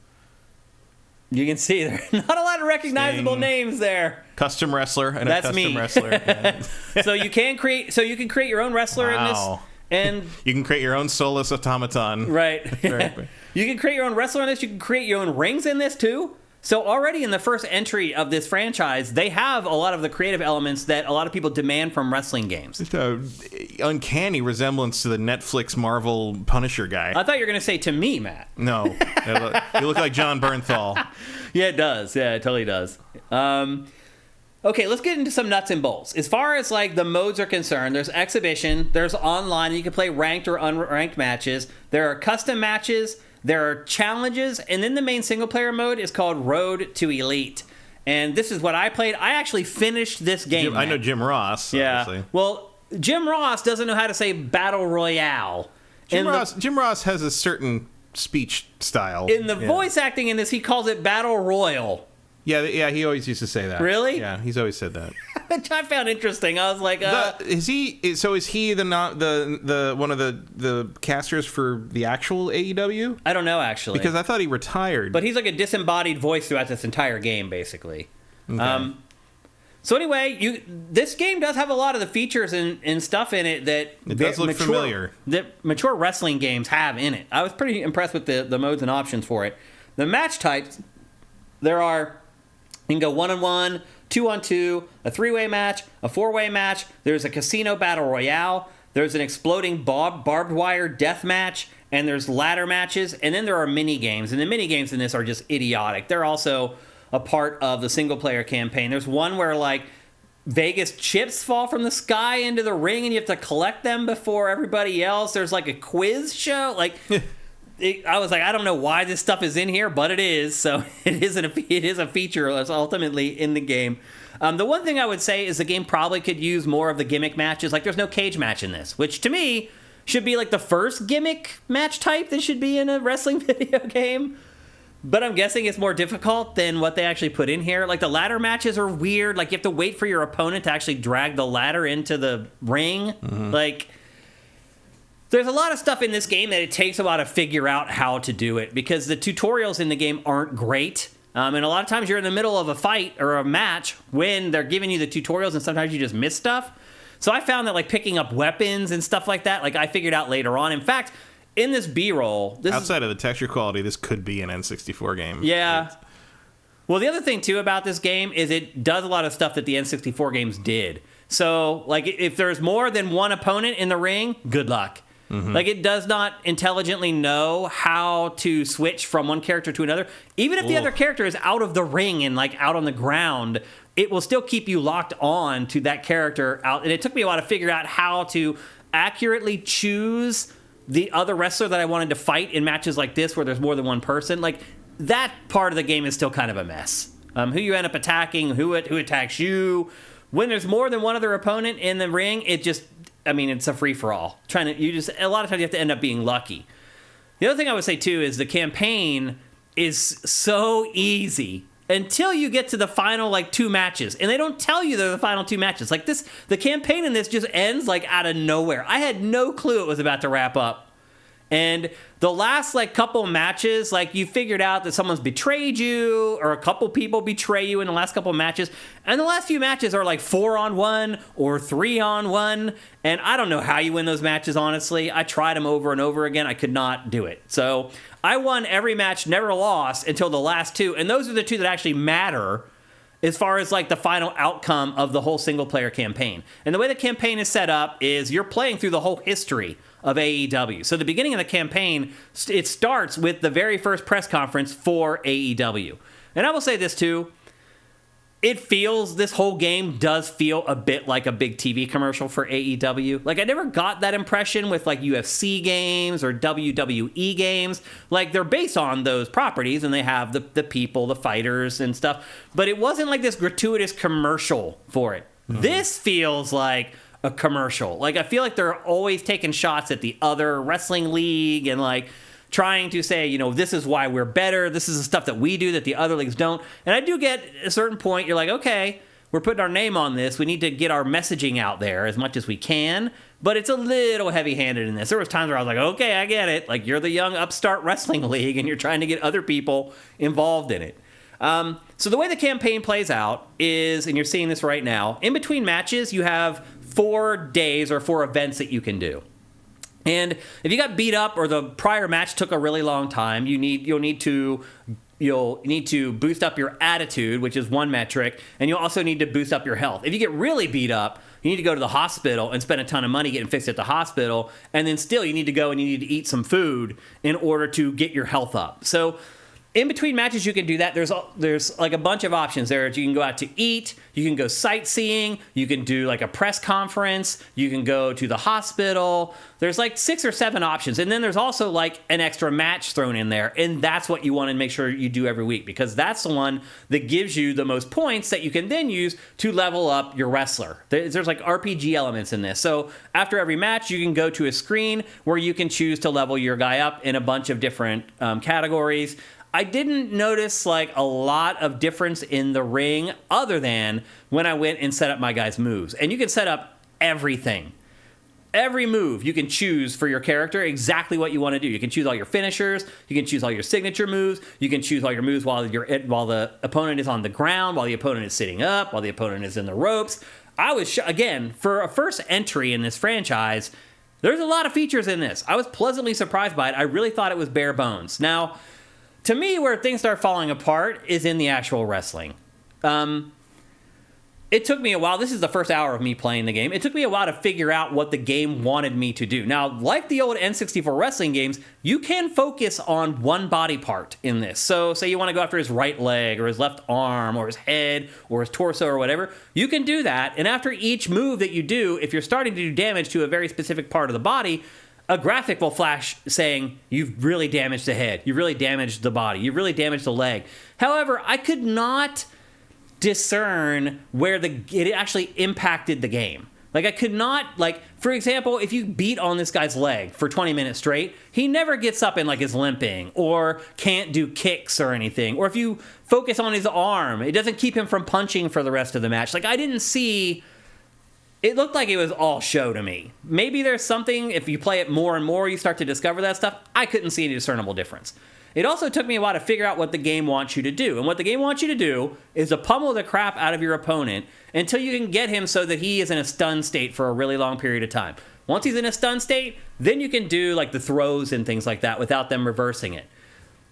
you can see there are not a lot of recognizable Sting. names there. Custom wrestler. I know That's custom me. wrestler. Yeah. So you can create. So you can create your own wrestler in this. Wow. And You can create your own soulless automaton. right. Right. You can create your own wrestler in this. You can create your own rings in this too. So already in the first entry of this franchise, they have a lot of the creative elements that a lot of people demand from wrestling games. Just a uncanny resemblance to the Netflix Marvel Punisher guy. I thought you were going to say to me, Matt. No. You look like John Bernthal. Yeah, it does. Yeah, it totally does. Okay, let's get into some nuts and bolts. As far as like the modes are concerned, there's exhibition, there's online, you can play ranked or unranked matches. There are custom matches, there are challenges, and then the main single player mode is called Road to Elite. And this is what I played. I actually finished this game. I know Jim Ross. Yeah. Obviously. Well, Jim Ross doesn't know how to say Battle Royale. Jim Ross has a certain speech style. In the voice acting in this, he calls it Battle Royal. Yeah, he always used to say that. Really? Yeah, he's always said that. Which I found interesting. I was like, Is he the one of the casters for the actual AEW? I don't know, actually. Because I thought he retired. But he's like a disembodied voice throughout this entire game, basically. Okay. So anyway, this game does have a lot of the features and stuff in it that It does look familiar. That mature wrestling games have in it. I was pretty impressed with the modes and options for it. The match types, you can go 1-on-1, 2-on-2, a 3-way match, a 4-way match. There's a casino battle royale. There's an exploding barbed wire death match, and there's ladder matches, and then there are mini games. And the mini games in this are just idiotic. They're also a part of the single player campaign. There's one where like Vegas chips fall from the sky into the ring, and you have to collect them before everybody else. There's like a quiz show, like. I was like, I don't know why this stuff is in here, but it is. So it is a feature that's ultimately in the game. The one thing I would say is the game probably could use more of the gimmick matches. Like, there's no cage match in this, which to me should be like the first gimmick match type that should be in a wrestling video game. But I'm guessing it's more difficult than what they actually put in here. Like, the ladder matches are weird. Like, you have to wait for your opponent to actually drag the ladder into the ring. Mm-hmm. Like, there's a lot of stuff in this game that it takes a while to figure out how to do it because the tutorials in the game aren't great. And a lot of times you're in the middle of a fight or a match when they're giving you the tutorials, and sometimes you just miss stuff. So I found that like picking up weapons and stuff like that, like I figured out later on. In fact, in this B-roll... Outside of the texture quality, this could be an N64 game. Yeah. Well, the other thing, too, about this game is it does a lot of stuff that the N64 games did. So, like, if there's more than one opponent in the ring, good luck. Mm-hmm. Like, it does not intelligently know how to switch from one character to another. Even if the other character is out of the ring and, like, out on the ground, it will still keep you locked on to that character out. And it took me a while to figure out how to accurately choose the other wrestler that I wanted to fight in matches like this where there's more than one person. Like, that part of the game is still kind of a mess. Who you end up attacking, who attacks you. When there's more than one other opponent in the ring, it just... I mean, it's a free-for-all. A lot of times you have to end up being lucky. The other thing I would say, too, is the campaign is so easy until you get to the final, like, 2 matches. And they don't tell you they're the final 2 matches. Like, the campaign in this just ends, like, out of nowhere. I had no clue it was about to wrap up. And the last, like, couple matches, like, you figured out that someone's betrayed you, or a couple people betray you in the last couple matches. And the last few matches are, like, 4-on-1 or 3-on-1. And I don't know how you win those matches, honestly. I tried them over and over again. I could not do it. So I won every match, never lost until the last 2. And those are the 2 that actually matter as far as, like, the final outcome of the whole single-player campaign. And the way the campaign is set up is you're playing through the whole history of AEW. So the beginning of the campaign, it starts with the very first press conference for AEW. And I will say this, too. This whole game does feel a bit like a big TV commercial for AEW. Like, I never got that impression with, like, UFC games or WWE games. Like, they're based on those properties, and they have the people, the fighters, and stuff. But it wasn't like this gratuitous commercial for it. Mm-hmm. This feels like a commercial. Like, I feel like they're always taking shots at the other wrestling league and, like, trying to say, you know, this is why we're better. This is the stuff that we do that the other leagues don't. And I do get a certain point, you're like, okay, we're putting our name on this. We need to get our messaging out there as much as we can. But it's a little heavy-handed in this. There was times where I was like, okay, I get it. Like, you're the young upstart wrestling league, and you're trying to get other people involved in it. So the way the campaign plays out is, and you're seeing this right now, in between matches, you have 4 days or 4 events that you can do. And if you got beat up or the prior match took a really long time, you'll need to boost up your attitude, which is one metric, and you'll also need to boost up your health. If you get really beat up, you need to go to the hospital and spend a ton of money getting fixed at the hospital, and then still you need to go and you need to eat some food in order to get your health up. So in between matches, you can do that. There's like a bunch of options there. You can go out to eat. You can go sightseeing. You can do like a press conference. You can go to the hospital. There's like 6 or 7 options. And then there's also like an extra match thrown in there. And that's what you want to make sure you do every week, because that's the one that gives you the most points that you can then use to level up your wrestler. There's like RPG elements in this. So after every match, you can go to a screen where you can choose to level your guy up in a bunch of different categories. I didn't notice like a lot of difference in the ring other than when I went and set up my guy's moves. And you can set up everything. Every move you can choose for your character exactly what you want to do. You can choose all your finishers. You can choose all your signature moves. You can choose all your moves while the opponent is on the ground, while the opponent is sitting up, while the opponent is in the ropes. I was, again, for a first entry in this franchise, there's a lot of features in this. I was pleasantly surprised by it. I really thought it was bare bones. Now, to me, where things start falling apart is in the actual wrestling. It took me a while. This is the first hour of me playing the game. It took me a while to figure out what the game wanted me to do. Now, like the old N64 wrestling games, you can focus on one body part in this. So, say you want to go after his right leg or his left arm or his head or his torso or whatever, you can do that. And after each move that you do, if you're starting to do damage to a very specific part of the body, a graphic will flash saying, you've really damaged the head, you've really damaged the body, you've really damaged the leg. However, I could not discern where it actually impacted the game. Like, I could not, like, for example, if you beat on this guy's leg for 20 minutes straight, he never gets up and, like, is limping or can't do kicks or anything. Or if you focus on his arm, it doesn't keep him from punching for the rest of the match. Like, I didn't see... It looked like it was all show to me. Maybe there's something, if you play it more and more, you start to discover that stuff. I couldn't see any discernible difference. It also took me a while to figure out what the game wants you to do. And what the game wants you to do is to pummel the crap out of your opponent until you can get him so that he is in a stun state for a really long period of time. Once he's in a stun state, then you can do like the throws and things like that without them reversing it.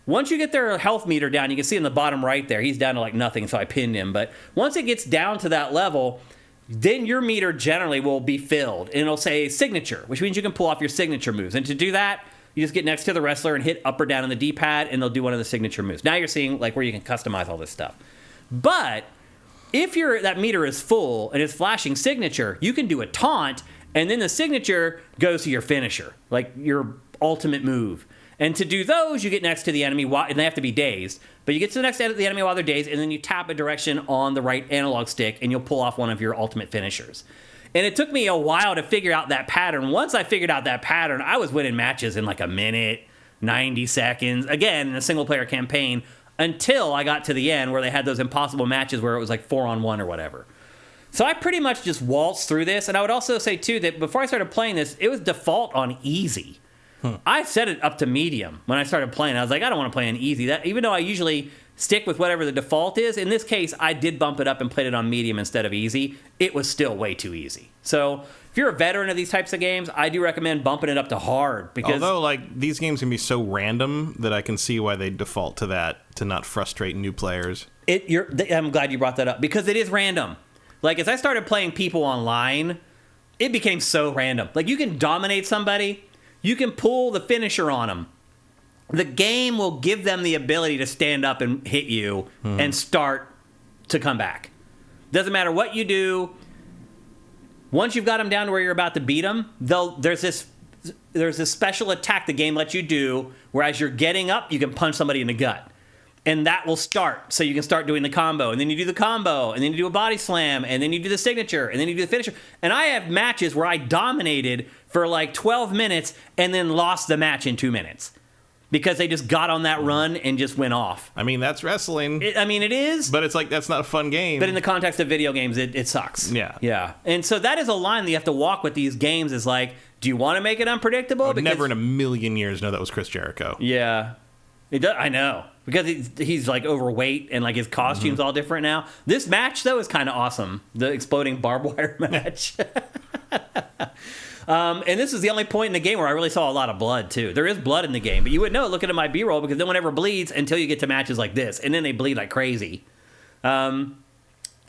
Once you get their health meter down, you can see in the bottom right there, he's down to like nothing, so I pinned him. But once it gets down to that level, then your meter generally will be filled. And it'll say signature, which means you can pull off your signature moves. And to do that, you just get next to the wrestler and hit up or down on the D-pad, and they'll do one of the signature moves. Now you're seeing like where you can customize all this stuff. But if that meter is full and it's flashing signature, you can do a taunt, and then the signature goes to your finisher, like your ultimate move. And to do those, you get next to the enemy, and they have to be dazed. But you get to the next to the enemy while they're dazed, and then you tap a direction on the right analog stick, and you'll pull off one of your ultimate finishers. And it took me a while to figure out that pattern. Once I figured out that pattern, I was winning matches in like a minute, 90 seconds, again, in a single-player campaign, until I got to the end where they had those impossible matches where it was like 4-on-1 or whatever. So I pretty much just waltzed through this. And I would also say, too, that before I started playing this, it was default on easy. I set it up to medium when I started playing. I was like, I don't want to play on easy. Even though I usually stick with whatever the default is, in this case, I did bump it up and played it on medium instead of easy. It was still way too easy. So if you're a veteran of these types of games, I do recommend bumping it up to hard. Because although, like, these games can be so random that I can see why they default to that, to not frustrate new players. I'm glad you brought that up, because it is random. Like, as I started playing people online, it became so random. Like, you can dominate somebody, you can pull the finisher on them. The game will give them the ability to stand up and hit you and start to come back. Doesn't matter what you do. Once you've got them down to where you're about to beat them, there's this special attack the game lets you do, where as you're getting up, you can punch somebody in the gut. And that will start, so you can start doing the combo. And then you do the combo, and then you do a body slam, and then you do the signature, and then you do the finisher. And I have matches where I dominated for like 12 minutes and then lost the match in 2 minutes. Because they just got on that run and just went off. I mean, that's wrestling. It is. But it's like, that's not a fun game. But in the context of video games, it sucks. Yeah. Yeah. And so that is a line that you have to walk with these games, is like, do you want to make it unpredictable? I would never in a million years know that was Chris Jericho. Yeah. I know. Because he's like overweight and like his costume's all different now. This match, though, is kind of awesome. The exploding barbed wire match. And this is the only point in the game where I really saw a lot of blood, too. There is blood in the game, but you would know looking at my B-roll, because no one ever bleeds until you get to matches like this, and then they bleed like crazy. So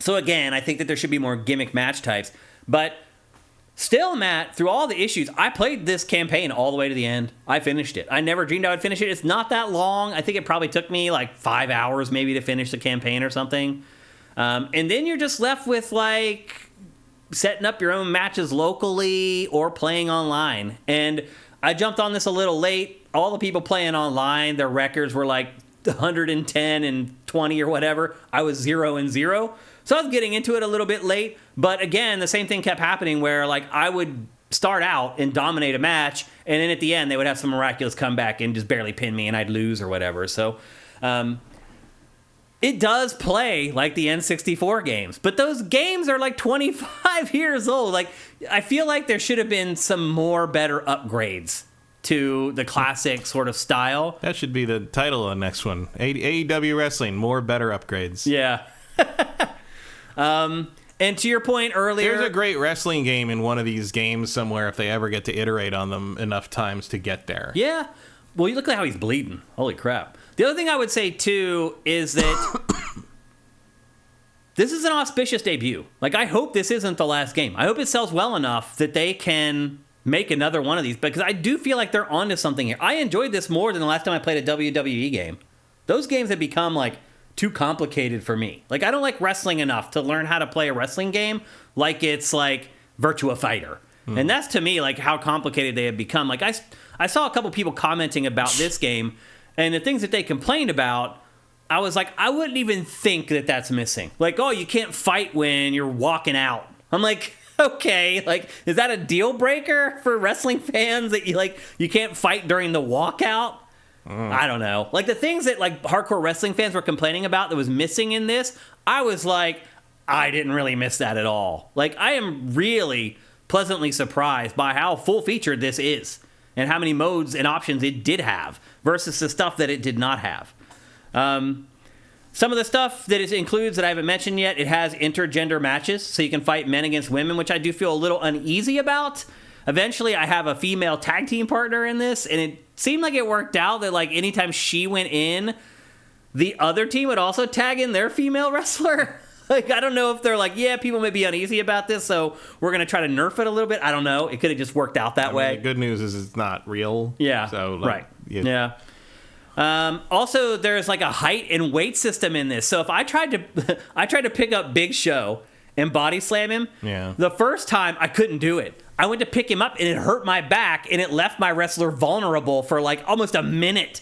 again, I think that there should be more gimmick match types. But still, Matt, through all the issues, I played this campaign all the way to the end. I finished it. I never dreamed I would finish it. It's not that long. I think it probably took me like 5 hours maybe to finish the campaign or something. And then you're just left with like setting up your own matches locally or playing online. And I jumped on this a little late. All the people playing online, their records were like 110 and 20 or whatever. I was 0-0. So I was getting into it a little bit late. But again, the same thing kept happening, where like I would start out and dominate a match, and then at the end they would have some miraculous comeback and just barely pin me, and I'd lose or whatever. So it does play like the N64 games, but those games are like 25 years old. Like, I feel like there should have been some more better upgrades to the classic sort of style. That should be the title of the next one. AEW Wrestling, more better upgrades. Yeah. And to your point earlier, there's a great wrestling game in one of these games somewhere if they ever get to iterate on them enough times to get there. Yeah. Well, you look at how he's bleeding. Holy crap. The other thing I would say, too, is that this is an auspicious debut. Like, I hope this isn't the last game. I hope it sells well enough that they can make another one of these, because I do feel like they're onto something here. I enjoyed this more than the last time I played a WWE game. Those games have become, like, too complicated for me. Like, I don't like wrestling enough to learn how to play a wrestling game like it's, like, Virtua Fighter. And that's, to me, like, how complicated they have become. Like, I saw a couple people commenting about this game, and the things that they complained about, I was like, I wouldn't even think that that's missing. Like, oh, you can't fight when you're walking out. I'm like, okay, like, is that a deal breaker for wrestling fans that you can't fight during the walkout? I don't know. Like, the things that, like, hardcore wrestling fans were complaining about that was missing in this, I was like, I didn't really miss that at all. Like, I am really pleasantly surprised by how full-featured this is. and how many modes and options it did have versus the stuff that it did not have. Some of the stuff that it includes that I haven't mentioned yet, it has intergender matches, so you can fight men against women, which I do feel a little uneasy about. Eventually, I have a female tag team partner in this, and it seemed like it worked out that like anytime she went in, the other team would also tag in their female wrestler. Like, I don't know if they're like, yeah, people may be uneasy about this, so we're going to try to nerf it a little bit. I don't know. It could have just worked out that way. The good news is it's not real. Yeah. So, like, right. Yeah. Also, there's like a height and weight system in this. So if I tried to pick up Big Show and body slam him, the first time I couldn't do it. I went to pick him up and it hurt my back and it left my wrestler vulnerable for like almost a minute.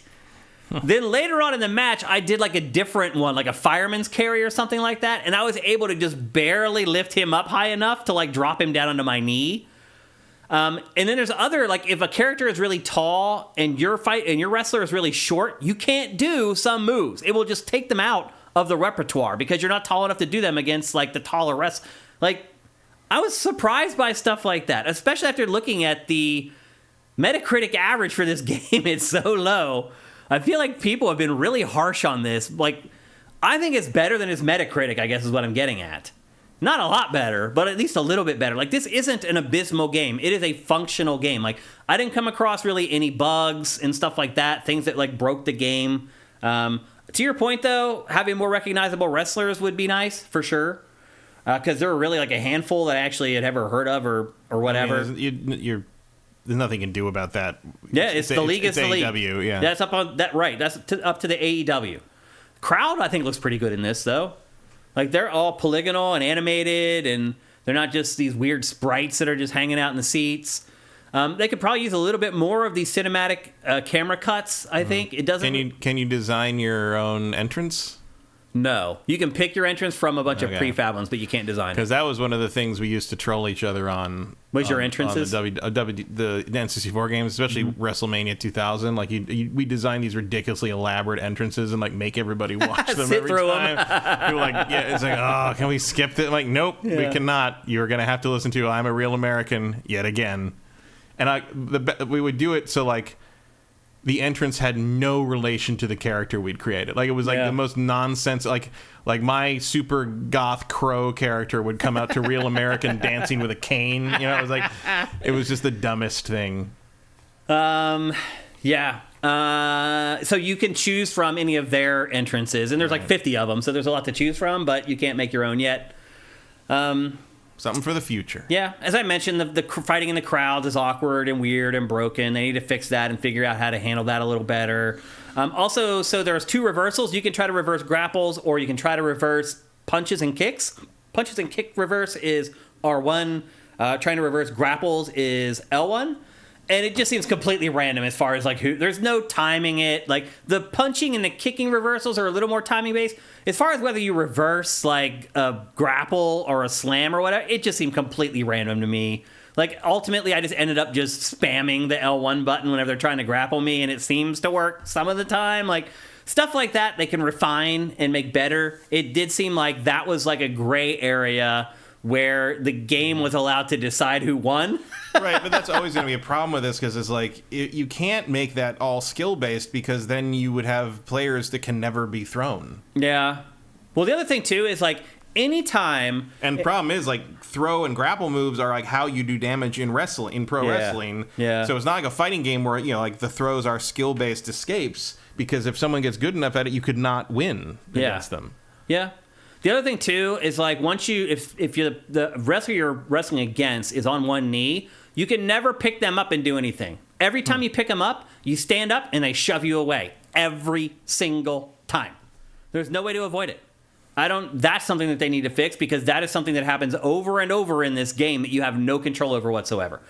Then later on in the match, I did like a different one, like a fireman's carry or something like that, and I was able to just barely lift him up high enough to like drop him down onto my knee. And then there's other, like if a character is really tall and your wrestler is really short, you can't do some moves. It will just take them out of the repertoire because you're not tall enough to do them against like the taller wrestler. Like, I was surprised by stuff like that, especially after looking at the Metacritic average for this game. It's so low. I feel like people have been really harsh on this. Like, I think it's better than its Metacritic, I guess is what I'm getting at. Not a lot better, but at least a little bit better. Like, this isn't an abysmal game. It is a functional game. Like, I didn't come across really any bugs and stuff like that, things that, like, broke the game. To your point, though, having more recognizable wrestlers would be nice, for sure. Because there were really, like, a handful that I actually had ever heard of or whatever. I mean, there's nothing you can do about that. Yeah, it's the league. It's the league. AEW, yeah. That's up on that. Right. That's up to the AEW. Crowd, I think, looks pretty good in this, though. Like, they're all polygonal and animated, and they're not just these weird sprites that are just hanging out in the seats. They could probably use a little bit more of these cinematic camera cuts, I think. It doesn't... Can you design your own entrance? No. You can pick your entrance from a bunch of prefab ones, but you can't design it. Because that was one of the things we used to troll each other on. Was your entrances? On the N64 games, especially WrestleMania 2000. Like, we designed these ridiculously elaborate entrances and, like, make everybody watch them every time. You're like, yeah, it's like, oh, can we skip it? I'm like, nope, we cannot. You're going to have to listen to I'm a Real American yet again. And we would do it so, like, the entrance had no relation to the character we'd created. Like, it was like the most nonsense. Like my super goth crow character would come out to Real American dancing with a cane. You know, it was just the dumbest thing. So you can choose from any of their entrances, and there's like 50 of them, so there's a lot to choose from, but you can't make your own yet. Something for the future. Yeah, as I mentioned, the fighting in the crowds is awkward and weird and broken. They need to fix that and figure out how to handle that a little better. Also, so there's 2 reversals. You can try to reverse grapples, or you can try to reverse punches and kicks. Punches and kick reverse is R1. Trying to reverse grapples is L1. And it just seems completely random as far as, like, there's no timing it. Like, the punching and the kicking reversals are a little more timing based. As far as whether you reverse, like, a grapple or a slam or whatever, it just seemed completely random to me. Like, ultimately, I just ended up just spamming the L1 button whenever they're trying to grapple me, and it seems to work some of the time. Like, stuff like that they can refine and make better. It did seem like that was, like, a gray area where the game was allowed to decide who won. Right, but that's always going to be a problem with this, because it's like, you can't make that all skill-based, because then you would have players that can never be thrown. Yeah. Well, the other thing, too, is, like, anytime... And the problem is, like, throw and grapple moves are, like, how you do damage in pro wrestling. Yeah. So it's not like a fighting game where, you know, like, the throws are skill-based escapes, because if someone gets good enough at it, you could not win against them. Yeah. The other thing, too, is, like, once if you're the wrestler you're wrestling against is on one knee, you can never pick them up and do anything. Every time you pick them up, you stand up and they shove you away. Every single time. There's no way to avoid it. That's something that they need to fix, because that is something that happens over and over in this game that you have no control over whatsoever.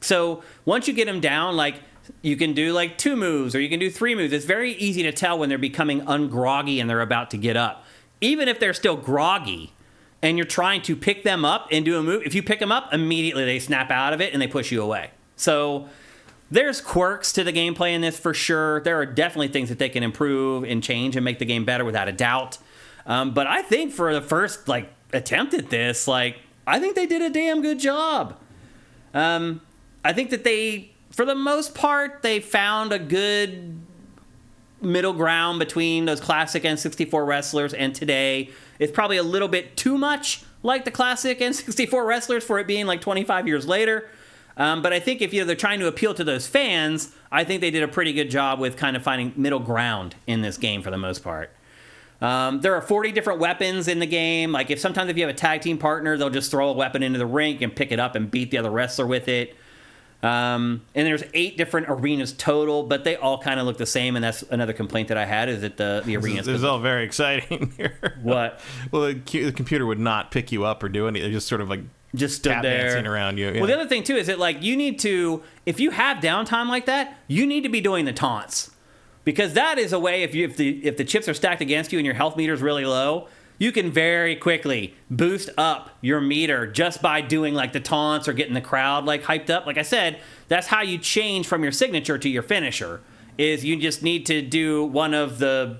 So once you get them down, like, you can do, like, 2 moves or you can do 3 moves. It's very easy to tell when they're becoming ungroggy and they're about to get up. Even if they're still groggy and you're trying to pick them up and do a move, if you pick them up, immediately they snap out of it and they push you away. So there's quirks to the gameplay in this for sure. There are definitely things that they can improve and change and make the game better without a doubt. But I think for the first, like, attempt at this, like, I think they did a damn good job. I think that they for the most part, they found a good middle ground between those classic N64 wrestlers and today. It's probably a little bit too much like the classic N64 wrestlers for it being like 25 years later. But I think if they're trying to appeal to those fans, I think they did a pretty good job with kind of finding middle ground in this game for the most part. There are 40 different weapons in the game. Like sometimes if you have a tag team partner, they'll just throw a weapon into the ring and pick it up and beat the other wrestler with it. And there's 8 different arenas total, but they all kind of look the same. And that's another complaint that I had, is that the arenas. This is all very exciting here. What? Well, the computer would not pick you up or do anything. It just sort of like just stood tap there dancing around you. Yeah. Well, the other thing too is that like you need to, if you have downtime like that, you need to be doing the taunts, because that is a way, if the chips are stacked against you and your health meter is really low, you can very quickly boost up your meter just by doing like the taunts or getting the crowd like hyped up. Like I said, that's how you change from your signature to your finisher, is you just need to do one of the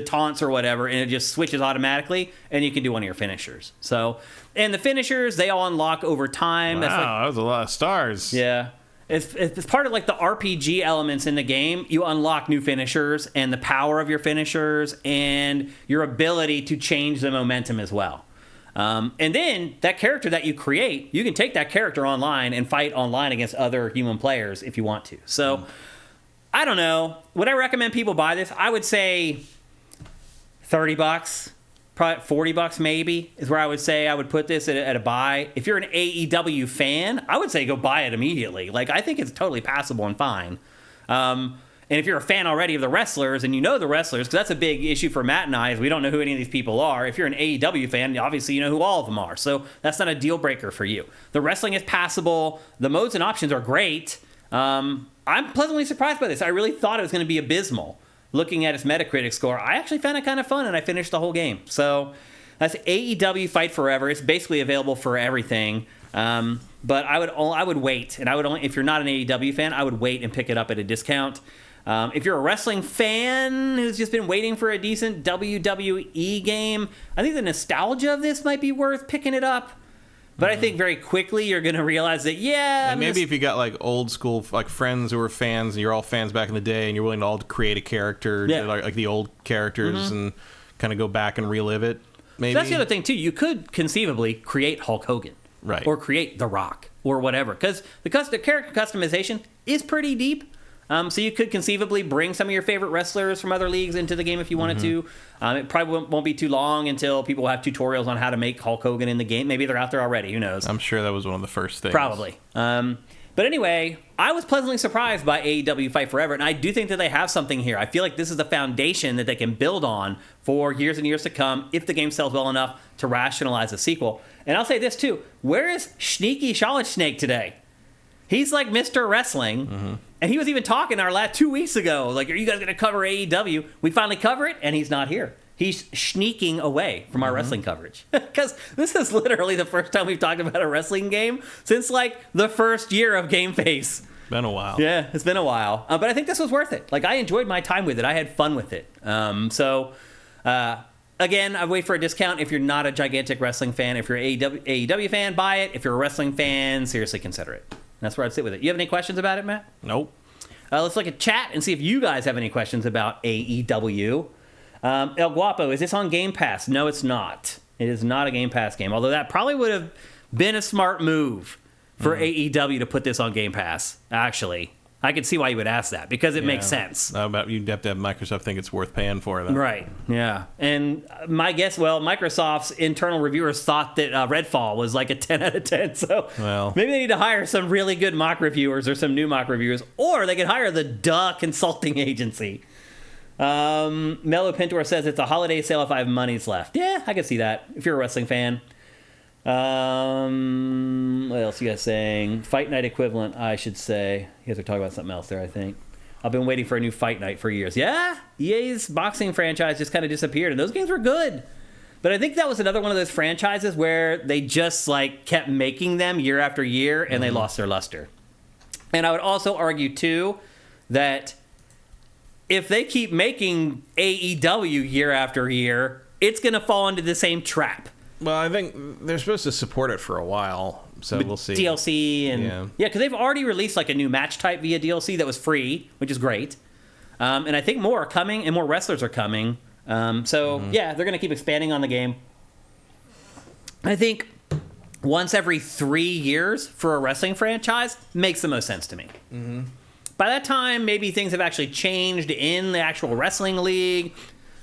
taunts or whatever, and it just switches automatically, and you can do one of your finishers. So, and the finishers, they all unlock over time. Wow, That's like, that was a lot of stars. yeah. It's part of like the RPG elements in the game. You unlock new finishers and the power of your finishers and your ability to change the momentum as well. And then that character that you create, you can take that character online and fight online against other human players if you want to. So, I don't know. Would I recommend people buy this? I would say $30, probably $40 maybe is where I would say I would put this at a buy. If you're an AEW fan, I would say go buy it immediately. Like, I think it's totally passable and fine. And if you're a fan already of the wrestlers and you know the wrestlers, because that's a big issue for Matt and I, is we don't know who any of these people are. If you're an AEW fan, obviously you know who all of them are. So that's not a deal breaker for you. The wrestling is passable. The modes and options are great. I'm pleasantly surprised by this. I really thought it was going to be abysmal. Looking at its Metacritic score, I actually found it kind of fun, and I finished the whole game. So that's AEW Fight Forever. It's basically available for everything. But I would wait, and I would only, if you're not an AEW fan, I would wait and pick it up at a discount. If you're a wrestling fan who's just been waiting for a decent WWE game, I think the nostalgia of this might be worth picking it up. But I think very quickly you're going to realize that, and maybe if you got like old school like friends who were fans and you're all fans back in the day and you're willing to all create a character, like the old characters, and kind of go back and relive it. Maybe so that's the other thing too. You could conceivably create Hulk Hogan, right, or create The Rock or whatever, because the character customization is pretty deep. So you could conceivably bring some of your favorite wrestlers from other leagues into the game if you wanted to. It probably won't be too long until people will have tutorials on how to make Hulk Hogan in the game. Maybe they're out there already. Who knows? I'm sure that was one of the first things. Probably. But anyway, I was pleasantly surprised by AEW Fight Forever, and I do think that they have something here. I feel like this is the foundation that they can build on for years and years to come if the game sells well enough to rationalize a sequel. And I'll say this too. Where is Sneaky Charlotte Snake today? He's like Mr. Wrestling, and he was even talking our last 2 weeks ago, like, are you guys going to cover AEW? We finally cover it, and he's not here. He's sneaking away from our wrestling coverage. Because this is literally the first time we've talked about a wrestling game since, like, the first year of GameFace. Been a while. Yeah, it's been a while. But I think this was worth it. Like, I enjoyed my time with it. I had fun with it. Again, I wait for a discount if you're not a gigantic wrestling fan. If you're an AEW fan, buy it. If you're a wrestling fan, seriously consider it. That's where I'd sit with it. You have any questions about it, Matt? Nope. Let's look at chat and see if you guys have any questions about AEW. El Guapo, is this on Game Pass? No, it's not. It is not a Game Pass game, although that probably would have been a smart move for AEW to put this on Game Pass, actually. I can see why you would ask that, because it makes sense. How about you'd have to have Microsoft think it's worth paying for that. Right, yeah. And my guess, Microsoft's internal reviewers thought that Redfall was like a 10 out of 10, so maybe they need to hire some really good mock reviewers or some new mock reviewers, or they could hire the consulting agency. Mellow Pintor says it's a holiday sale if I have monies left. Yeah, I can see that, if you're a wrestling fan. What else you guys saying? Fight Night equivalent, I should say. You guys are talking about something else there, I think. I've been waiting for a new Fight Night for years. Yeah, EA's boxing franchise just kind of disappeared, and those games were good. But I think that was another one of those franchises where they just like kept making them year after year, and they lost their luster. And I would also argue, too, that if they keep making AEW year after year, it's going to fall into the same trap. Well, I think they're supposed to support it for a while So we'll see. DLC and because they've already released like a new match type via DLC that was free, which is great. And I think more are coming and more wrestlers are coming. They're going to keep expanding on the game. I think once every 3 years for a wrestling franchise makes the most sense to me. Mm-hmm. By that time, maybe things have actually changed in the actual wrestling league.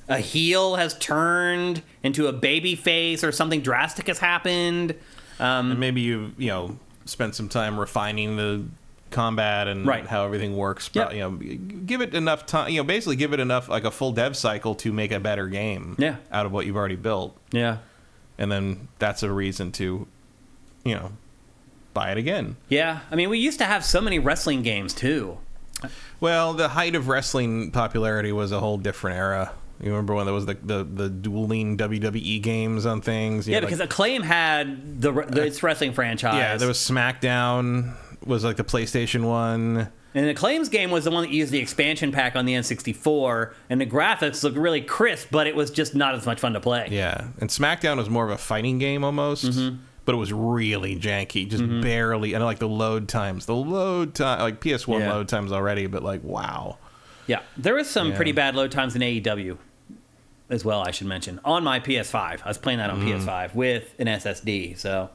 A heel has turned into a baby face or something drastic has happened. And maybe you spent some time refining the combat and how everything works. Yep. Give it enough time. Basically give it enough, like a full dev cycle to make a better game. Out of what you've already built. Yeah. And then that's a reason to, buy it again. Yeah. I mean, we used to have so many wrestling games too. Well, the height of wrestling popularity was a whole different era. You remember when there was the dueling WWE games on things? Because Acclaim had its wrestling franchise. Yeah, there was SmackDown, was like the PlayStation one. And Acclaim's game was the one that used the expansion pack on the N64, and the graphics looked really crisp, but it was just not as much fun to play. Yeah, and SmackDown was more of a fighting game almost, but it was really janky, just barely. And like the load times, like PS1 load times already, but like, wow. Yeah, there was some pretty bad load times in AEW as well, I should mention, on my PS5. I was playing that on PS5 with an SSD, so...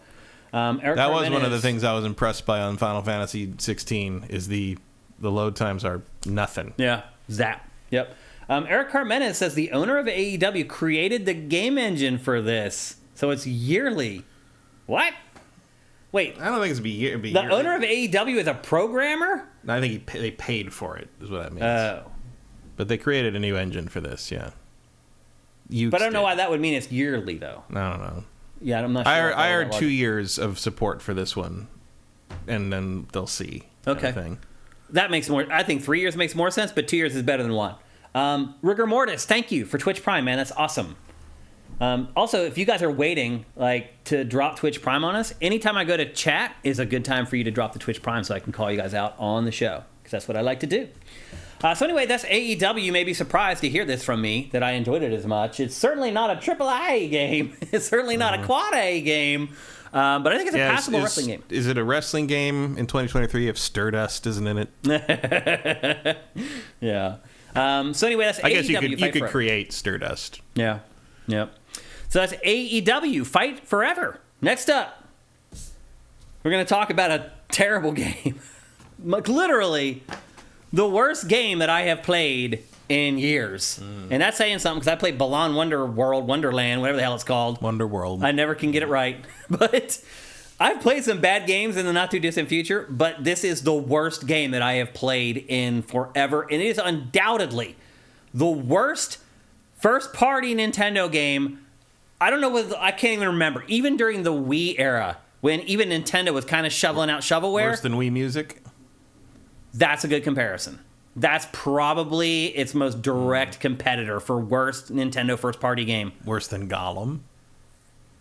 that was one of the things I was impressed by on Final Fantasy 16 is the load times are nothing. Yeah, zap. Yep. Eric Carmenes says the owner of AEW created the game engine for this, so it's yearly. What? Wait. I don't think it'd be yearly. The owner of AEW is a programmer? No, I think they paid for it, is what that means. Oh. But they created a new engine for this, yeah. But I don't know why that would mean it's yearly, though. I don't know. Yeah, I'm not sure. I heard 2 years of support for this one, and then they'll see. Okay. Thing. That makes more... I think 3 years makes more sense, but 2 years is better than one. Rigor Mortis, thank you for Twitch Prime, man. That's awesome. Also, if you guys are waiting to drop Twitch Prime on us, anytime I go to chat is a good time for you to drop the Twitch Prime so I can call you guys out on the show, because that's what I like to do. So anyway, that's AEW. You may be surprised to hear this from me, that I enjoyed it as much. It's certainly not a AAA game. It's certainly not a quad A game. But I think it's a passable wrestling game. Is it a wrestling game in 2023 if Stardust isn't in it? Yeah. So anyway, that's AEW. I guess you could create Stardust. Yeah. Yep. So that's AEW Fight Forever. Next up, we're going to talk about a terrible game. Literally... the worst game that I have played in years. And that's saying something, because I played Balan Wonderland, whatever the hell it's called. Wonderworld. I never can get it right. But I've played some bad games in the not-too-distant future, but this is the worst game that I have played in forever. And it is undoubtedly the worst first-party Nintendo game. I don't know I can't even remember. Even during the Wii era, when even Nintendo was kind of shoveling out shovelware. Worse than Wii Music? That's a good comparison. That's probably its most direct competitor for worst Nintendo first-party game. Worse than Gollum?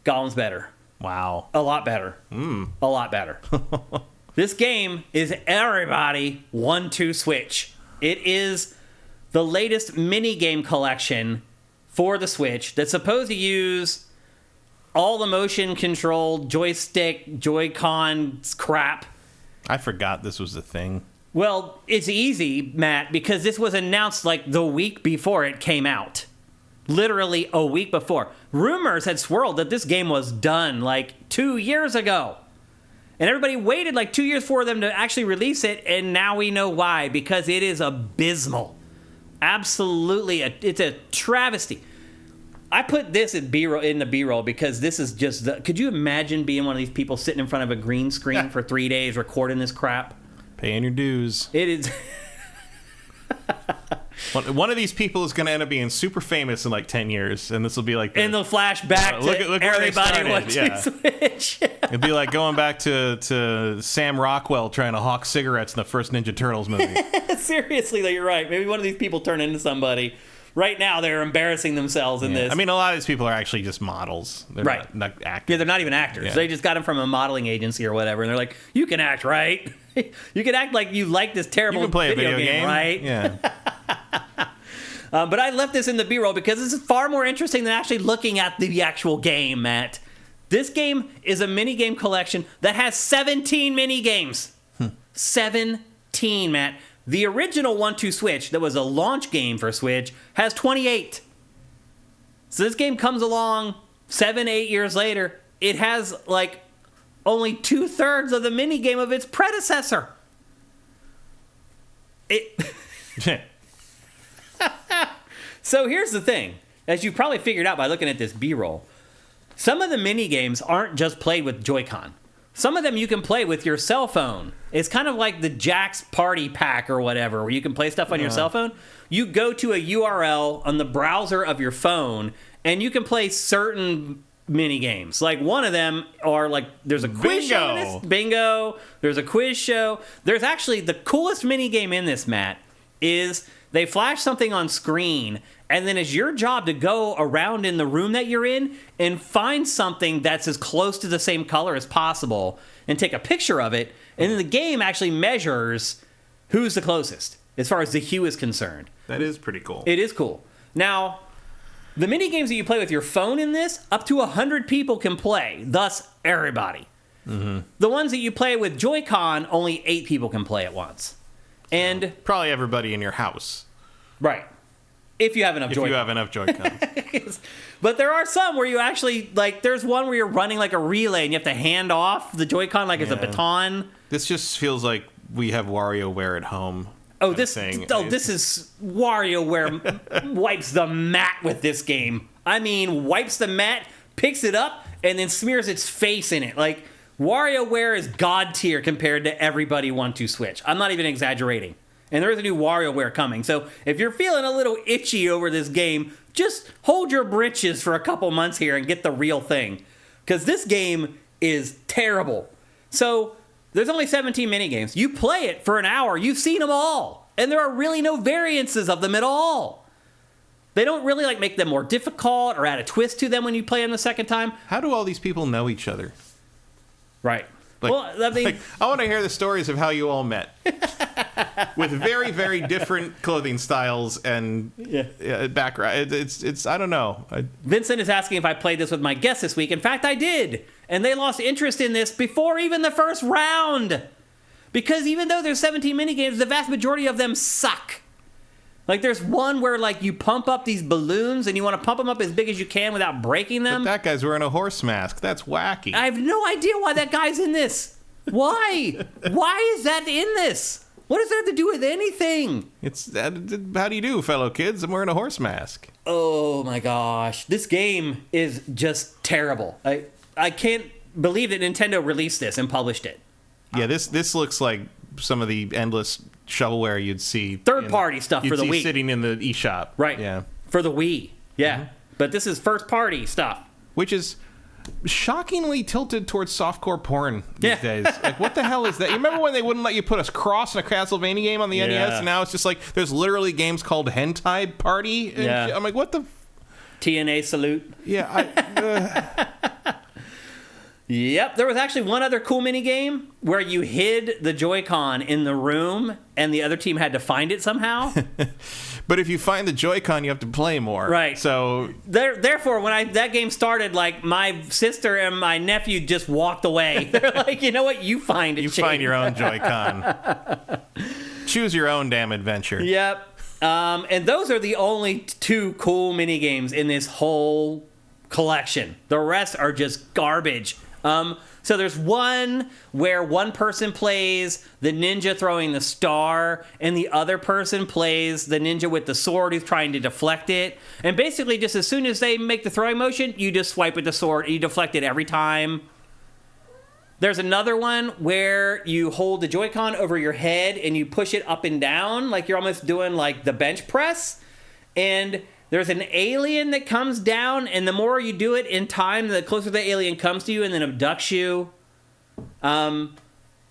Gollum's better. Wow. A lot better. A lot better. This game is everybody 1-2 Switch. It is the latest mini-game collection for the Switch that's supposed to use all the motion-controlled joystick, Joy-Con crap. I forgot this was a thing. Well, it's easy, Matt, because this was announced like the week before it came out. Literally a week before. Rumors had swirled that this game was done like 2 years ago. And everybody waited like 2 years for them to actually release it, and now we know why. Because it is abysmal. Absolutely, it's a travesty. I put this in the B-roll because this is just... could you imagine being one of these people sitting in front of a green screen for 3 days recording this crap? Paying your dues. It is. One of these people is going to end up being super famous in like 10 years, and this will be like... and they'll flash back to everybody watching Switch. It'd be like going back to Sam Rockwell trying to hawk cigarettes in the first Ninja Turtles movie. Seriously, though, you're right. Maybe one of these people turn into somebody. Right now, they're embarrassing themselves in this. I mean, a lot of these people are actually just models. They're not actors. Yeah, they're not even actors. Yeah. They just got them from a modeling agency or whatever, and they're like, you can act, right? You can act like you like this terrible video game, right? Yeah. But I left this in the B-roll because this is far more interesting than actually looking at the actual game, Matt. This game is a minigame collection that has 17 minigames. 17, Matt. The original 1-2 Switch, that was a launch game for Switch, has 28. So this game comes along 7-8 years later. It has, like, only 2/3 of the minigame of its predecessor. So here's the thing. As you probably figured out by looking at this B-roll, some of the minigames aren't just played with Joy-Con. Some of them you can play with your cell phone. It's kind of like the Jack's Party Pack or whatever, where you can play stuff on your cell phone. You go to a URL on the browser of your phone, and you can play certain minigames. Like one of them are like, there's a quiz show in this. Bingo. There's a quiz show. There's actually the coolest minigame in this, Matt, is they flash something on screen, and then it's your job to go around in the room that you're in and find something that's as close to the same color as possible and take a picture of it. And then the game actually measures who's the closest as far as the hue is concerned. That is pretty cool. It is cool. Now, the mini games that you play with your phone in this, up to 100 people can play, thus everybody. Mm-hmm. The ones that you play with Joy-Con, only 8 people can play at once. And probably everybody in your house. Right. If you have enough Joy-Con. If you have enough Joy-Cons. But there are some where you actually, like, there's one where you're running like a relay and you have to hand off the Joy-Con like it's a baton. This just feels like we have WarioWare at home. Oh, this is WarioWare wipes the mat with this game. I mean, wipes the mat, picks it up, and then smears its face in it. Like, WarioWare is god tier compared to everybody 1-2 Switch. I'm not even exaggerating. And there is a new WarioWare coming. So if you're feeling a little itchy over this game, just hold your britches for a couple months here and get the real thing. Because this game is terrible. So there's only 17 minigames. You play it for an hour. You've seen them all. And there are really no variances of them at all. They don't really like make them more difficult or add a twist to them when you play them the second time. How do all these people know each other? Right. Like, well, I mean, I want to hear the stories of how you all met. With very, very different clothing styles and background. It's I don't know. Vincent is asking if I played this with my guests this week. In fact, I did. And they lost interest in this before even the first round. Because even though there's 17 minigames, the vast majority of them suck. Like, there's one where, like, you pump up these balloons and you want to pump them up as big as you can without breaking them. But that guy's wearing a horse mask. That's wacky. I have no idea why that guy's in this. Why? Why is that in this? What does that have to do with anything? How do you do, fellow kids? I'm wearing a horse mask. Oh, my gosh. This game is just terrible. I can't believe that Nintendo released this and published it. Yeah, this looks like some of the endless shovelware you'd see. Third-party stuff for the Wii. Sitting in the eShop. Right. Yeah. For the Wii. Yeah. Mm-hmm. But this is first-party stuff. Which is shockingly tilted towards softcore porn these days. Like, what the hell is that? You remember when they wouldn't let you put a cross in a Castlevania game on the NES? And now it's just like, there's literally games called Hentai Party. And I'm like, what the... TNA Salute. Yeah, Yep, there was actually one other cool mini game where you hid the Joy-Con in the room and the other team had to find it somehow. But if you find the Joy-Con, you have to play more. Right. So therefore, when that game started, like, my sister and my nephew just walked away. They're like, you know what? You find it. You find your own Joy-Con. Choose your own damn adventure. Yep. And those are the only 2 cool mini games in this whole collection. The rest are just garbage. So there's one where one person plays the ninja throwing the star, and the other person plays the ninja with the sword who's trying to deflect it. And basically, just as soon as they make the throwing motion, you just swipe with the sword, and you deflect it every time. There's another one where you hold the Joy-Con over your head, and you push it up and down, like you're almost doing, like, the bench press. And there's an alien that comes down, and the more you do it in time, the closer the alien comes to you and then abducts you.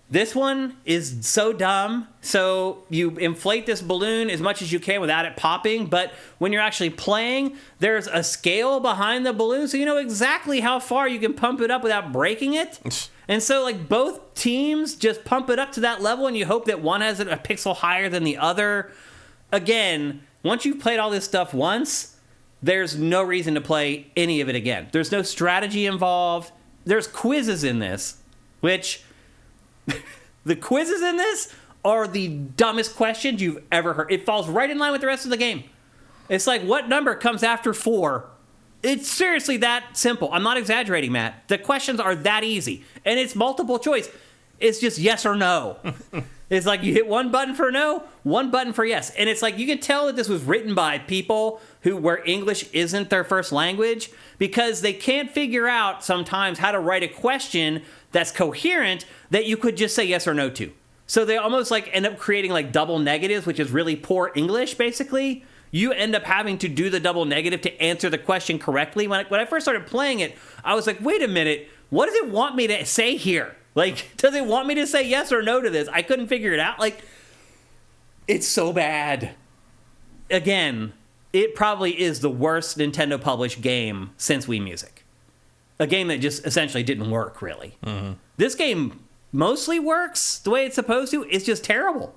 This one is so dumb. So you inflate this balloon as much as you can without it popping, but when you're actually playing, there's a scale behind the balloon, so you know exactly how far you can pump it up without breaking it. And so, like, both teams just pump it up to that level, and you hope that one has it a pixel higher than the other. Again, once you've played all this stuff once, there's no reason to play any of it again. There's no strategy involved. there's quizzes in this, which the quizzes in this are the dumbest questions you've ever heard. It falls right in line with the rest of the game. It's like, what number comes after 4? It's seriously that simple. I'm not exaggerating, Matt. The questions are that easy. And it's multiple choice. It's just yes or no. It's like you hit one button for no, one button for yes. And it's like you can tell that this was written by people where English isn't their first language, because they can't figure out sometimes how to write a question that's coherent that you could just say yes or no to. So they almost like end up creating like double negatives, which is really poor English, basically. You end up having to do the double negative to answer the question correctly. When I first started playing it, I was like, wait a minute, what does it want me to say here? Like, does it want me to say yes or no to this? I couldn't figure it out. Like, it's so bad. Again, it probably is the worst Nintendo published game since Wii Music. A game that just essentially didn't work, really. Mm-hmm. This game mostly works the way it's supposed to. It's just terrible.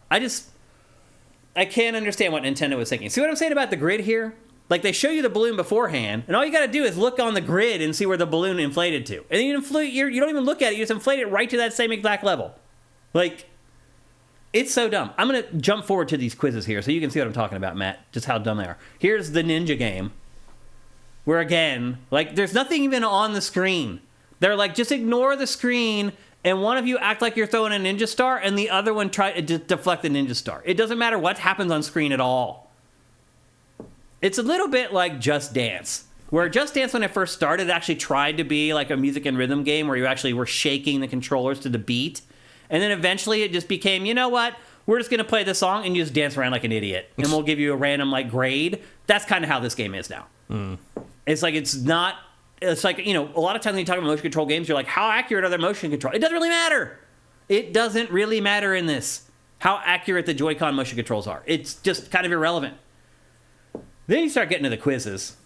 I can't understand what Nintendo was thinking. See what I'm saying about the grid here? Like, they show you the balloon beforehand, and all you got to do is look on the grid and see where the balloon inflated to. And you don't even look at it. You just inflate it right to that same exact level. Like, it's so dumb. I'm going to jump forward to these quizzes here so you can see what I'm talking about, Matt, just how dumb they are. Here's the ninja game, where, again, like, there's nothing even on the screen. They're like, just ignore the screen, and one of you act like you're throwing a ninja star, and the other one try to deflect the ninja star. It doesn't matter what happens on screen at all. It's a little bit like Just Dance, where Just Dance, when it first started, actually tried to be like a music and rhythm game where you actually were shaking the controllers to the beat. And then eventually it just became, you know what? We're just going to play this song and you just dance around like an idiot. And we'll give you a random like grade. That's kind of how this game is now. Mm. It's like, you know, a lot of times when you talk about motion control games, you're like, how accurate are their motion control? It doesn't really matter. It doesn't really matter in this, how accurate the Joy-Con motion controls are. It's just kind of irrelevant. Then you start getting to the quizzes.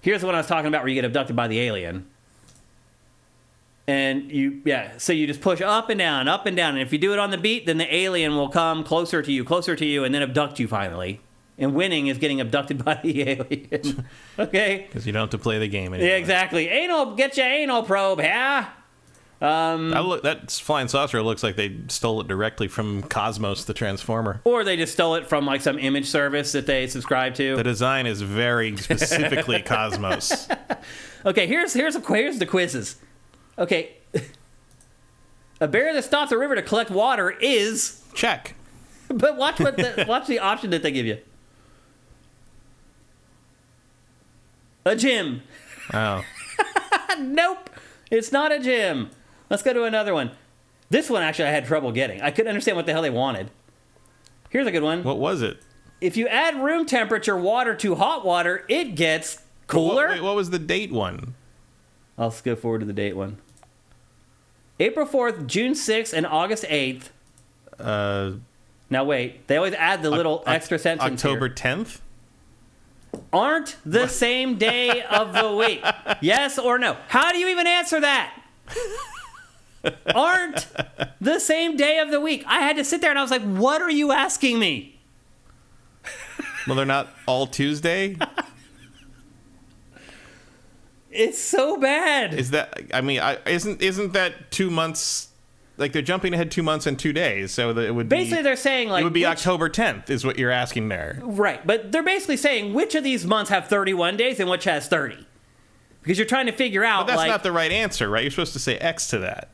Here's the one I was talking about where you get abducted by the alien. And so you just push up and down, and if you do it on the beat, then the alien will come closer to you, and then abduct you finally. And winning is getting abducted by the alien. Okay? Because you don't have to play the game anymore. Yeah, exactly. Get your anal probe, yeah? That flying saucer looks like they stole it directly from Cosmos, the Transformer. Or they just stole it from like some image service that they subscribe to. The design is very specifically Cosmos. Okay, here's the quizzes. Okay. A bear that stops a river to collect water is... Check. But watch the option that they give you. A gym. Oh. Nope. It's not a gym. Let's go to another one. This one, actually, I had trouble getting. I couldn't understand what the hell they wanted. Here's a good one. What was it? If you add room temperature water to hot water, it gets cooler. What was the date one? I'll go forward to the date one. April 4th, June 6th, and August 8th. Now, wait. They always add the little extra sentence October here. 10th? Aren't the same day of the week. Yes or no? How do you even answer that? Aren't the same day of the week. I had to sit there and I was like, what are you asking me? Well, they're not all Tuesday? It's so bad. Is that, I mean, isn't that 2 months? Like, they're jumping ahead 2 months and 2 days, so that it would basically, they're saying, like... It would be October 10th, is what you're asking there. Right, but they're basically saying which of these months have 31 days and which has 30. Because you're trying to figure out, but that's not the right answer, right? You're supposed to say X to that.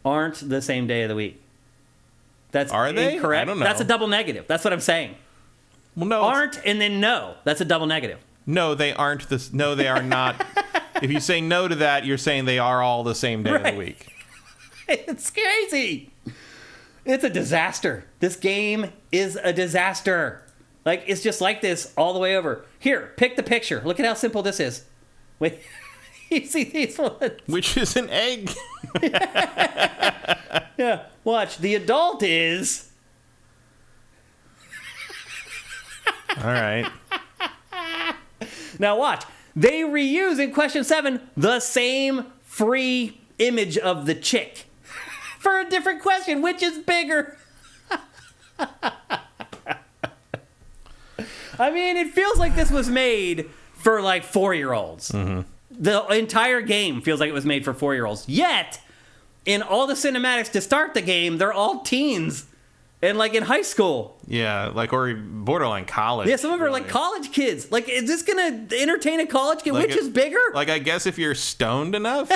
Aren't the same day of the week. That's Are they? Incorrect. I don't know. That's a double negative. That's what I'm saying. Well, no. Aren't and then no. That's a double negative. No, they aren't. No, they are not. If you say no to that, you're saying they are all the same day of the week. It's crazy. It's a disaster. This game is a disaster. Like, it's just like this all the way over. Here, pick the picture. Look at how simple this is. Wait, you see these ones? Which is an egg. Yeah, watch. The adult is... All right. Now watch. They reuse in question 7 the same free image of the chick for a different question. Which is bigger? I mean, it feels like this was made for like 4-year-olds. Mm-hmm. The entire game feels like it was made for 4-year-olds. Yet, in all the cinematics to start the game, they're all teens and like in high school. Yeah, like or borderline college. Yeah, some of them are like college kids. Like, is this gonna entertain a college kid? Like Which is bigger? Like, I guess if you're stoned enough.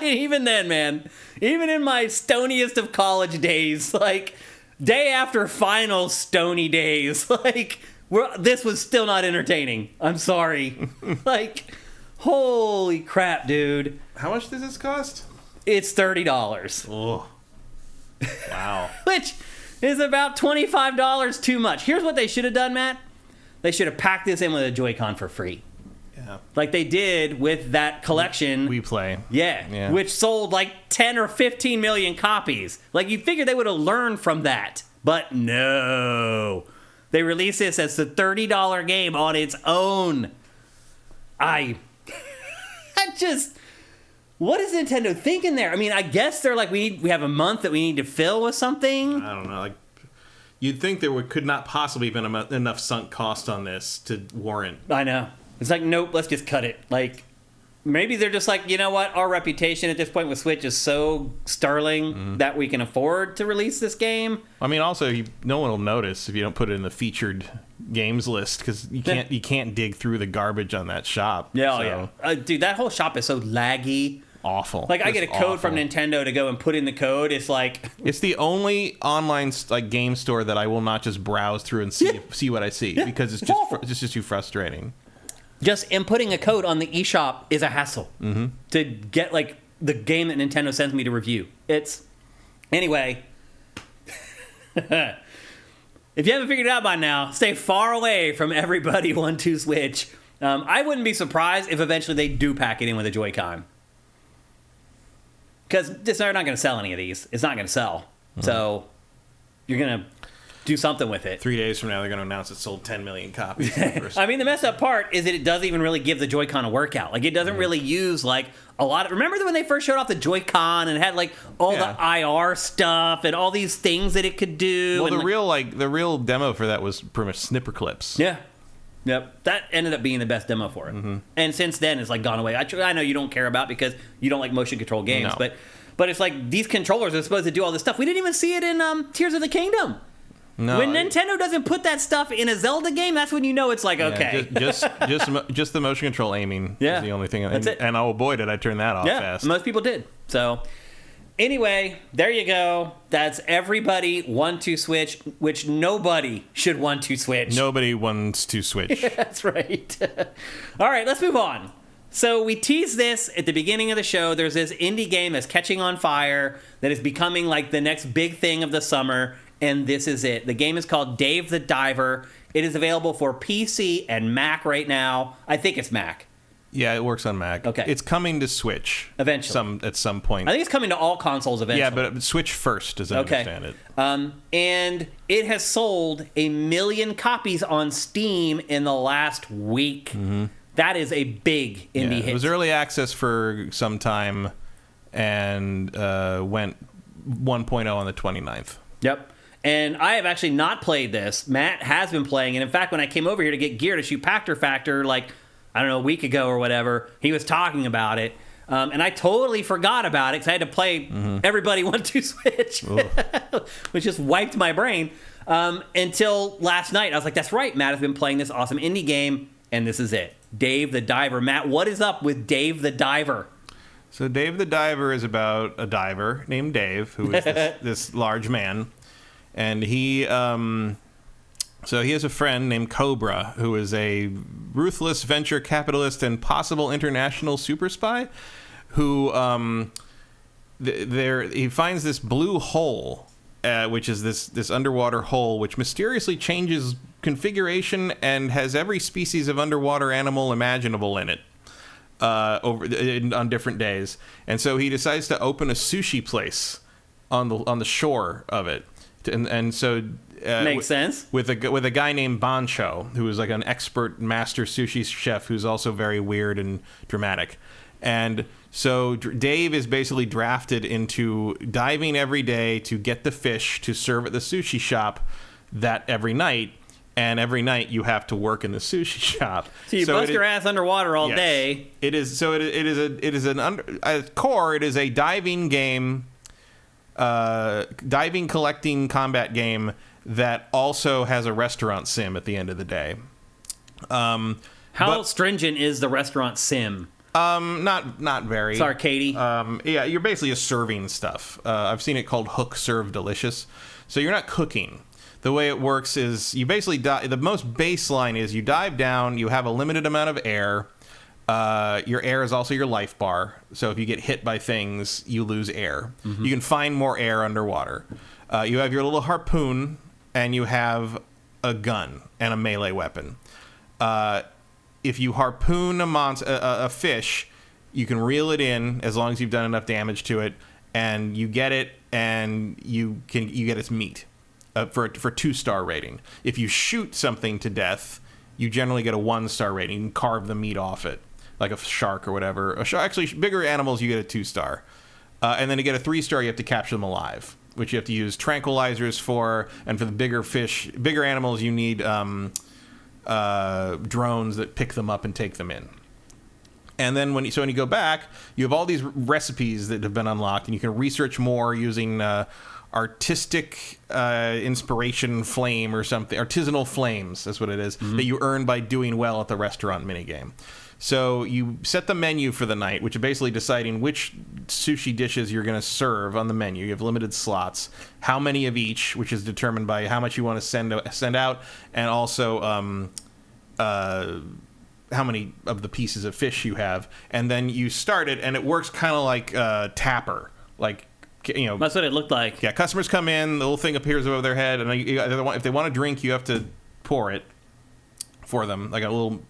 Even then, man. Even in my stoniest of college days, like day after final stony days, like this was still not entertaining. I'm sorry. Like, holy crap, dude. How much does this cost? It's $30. Oh, wow. Which is about $25 too much. Here's what they should have done, Matt. They should have packed this in with a Joy-Con for free. Yeah. Like they did with that collection. We Play. Yeah. Which sold like 10 or 15 million copies. Like you figured they would have learned from that. But no. They released this as the $30 game on its own. What is Nintendo thinking there? I mean, I guess they're like, we have a month that we need to fill with something. I don't know. Like, you'd think there could not possibly have been enough sunk cost on this to warrant. I know. It's like, nope, let's just cut it. Like, maybe they're just like, you know what? Our reputation at this point with Switch is so sterling that we can afford to release this game. I mean, also, no one will notice if you don't put it in the featured games list because you can't dig through the garbage on that shop. Yeah, so. Dude, that whole shop is so laggy. Awful. Like, I get a code from Nintendo to go and put in the code. It's like... It's the only online like game store that I will not just browse through and see what I see because it's just too frustrating. Just inputting a code on the eShop is a hassle to get, like, the game that Nintendo sends me to review. It's... Anyway. If you haven't figured it out by now, stay far away from everybody 1-2 Switch. I wouldn't be surprised if eventually they do pack it in with a Joy-Con. Because they're not going to sell any of these. It's not going to sell. So you're going to do something with it. 3 days from now, they're going to announce it sold 10 million copies. I mean, the messed up part is that it doesn't even really give the Joy-Con a workout. Like, it doesn't really use, like, a lot of... Remember when they first showed off the Joy-Con and it had, like, all the IR stuff and all these things that it could do? Well, and the real demo for that was pretty much snipper clips. Yeah. Yep. That ended up being the best demo for it. And since then, it's, like, gone away. I know you don't care about because you don't like motion control games, but it's like these controllers are supposed to do all this stuff. We didn't even see it in Tears of the Kingdom. No, when Nintendo doesn't put that stuff in a Zelda game, that's when you know it's like, okay. Just the motion control aiming is the only thing. That's it. And oh boy, did I turn that off fast. Most people did. So anyway, there you go. That's everybody 1-2 Switch, which nobody should 1-2 Switch. Nobody wants to Switch. That's right. All right, let's move on. So we teased this at the beginning of the show. There's this indie game that's catching on fire that is becoming like the next big thing of the summer. And this is it. The game is called Dave the Diver. It is available for PC and Mac right now. I think it's Mac. Yeah, it works on Mac. Okay. It's coming to Switch. Eventually. At some point. I think it's coming to all consoles eventually. Yeah, but Switch first, as I understand it. And it has sold 1 million copies on Steam in the last week. That is a big indie hit. It was early access for some time and went 1.0 on the 29th. Yep. And I have actually not played this. Matt has been playing it. In fact, when I came over here to get gear to shoot Pactor Factor, like, I don't know, a week ago or whatever, he was talking about it. And I totally forgot about it because I had to play everybody 1-2 Switch, which just wiped my brain until last night. I was like, that's right, Matt has been playing this awesome indie game, and this is it. Dave the Diver. Matt, what is up with Dave the Diver? So Dave the Diver is about a diver named Dave, who is this large man. And he has a friend named Cobra, who is a ruthless venture capitalist and possible international super spy, who he finds this blue hole, which is this underwater hole, which mysteriously changes configuration and has every species of underwater animal imaginable in it on different days. And so he decides to open a sushi place on the shore of it. And so makes sense with a guy named Bancho, who is like an expert master sushi chef who's also very weird and dramatic. And so Dave is basically drafted into diving every day to get the fish to serve at the sushi shop that every night. and every night you have to work in the sushi shop. So you bust your ass underwater all day. It is at core. It is a diving game, diving collecting combat game that also has a restaurant sim at the end of the day. How stringent is the restaurant sim? Not very. It's arcadey. Yeah, you're basically just serving stuff. I've seen it called Hook Serve Delicious. So you're not cooking. The way it works is you basically the most baseline is you dive down, you have a limited amount of air. Your air is also your life bar. So if you get hit by things, you lose air. Mm-hmm. You can find more air underwater. You have your little harpoon, and you have a gun and a melee weapon. If you harpoon a fish, you can reel it in as long as you've done enough damage to it, and you get it, and you get its meat for 2-star rating. If you shoot something to death, you generally get a 1-star rating. You can carve the meat off it, like a shark or whatever. Actually, bigger animals you get a 2-star, and then to get a 3-star, you have to capture them alive, which you have to use tranquilizers for, and for the bigger animals, you need drones that pick them up and take them in. And then when you go back, you have all these recipes that have been unlocked, and you can research more using artistic inspiration flame or something. Artisanal flames, that's what it is, that you earn by doing well at the restaurant minigame. So you set the menu for the night, which is basically deciding which sushi dishes you're going to serve on the menu. You have limited slots, how many of each, which is determined by how much you want to send out, and also how many of the pieces of fish you have. And then you start it, and it works kind of like Tapper, like. That's what it looked like. Yeah, customers come in, the little thing appears above their head, and if they want a drink, you have to pour it for them, like a little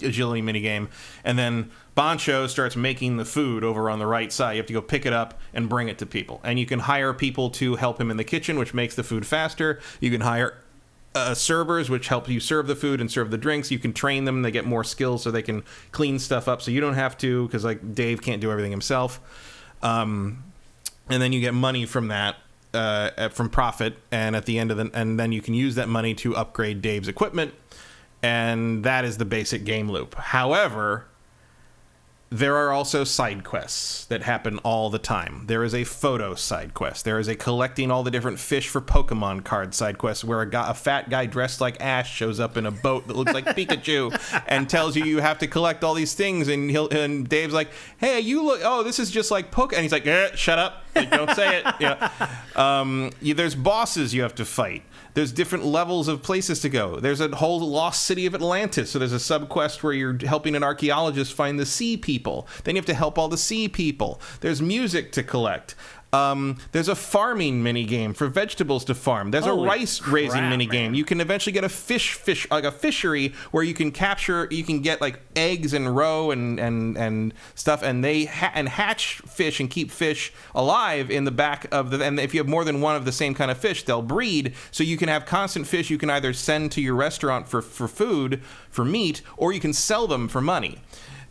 agility minigame. And then Bancho starts making the food over on the right side. You have to go pick it up and bring it to people. And you can hire people to help him in the kitchen, which makes the food faster. You can hire servers, which help you serve the food and serve the drinks. You can train them. They get more skills so they can clean stuff up, so you don't have to, because like Dave can't do everything himself. And then you get money from that, from profit, and at the end of and then you can use that money to upgrade Dave's equipment, and that is the basic game loop. However, there are also side quests that happen all the time. There is a photo side quest. There is a collecting all the different fish for Pokemon card side quest, where a fat guy dressed like Ash shows up in a boat that looks like Pikachu and tells you have to collect all these things. And Dave's like, "Hey, you look. Oh, this is just like Poke." And he's like, "Shut up! Like, don't say it." Yeah. There's bosses you have to fight. There's different levels of places to go. There's a whole lost city of Atlantis. So there's a sub-quest where you're helping an archaeologist find the sea people. Then you have to help all the sea people. There's music to collect. There's a farming mini game for vegetables to farm. There's a rice raising mini game. You can eventually get a fish like a fishery where you can get like eggs and roe and stuff, and they hatch fish and keep fish alive in the back of the. And if you have more than one of the same kind of fish, they'll breed. So you can have constant fish. You can either send to your restaurant for food, for meat, or you can sell them for money.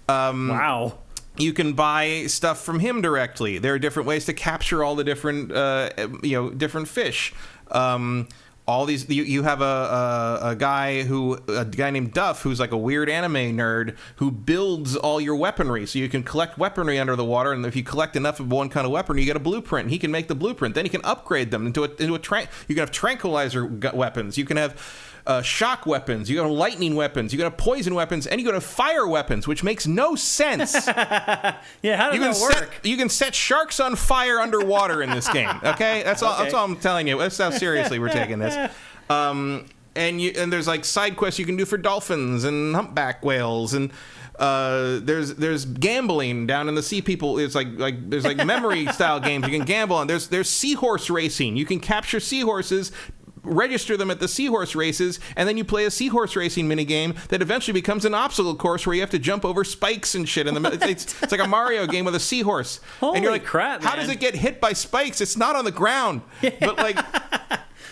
Wow. You can buy stuff from him directly. There are different ways to capture all the different, different fish. All these, you have a guy named Duff, who's like a weird anime nerd, who builds all your weaponry. So you can collect weaponry under the water, and if you collect enough of one kind of weapon, you get a blueprint. And he can make the blueprint. Then he can upgrade them into a you can have tranquilizer weapons. You can have shock weapons, you got lightning weapons, you got poison weapons, and you got fire weapons, which makes no sense. Yeah, how does that work? You can set sharks on fire underwater in this game. Okay, that's all. That's all I'm telling you. That's how seriously we're taking this. And there's like side quests you can do for dolphins and humpback whales, and there's gambling down in the sea people. It's like there's like memory style games you can gamble on. There's seahorse racing. You can capture seahorses, register them at the seahorse races, and then you play a seahorse racing minigame that eventually becomes an obstacle course where you have to jump over spikes and shit. It's like a Mario game with a seahorse. Holy and you're like, crap, how man. does it get hit by spikes? It's not on the ground. But like,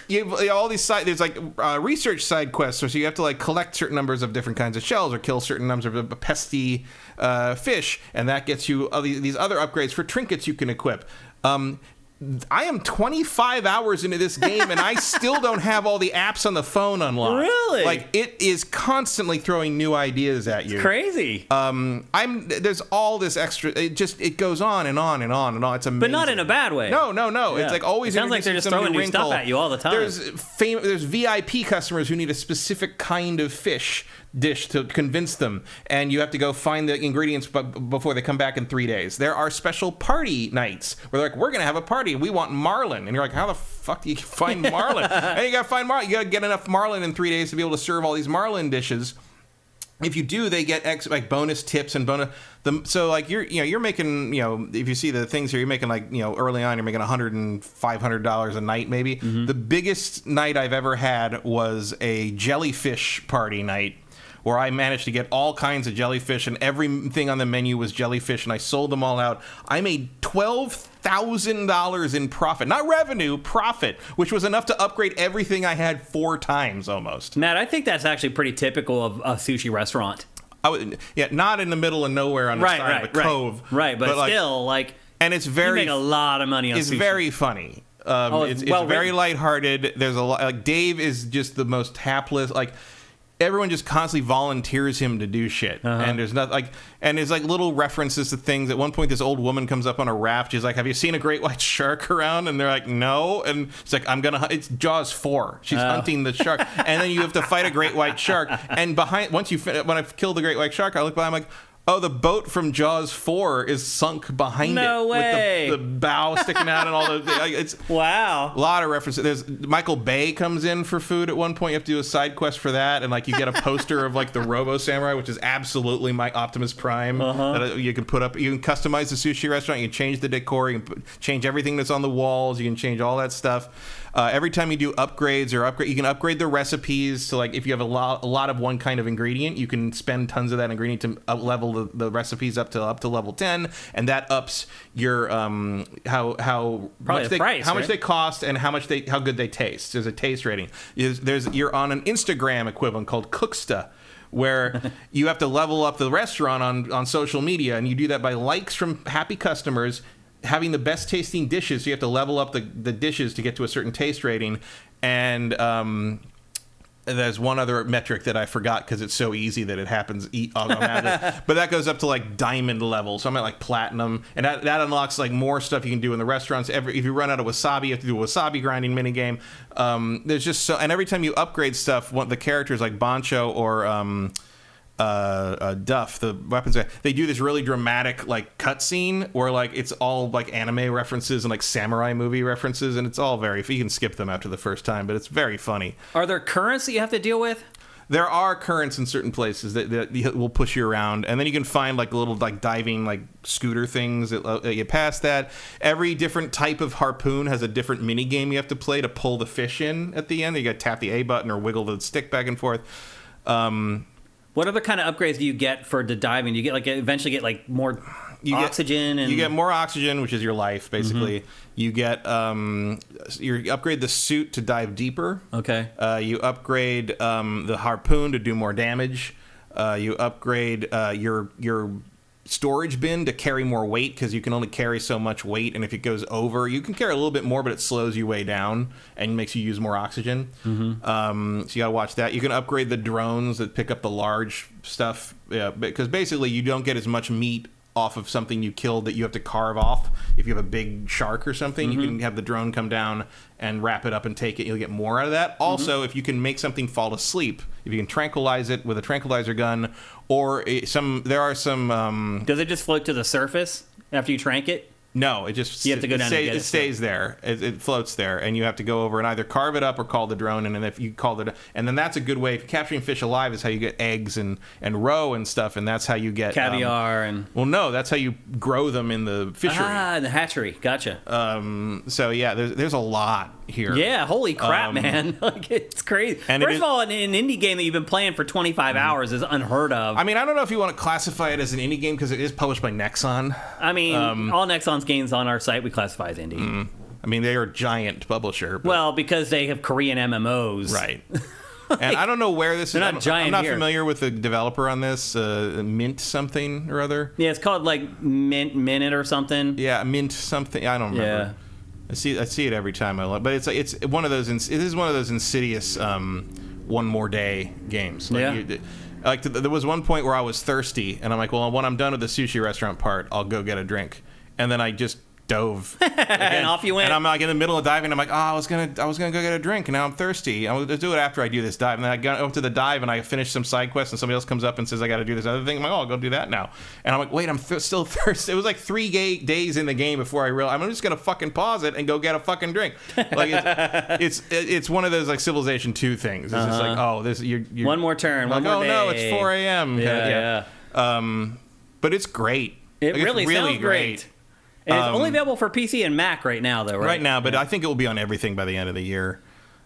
you have all these there's like research side quests, so you have to like collect certain numbers of different kinds of shells or kill certain numbers of pesky fish, and that gets you these other upgrades for trinkets you can equip. I am 25 hours into this game and I still don't have all the apps on the phone unlocked. Really? Like, it is constantly throwing new ideas at you. It's crazy. There's all this extra. It goes on and on and on and on. It's amazing, but not in a bad way. No. Yeah. It's like always. It sounds like they're just throwing new stuff at you all the time. There's VIP customers who need a specific kind of fish dish to convince them, and you have to go find the ingredients before they come back in 3 days. There are special party nights where they're like, we're gonna have a party, we want marlin, and you're like, how the fuck do you find marlin? And you gotta find marlin. You gotta get enough marlin in 3 days to be able to serve all these marlin dishes. If you do, they get bonus tips and bonus. So like you're making, if you see the things here, you're making early on you're making $100 and $500 a night maybe. Mm-hmm. The biggest night I've ever had was a jellyfish party night, where I managed to get all kinds of jellyfish, and everything on the menu was jellyfish, and I sold them all out. I made $12,000 in profit. Not revenue, profit, which was enough to upgrade everything I had 4 times almost. Matt, I think that's actually pretty typical of a sushi restaurant. Not in the middle of nowhere on the side of a cove. Right, but still, and it's very... You make a lot of money on sushi. It's very funny. It's very lighthearted. There's a lot... Dave is just the most hapless... Everyone just constantly volunteers him to do shit, and there's nothing and there's little references to things. At one point, this old woman comes up on a raft. She's like, "Have you seen a great white shark around?" And they're like, "No." And she's like, It's Jaws 4. She's hunting the shark, and then you have to fight a great white shark. And when I've killed the great white shark, I look by, I'm like, oh, the boat from Jaws 4 is sunk behind it. With the bow sticking out and all the... It's wow. A lot of references. There's Michael Bay comes in for food at one point. You have to do a side quest for that. And you get a poster of the Robo Samurai, which is absolutely my Optimus Prime. That you can put up. You can customize the sushi restaurant. You can change the decor. You can change everything that's on the walls. You can change all that stuff. Every time you do upgrades you can upgrade the recipes. So if you have a lot of one kind of ingredient, you can spend tons of that ingredient to level the recipes up to level 10, and that ups your how much they cost and how good they taste. There's a taste rating. You're on an Instagram equivalent called Cooksta, where you have to level up the restaurant on social media, and you do that by likes from happy customers having the best tasting dishes. So you have to level up the dishes to get to a certain taste rating. And there's one other metric that I forgot because it's so easy that it happens automatically. But that goes up to diamond level. So I'm at platinum, and that unlocks more stuff you can do in the restaurants. If you run out of wasabi, you have to do a wasabi grinding minigame. There's just so, and every time you upgrade stuff, the characters like Bancho or Duff, the weapons guy, they do this really dramatic cutscene where it's all anime references and samurai movie references, and it's all very... You can skip them after the first time, but it's very funny. Are there currents that you have to deal with? There are currents in certain places that will push you around, and then you can find little diving scooter things that you pass that. Every different type of harpoon has a different mini game you have to play to pull the fish in at the end. You got to tap the A button or wiggle the stick back and forth. What other kind of upgrades do you get for the diving? Do you get eventually get more oxygen? You get more oxygen, which is your life, basically. Mm-hmm. You get you upgrade the suit to dive deeper. Okay. You upgrade the harpoon to do more damage. You upgrade your storage bin to carry more weight, because you can only carry so much weight, and if it goes over, you can carry a little bit more, but it slows you way down and makes you use more oxygen. Mm-hmm. So you gotta watch that. You can upgrade the drones that pick up the large stuff, because basically you don't get as much meat off of something you killed that you have to carve off. If you have a big shark or something, you can have the drone come down and wrap it up and take it. You'll get more out of that. Also, if you can make something fall asleep, if you can tranquilize it with a tranquilizer gun, or there are some... Does it just float to the surface after you trank it? No, it just... You have to go down and get it. It stays there. It floats there, and you have to go over and either carve it up or call the drone, and then if you call it... And then that's a good way... Capturing fish alive is how you get eggs and roe and stuff, and that's how you get... Caviar and... Well, no, that's how you grow them in the fishery. Ah, in the hatchery. Gotcha. So, yeah, there's a lot here. Yeah, holy crap, man. It's crazy. First of all, an indie game that you've been playing for 25 hours is unheard of. I mean, I don't know if you want to classify it as an indie game, because it is published by Nexon. I mean, all Nexon's games on our site we classify as indie. I mean, they are a giant publisher. But... Well, because they have Korean MMOs. Right. And I don't know where this is. I'm not here. familiar with the developer on this. Mint something or other. Yeah, it's called Mint or something. Yeah, Mint something. I don't remember. I see it every time I look, but it's one of those. It is one of those insidious one more day games. Like, there was one point where I was thirsty, and I'm like, well, when I'm done with the sushi restaurant part, I'll go get a drink, and then I just dove and off you went. And I'm like in the middle of diving. I'm like, I was gonna go get a drink, and now I'm thirsty. I'm gonna do it after I do this dive. And then I got up to the dive, and I finished some side quest, and somebody else comes up and says I got to do this other thing. I'm like, I'll go do that now. And I'm like, wait, I'm still thirsty. It was like 3 days in the game before I realized I'm just gonna fucking pause it and go get a fucking drink. Like it's one of those like Civilization 2 things. It's just like, oh, this you're one more turn, like, one more day. No, it's 4 a.m. Yeah. But it's great. It like, really sounds great. And it's only available for PC and Mac right now, though, right? Right now, but I think it will be on everything by the end of the year.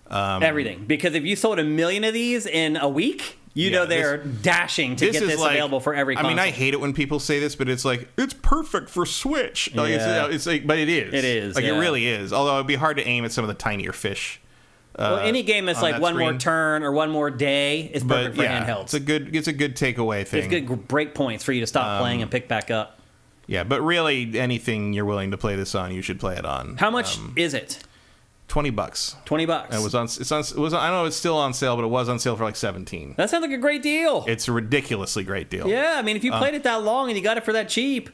Everything. Because if you sold 1 million of these in a week, you know they're dashing to get this available for every console. I mean, I hate it when people say this, but it's like, it's perfect for Switch. Like, it's like, but it is. It is. Like, it really is. Although it'd be hard to aim at some of the tinier fish. Well, any game that's like one more turn or one more day is perfect for handhelds. It's a good takeaway thing. It's good break points for you to stop playing and pick back up. Yeah, but really, anything you're willing to play this on, you should play it on. How much is it? $20. $20. And it was I know it's still on sale, but it was on sale for like $17. That sounds like a great deal. It's a ridiculously great deal. Yeah, I mean, if you played it that long and you got it for that cheap.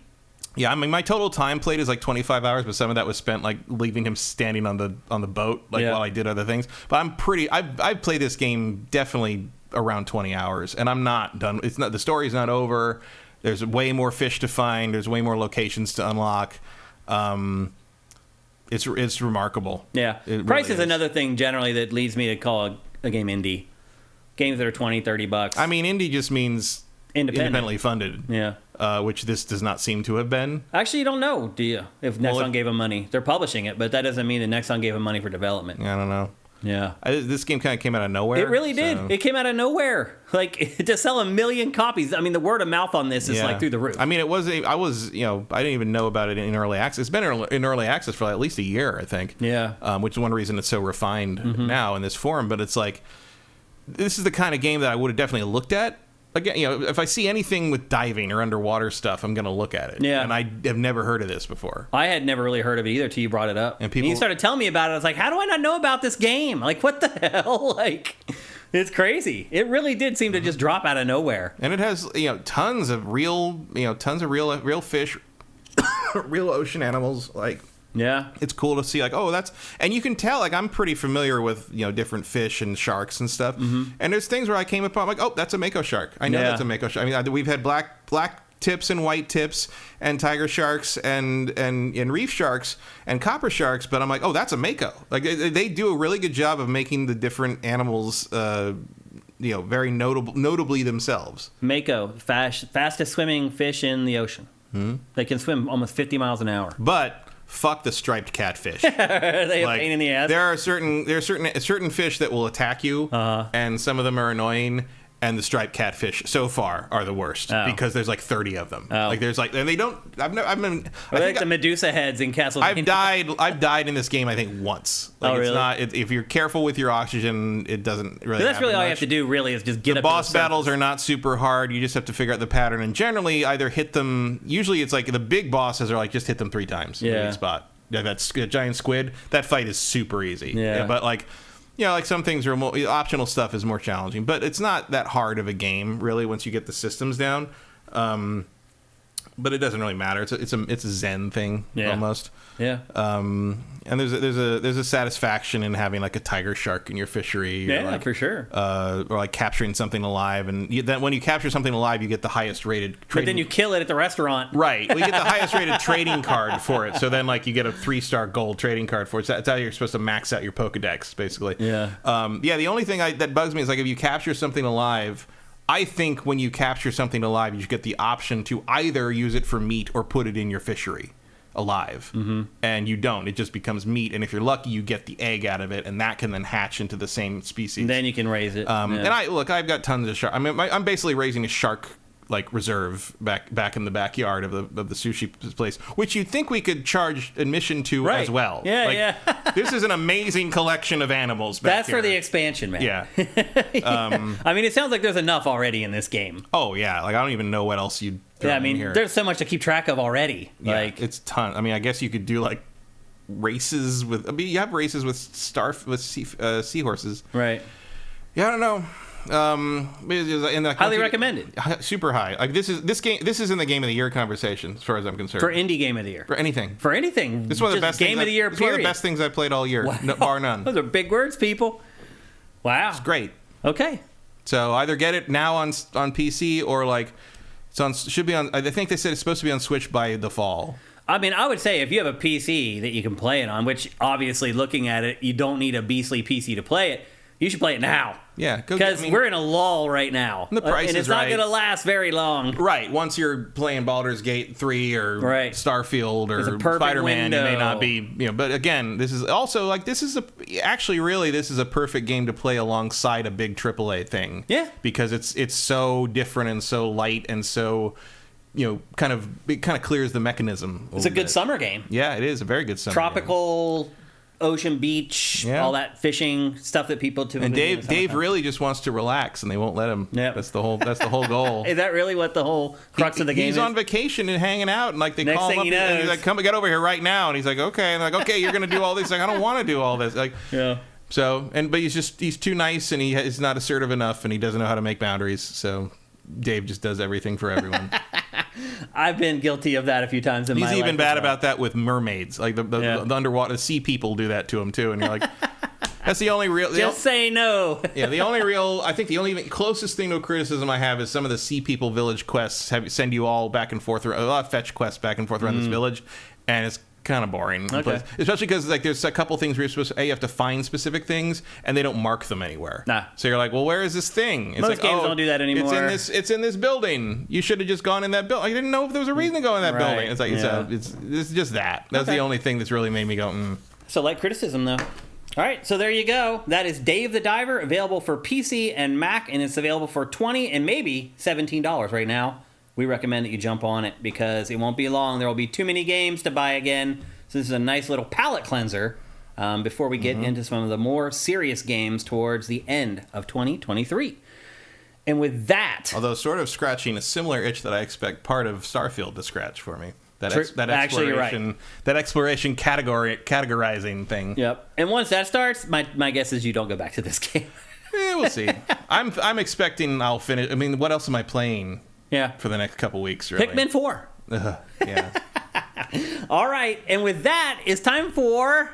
Yeah, I mean, my total time played is like 25 hours, but some of that was spent like leaving him standing on the boat while I did other things. But I've played this game definitely around 20 hours, and I'm not done. The story's not over. There's way more fish to find. There's way more locations to unlock. It's remarkable. Yeah. Price is another thing generally that leads me to call a game indie. Games that are $20-$30. I mean, indie just means independently funded. Yeah. Which this does not seem to have been. Actually, you don't know, do you? If Nexon gave them money. They're publishing it, but that doesn't mean that Nexon gave them money for development. I don't know. Yeah. This game kind of came out of nowhere. It really did. It came out of nowhere. Like, to sell 1 million copies. I mean, the word of mouth on this is like through the roof. I mean, I didn't even know about it in early access. It's been in early access for at least a year, I think. Yeah. Which is one reason it's so refined now in this form. But it's like, this is the kind of game that I would have definitely looked at. Again, if I see anything with diving or underwater stuff, I'm going to look at it. Yeah. And I have never heard of this before. I had never really heard of it either till you brought it up. And you started telling me about it. I was like, how do I not know about this game? Like, what the hell? Like, it's crazy. It really did seem to just drop out of nowhere. And it has, tons of real fish, real ocean animals. Like, yeah, it's cool to see, like, and you can tell, like, I'm pretty familiar with, different fish and sharks and stuff. And there's things where I came upon, like, oh, that's a mako shark. I know that's a mako shark. I mean, we've had black tips and white tips and tiger sharks and reef sharks and copper sharks, but I'm like, oh, that's a mako. Like, they do a really good job of making the different animals, very notably themselves. Mako, fastest swimming fish in the ocean. They can swim almost 50 miles an hour. But fuck the striped catfish. Are they a pain in the ass? There are certain fish that will attack you, and some of them are annoying. And the striped catfish so far are the worst because there's like 30 of them. Like there's like, and they don't. I've been. I think the Medusa heads in Castlevania. I've died in this game, I think, once. Like, really? It's not. If you're careful with your oxygen, it doesn't really. That's really all much. you have to do. Really, is just get the up. Boss to the battles are not super hard. You just have to figure out the pattern, and generally either hit them. Usually, it's like the big bosses are like just hit them 3 times in the big spot. Yeah, that's a giant squid. That fight is super easy. Yeah, but like. Like some things are more optional stuff is more challenging, but it's not that hard of a game really once you get the systems down. But it doesn't really matter. It's a Zen thing almost. Yeah. And there's a satisfaction in having like a tiger shark in your fishery. Yeah, for sure. Or like capturing something alive, and then when you capture something alive, you get the highest rated. But then you kill it at the restaurant. Right. Well, you get the highest rated trading card for it. So then like you get a 3-star gold trading card for it. So that's how you're supposed to max out your Pokedex, basically. Yeah. The only thing that bugs me is like if you capture something alive. I think when you capture something alive, you should get the option to either use it for meat or put it in your fishery alive. And you don't. It just becomes meat. And if you're lucky, you get the egg out of it, and that can then hatch into the same species. And then you can raise it. And I've got tons of shark. I mean, I'm basically raising a shark like reserve back in the backyard of the sushi place, which you'd think we could charge admission to as well. Yeah. This is an amazing collection of animals. That's here. for the expansion, man. Yeah. I mean, it sounds like there's enough already in this game. Oh yeah, like I don't even know what else you'd. Yeah, I mean, there's so much to keep track of already. Yeah, it's ton. I mean, I guess you could do like races with. I mean, you have races with seahorses. Right. Yeah, I don't know. Highly recommended. Super high. Like this is in the Game of the Year conversation as far as I'm concerned. For indie Game of the Year. For anything. This is one of the best Game of the Year. It's one of the best things I played all year, bar none. Those are big words, people. Wow. It's great. Okay. So either get it now on PC or like should be on. I think they said it's supposed to be on Switch by the fall. I mean, I would say if you have a PC that you can play it on, which obviously looking at it, you don't need a beastly PC to play it. You should play it now. Yeah, because we're in a lull right now. The price and it's not going to last very long. Right. Once you're playing Baldur's Gate 3 or Starfield or Spider-Man, you may not be. But again, this is also like this is a perfect game to play alongside a big AAA thing. Yeah. Because it's so different and so light and so. It kind of clears the mechanism. It's a good summer game. Yeah, it is a very good summer Tropical game. Ocean beach, all that fishing stuff that people do. And Dave really just wants to relax, and they won't let him. Yep. That's the whole goal. Is that really what the whole crux of the game is? He's on vacation and hanging out, and like they call him up, and he's like, "Come, get over here right now." And he's like, "Okay." And like, "Okay, you're gonna do all this." Like, I don't want to do all this. Like, yeah. So, but he's too nice, and he's not assertive enough, and he doesn't know how to make boundaries. So, Dave just does everything for everyone. I've been guilty of that a few times in my life. He's even bad about that with mermaids. Like the underwater sea people do that to him too, and you're like, that's the only real. Just say no. Yeah, I think the only closest thing to a criticism I have is some of the sea people village quests send you all back and forth, a lot of fetch quests back and forth around this village, and it's kind of boring. Okay. Especially because like there's a couple things where you're supposed to you have to find specific things and they don't mark them anywhere. Nah. So you're like, well, where is this thing? It's Most games don't do that anymore. It's in this building. You should have just gone in that building. I didn't know if there was a reason to go in that building. It's like it's just that. That's the only thing that's really made me go. So light criticism though. All right, so there you go. That is Dave the Diver, available for PC and Mac, and it's available for $20 and maybe $17 right now. We recommend that you jump on it because it won't be long. There will be too many games to buy again. So this is a nice little palate cleanser before we get into some of the more serious games towards the end of 2023. And with that... Although sort of scratching a similar itch that I expect part of Starfield to scratch for me. That exploration categorizing thing. Yep. And once that starts, my guess is you don't go back to this game. Yeah, we'll see. I'm expecting I'll finish... I mean, what else am I playing for the next couple weeks, really? Pikmin 4. Yeah. All right, and with that, it's time for...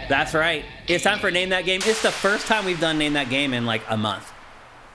That's right. It's time for Name That Game. It's the first time we've done Name That Game in like a month.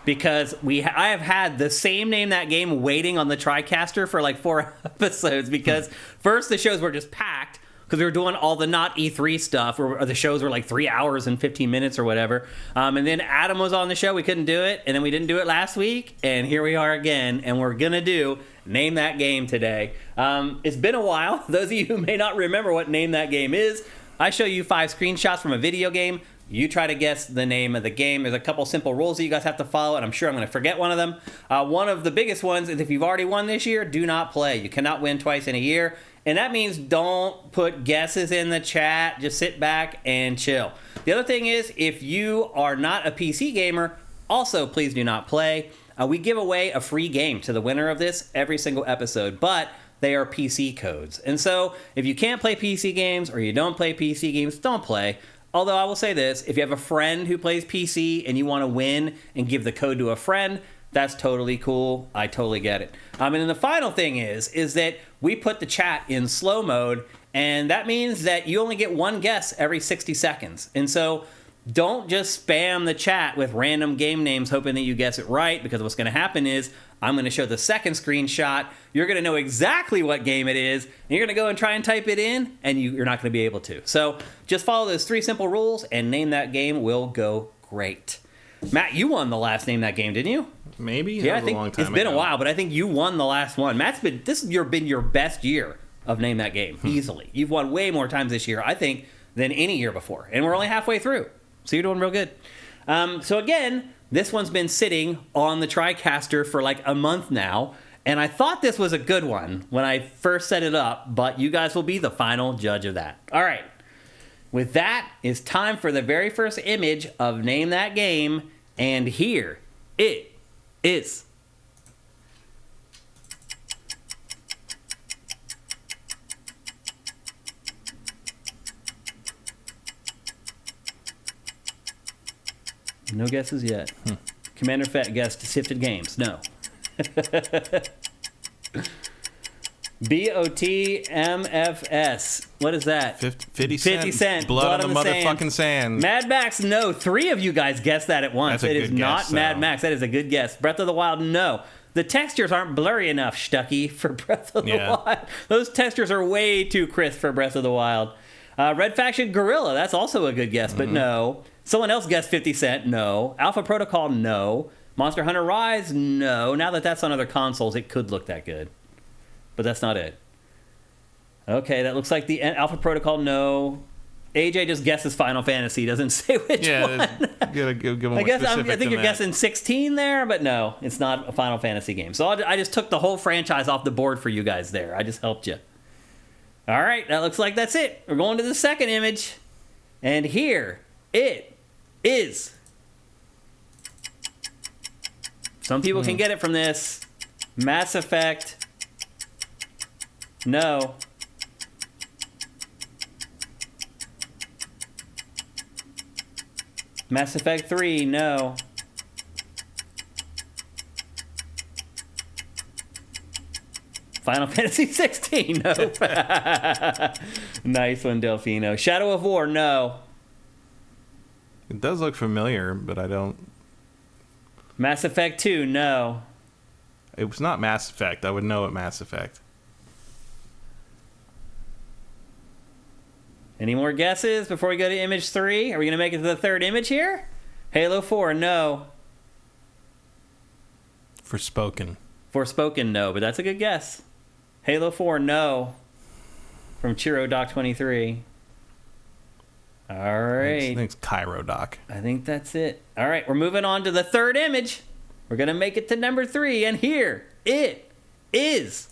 Because I have had the same Name That Game waiting on the TriCaster for like 4 episodes. Because first the shows were just packed. Because we were doing all the not E3 stuff, or the shows were like 3 hours and 15 minutes or whatever. And then Adam was on the show. We couldn't do it. And then we didn't do it last week. And here we are again. And we're going to do Name That Game today. It's been a while. Those of you who may not remember what Name That Game is, I show you 5 screenshots from a video game. You try to guess the name of the game. There's a couple simple rules that you guys have to follow, and I'm sure I'm going to forget one of them. One of the biggest ones is if you've already won this year, do not play. You cannot win twice in a year. And that means don't put guesses in the chat. Just sit back and chill. The other thing is, if you are not a PC gamer, also please do not play. We give away a free game to the winner of this every single episode, but they are PC codes. And so if you can't play PC games or you don't play PC games, don't play. Although I will say this, if you have a friend who plays PC and you want to win and give the code to a friend, that's totally cool. I totally get it. And then the final thing is that we put the chat in slow mode, and that means that you only get one guess every 60 seconds. And so don't just spam the chat with random game names hoping that you guess it right, because what's going to happen is I'm going to show the second screenshot. You're going to know exactly what game it is, and you're going to go and try and type it in, and you're not going to be able to. So just follow those 3 simple rules, and Name That Game will go great. Matt, you won the last Name That Game, didn't you? Maybe. Yeah, I think it's been a while, but I think you won the last one. Matt's been your best year of Name That Game, easily. You've won way more times this year, I think, than any year before, and we're only halfway through, so you're doing real good. So again, this one's been sitting on the TriCaster for like a month now, and I thought this was a good one when I first set it up, but you guys will be the final judge of that. All right. With that, it's time for the very first image of Name That Game, and here it is. No guesses yet. Commander Fett guessed Sifted Games. No. BOTMFS. What is that? 50 cent. Blood on the motherfucking sand. Mad Max, no. 3 of you guys guessed that at once. That's a It good is not guess, Mad though. Max. That is a good guess. Breath of the Wild, no. The textures aren't blurry enough, Stucky, for Breath of the Wild. Those textures are way too crisp for Breath of the Wild. Red Faction Gorilla, that's also a good guess, but no. Someone else guessed 50 Cent, no. Alpha Protocol, no. Monster Hunter Rise, no. Now that that's on other consoles, it could look that good. But that's not it. Okay, that looks like the Alpha Protocol, no. AJ just guesses Final Fantasy, doesn't say which one. You gotta give them I think you're guessing 16 there, but no, it's not a Final Fantasy game. So I just took the whole franchise off the board for you guys there. I just helped you. All right, that looks like that's it. We're going to the second image. And here it is. Some people can get it from this. Mass Effect. No. Mass Effect 3, no. Final Fantasy 16, no. Nice one, Delfino. Shadow of War, no. It does look familiar, but I don't... Mass Effect 2, no. It was not Mass Effect. I would know it Mass Effect. Any more guesses before we go to image 3? Are we going to make it to the third image here? Halo 4, no. Forspoken. Forspoken, no, but that's a good guess. Halo 4, no. From Chiro Doc 23. All right. I think it's Cairo Doc. I think that's it. All right, we're moving on to the third image. We're going to make it to number 3, and here it is.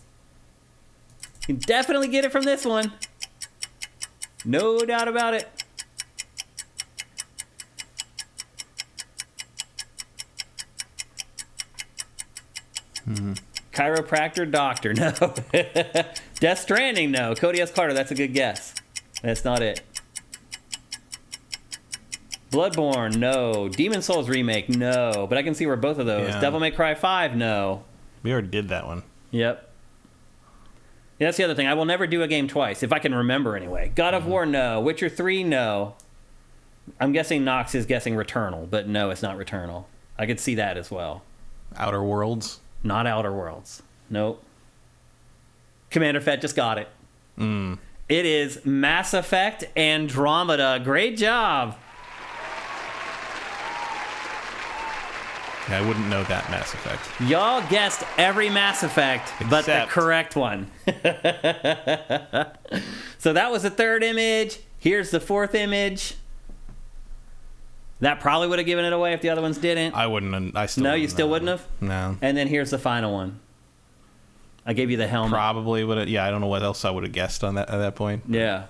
You can definitely get it from this one. No doubt about it. Chiropractor doctor, no. Death Stranding, no. Cody S. Carter, that's a good guess. That's not it. Bloodborne, no. Demon Souls remake, no. But I can see where both of those. Yeah. Devil May Cry 5, no. We already did that one. Yep. Yeah, that's the other thing. I will never do a game twice, if I can remember anyway. God of War, no. Witcher 3, no. I'm guessing Nox is guessing Returnal, but no, it's not Returnal. I could see that as well. Outer Worlds. Not Outer Worlds. Nope. Commander Fett just got it. It is Mass Effect Andromeda. Great job. Yeah, I wouldn't know that Mass Effect. Y'all guessed every Mass Effect, but the Except- correct one. So that was the third image. Here's the fourth image. That probably would have given it away if the other ones didn't. I wouldn't have. I still No, wouldn't you still know. wouldn't have? No. And then here's the final one. I gave you the helmet. Probably would have. Yeah, I don't know what else I would have guessed on that at that point. Yeah.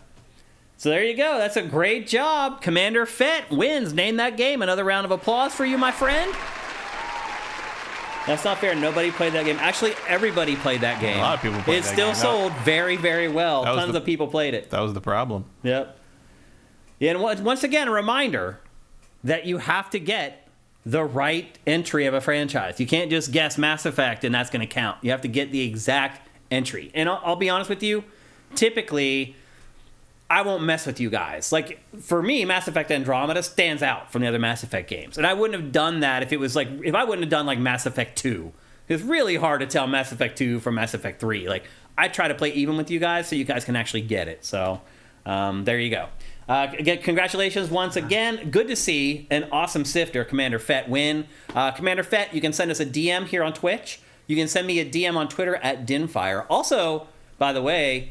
So there you go. That's a great job. Commander Fett wins. Name that game. Another round of applause for you, my friend. That's not fair. Nobody played that game. Actually, everybody played that game. A lot of people played It that still game. sold very, very well. That was Tons the- of people played it. That was the problem. Yep. Yeah, and once again, a reminder that you have to get the right entry of a franchise. You can't just guess Mass Effect and that's going to count. You have to get the exact entry. And I'll be honest with you, typically, I won't mess with you guys. Like, for me, Mass Effect Andromeda stands out from the other Mass Effect games. And I wouldn't have done that if I wouldn't have done, like, Mass Effect 2. It's really hard to tell Mass Effect 2 from Mass Effect 3. Like, I try to play even with you guys so you guys can actually get it. So, there you go. Again, congratulations once again. Good to see an awesome sifter, Commander Fett, win. Commander Fett, you can send us a DM here on Twitch. You can send me a DM on Twitter at Dinfire. Also, by the way,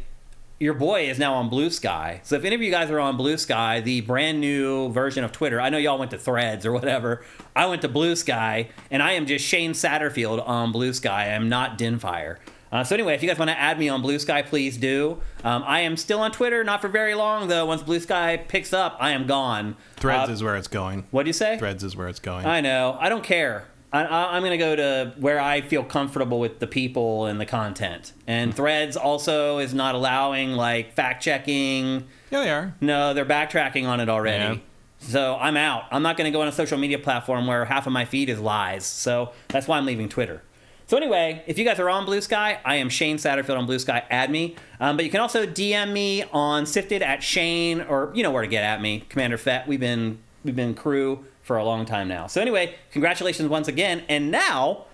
your boy is now on Blue Sky. So if any of you guys are on Blue Sky, the brand new version of Twitter, I know y'all went to Threads or whatever. I went to Blue Sky, and I am just Shane Satterfield on Blue Sky. I am not Dinfire. So anyway, if you guys want to add me on Blue Sky, please do. I am still on Twitter, not for very long, though. Once Blue Sky picks up, I am gone. Threads is where it's going. What'd you say? Threads is where it's going. I know. I don't care. I'm going to go to where I feel comfortable with the people and the content. And Threads also is not allowing, like, fact-checking. Yeah, they are. No, they're backtracking on it already. Yeah. So I'm out. I'm not going to go on a social media platform where half of my feed is lies. So that's why I'm leaving Twitter. So anyway, if you guys are on Blue Sky, I am Shane Satterfield on Blue Sky. Add me. But you can also DM me on Sifted at Shane, or you know where to get at me. Commander Fett. We've been crew for a long time now. So anyway, congratulations once again. And now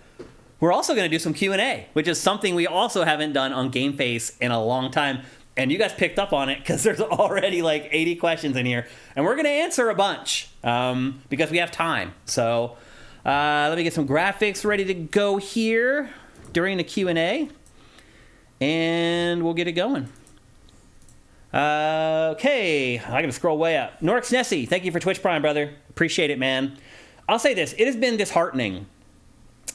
we're also going to do some Q&A, which is something we also haven't done on GameFace in a long time. And you guys picked up on it because there's already like 80 questions in here. And we're going to answer a bunch because we have time. So let me get some graphics ready to go here during the Q&A. And we'll get it going. Okay, I gotta scroll way up. Norix Nessie, thank you for Twitch Prime, brother. Appreciate it, man. I'll say this, it has been disheartening.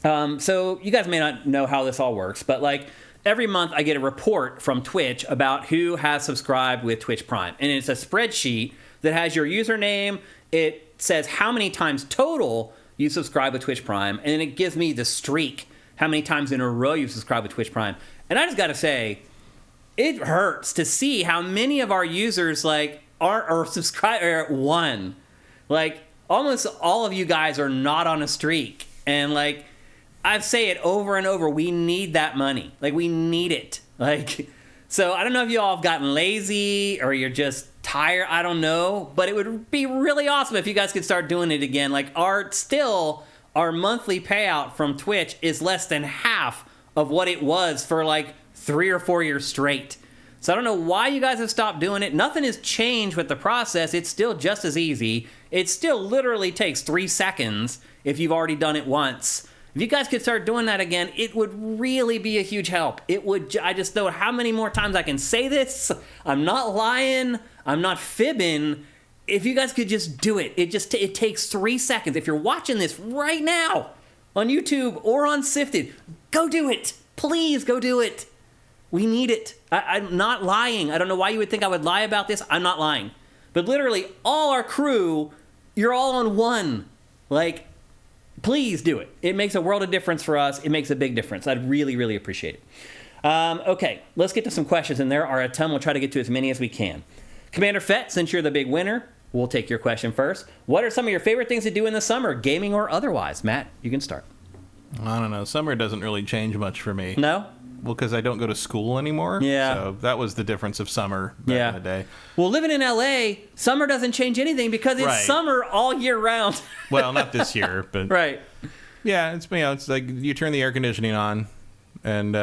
So you guys may not know how this all works, but like every month I get a report from Twitch about who has subscribed with Twitch Prime. And it's a spreadsheet that has your username. It says how many times total you subscribe with Twitch Prime. And then it gives me the streak, how many times in a row you subscribe with Twitch Prime. And I just gotta say, it hurts to see how many of our users like are subscribed at one. Like almost all of you guys are not on a streak, and like I say it over and over, we need that money. Like we need it. Like so I don't know if you all have gotten lazy or you're just tired. I don't know, but it would be really awesome if you guys could start doing it again. Like our monthly payout from Twitch is less than half of what it was for like 3 or 4 years straight. So I don't know why you guys have stopped doing it. Nothing has changed with the process. It's still just as easy. It still literally takes 3 seconds if you've already done it once. If you guys could start doing that again, it would really be a huge help. It would. I just know how many more times I can say this. I'm not lying. I'm not fibbing. If you guys could just do it. It takes 3 seconds. If you're watching this right now on YouTube or on Sifted, go do it. Please go do it. We need it. I'm not lying. I don't know why you would think I would lie about this. I'm not lying. But literally, all our crew, you're all on one. Like, please do it. It makes a world of difference for us. It makes a big difference. I'd really, really appreciate it. Okay, let's get to some questions, and there are a ton. We'll try to get to as many as we can. Commander Fett, since you're the big winner, we'll take your question first. What are some of your favorite things to do in the summer, gaming or otherwise? Matt, you can start. I don't know. Summer doesn't really change much for me. No? Well, because I don't go to school anymore. Yeah. So that was the difference of summer back in the day. Well, living in LA, summer doesn't change anything because it's summer all year round. Well, not this year, but right. Yeah, it's like you turn the air conditioning on, and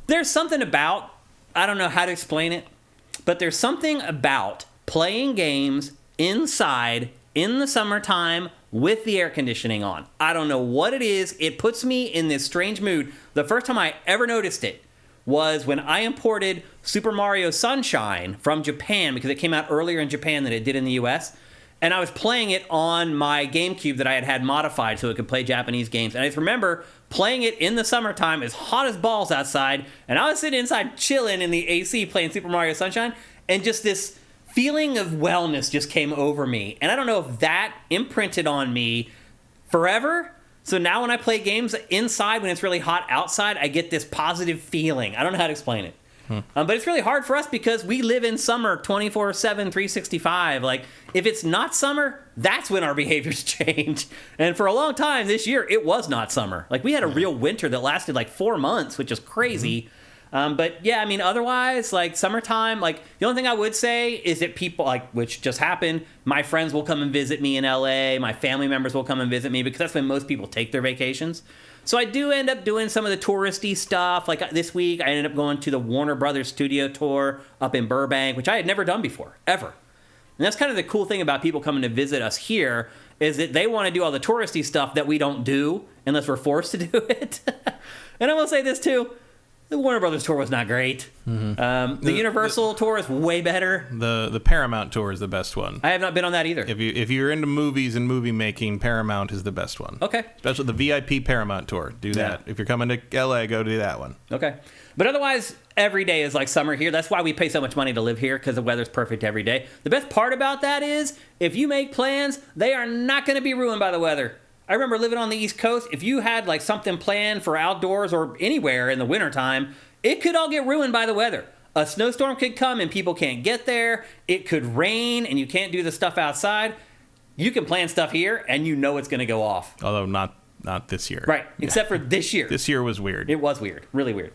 there's something about, I don't know how to explain it, but there's something about playing games inside in the summertime with the air conditioning on. I don't know what it is. It puts me in this strange mood. The first time I ever noticed it was when I imported Super Mario Sunshine from Japan, because it came out earlier in Japan than it did in the US. And I was playing it on my GameCube that I had modified so it could play Japanese games. And I just remember playing it in the summertime, as hot as balls outside, and I was sitting inside chilling in the AC playing Super Mario Sunshine, and just this feeling of wellness just came over me. And I don't know if that imprinted on me forever. So now when I play games inside when it's really hot outside, I get this positive feeling. I don't know how to explain it. But it's really hard for us because we live in summer 24/7, 365. Like, if it's not summer, that's when our behaviors change. And for a long time this year, it was not summer. Like, we had a real winter that lasted like 4 months, which is crazy. But yeah, I mean, otherwise, like summertime, like the only thing I would say is that people, like, which just happened, my friends will come and visit me in LA, my family members will come and visit me because that's when most people take their vacations. So I do end up doing some of the touristy stuff. Like this week, I ended up going to the Warner Brothers studio tour up in Burbank, which I had never done before, ever. And that's kind of the cool thing about people coming to visit us here is that they want to do all the touristy stuff that we don't do unless we're forced to do it. And I will say this too. The Warner Brothers tour was not great. The Universal tour is way better. The Paramount tour is the best one. I have not been on that either. If you're into movies and movie making, Paramount is the best one. Okay. Especially the VIP Paramount tour. Do that. If you're coming to LA, go do that one. Okay. But otherwise, every day is like summer here. That's why we pay so much money to live here, because the weather's perfect every day. The best part about that is, if you make plans, they are not going to be ruined by the weather. I remember living on the East Coast. If you had like something planned for outdoors or anywhere in the wintertime, it could all get ruined by the weather. A snowstorm could come and people can't get there. It could rain and you can't do the stuff outside. You can plan stuff here and you know it's going to go off. Although not this year. Right, except for this year. This year was weird. It was weird, really weird.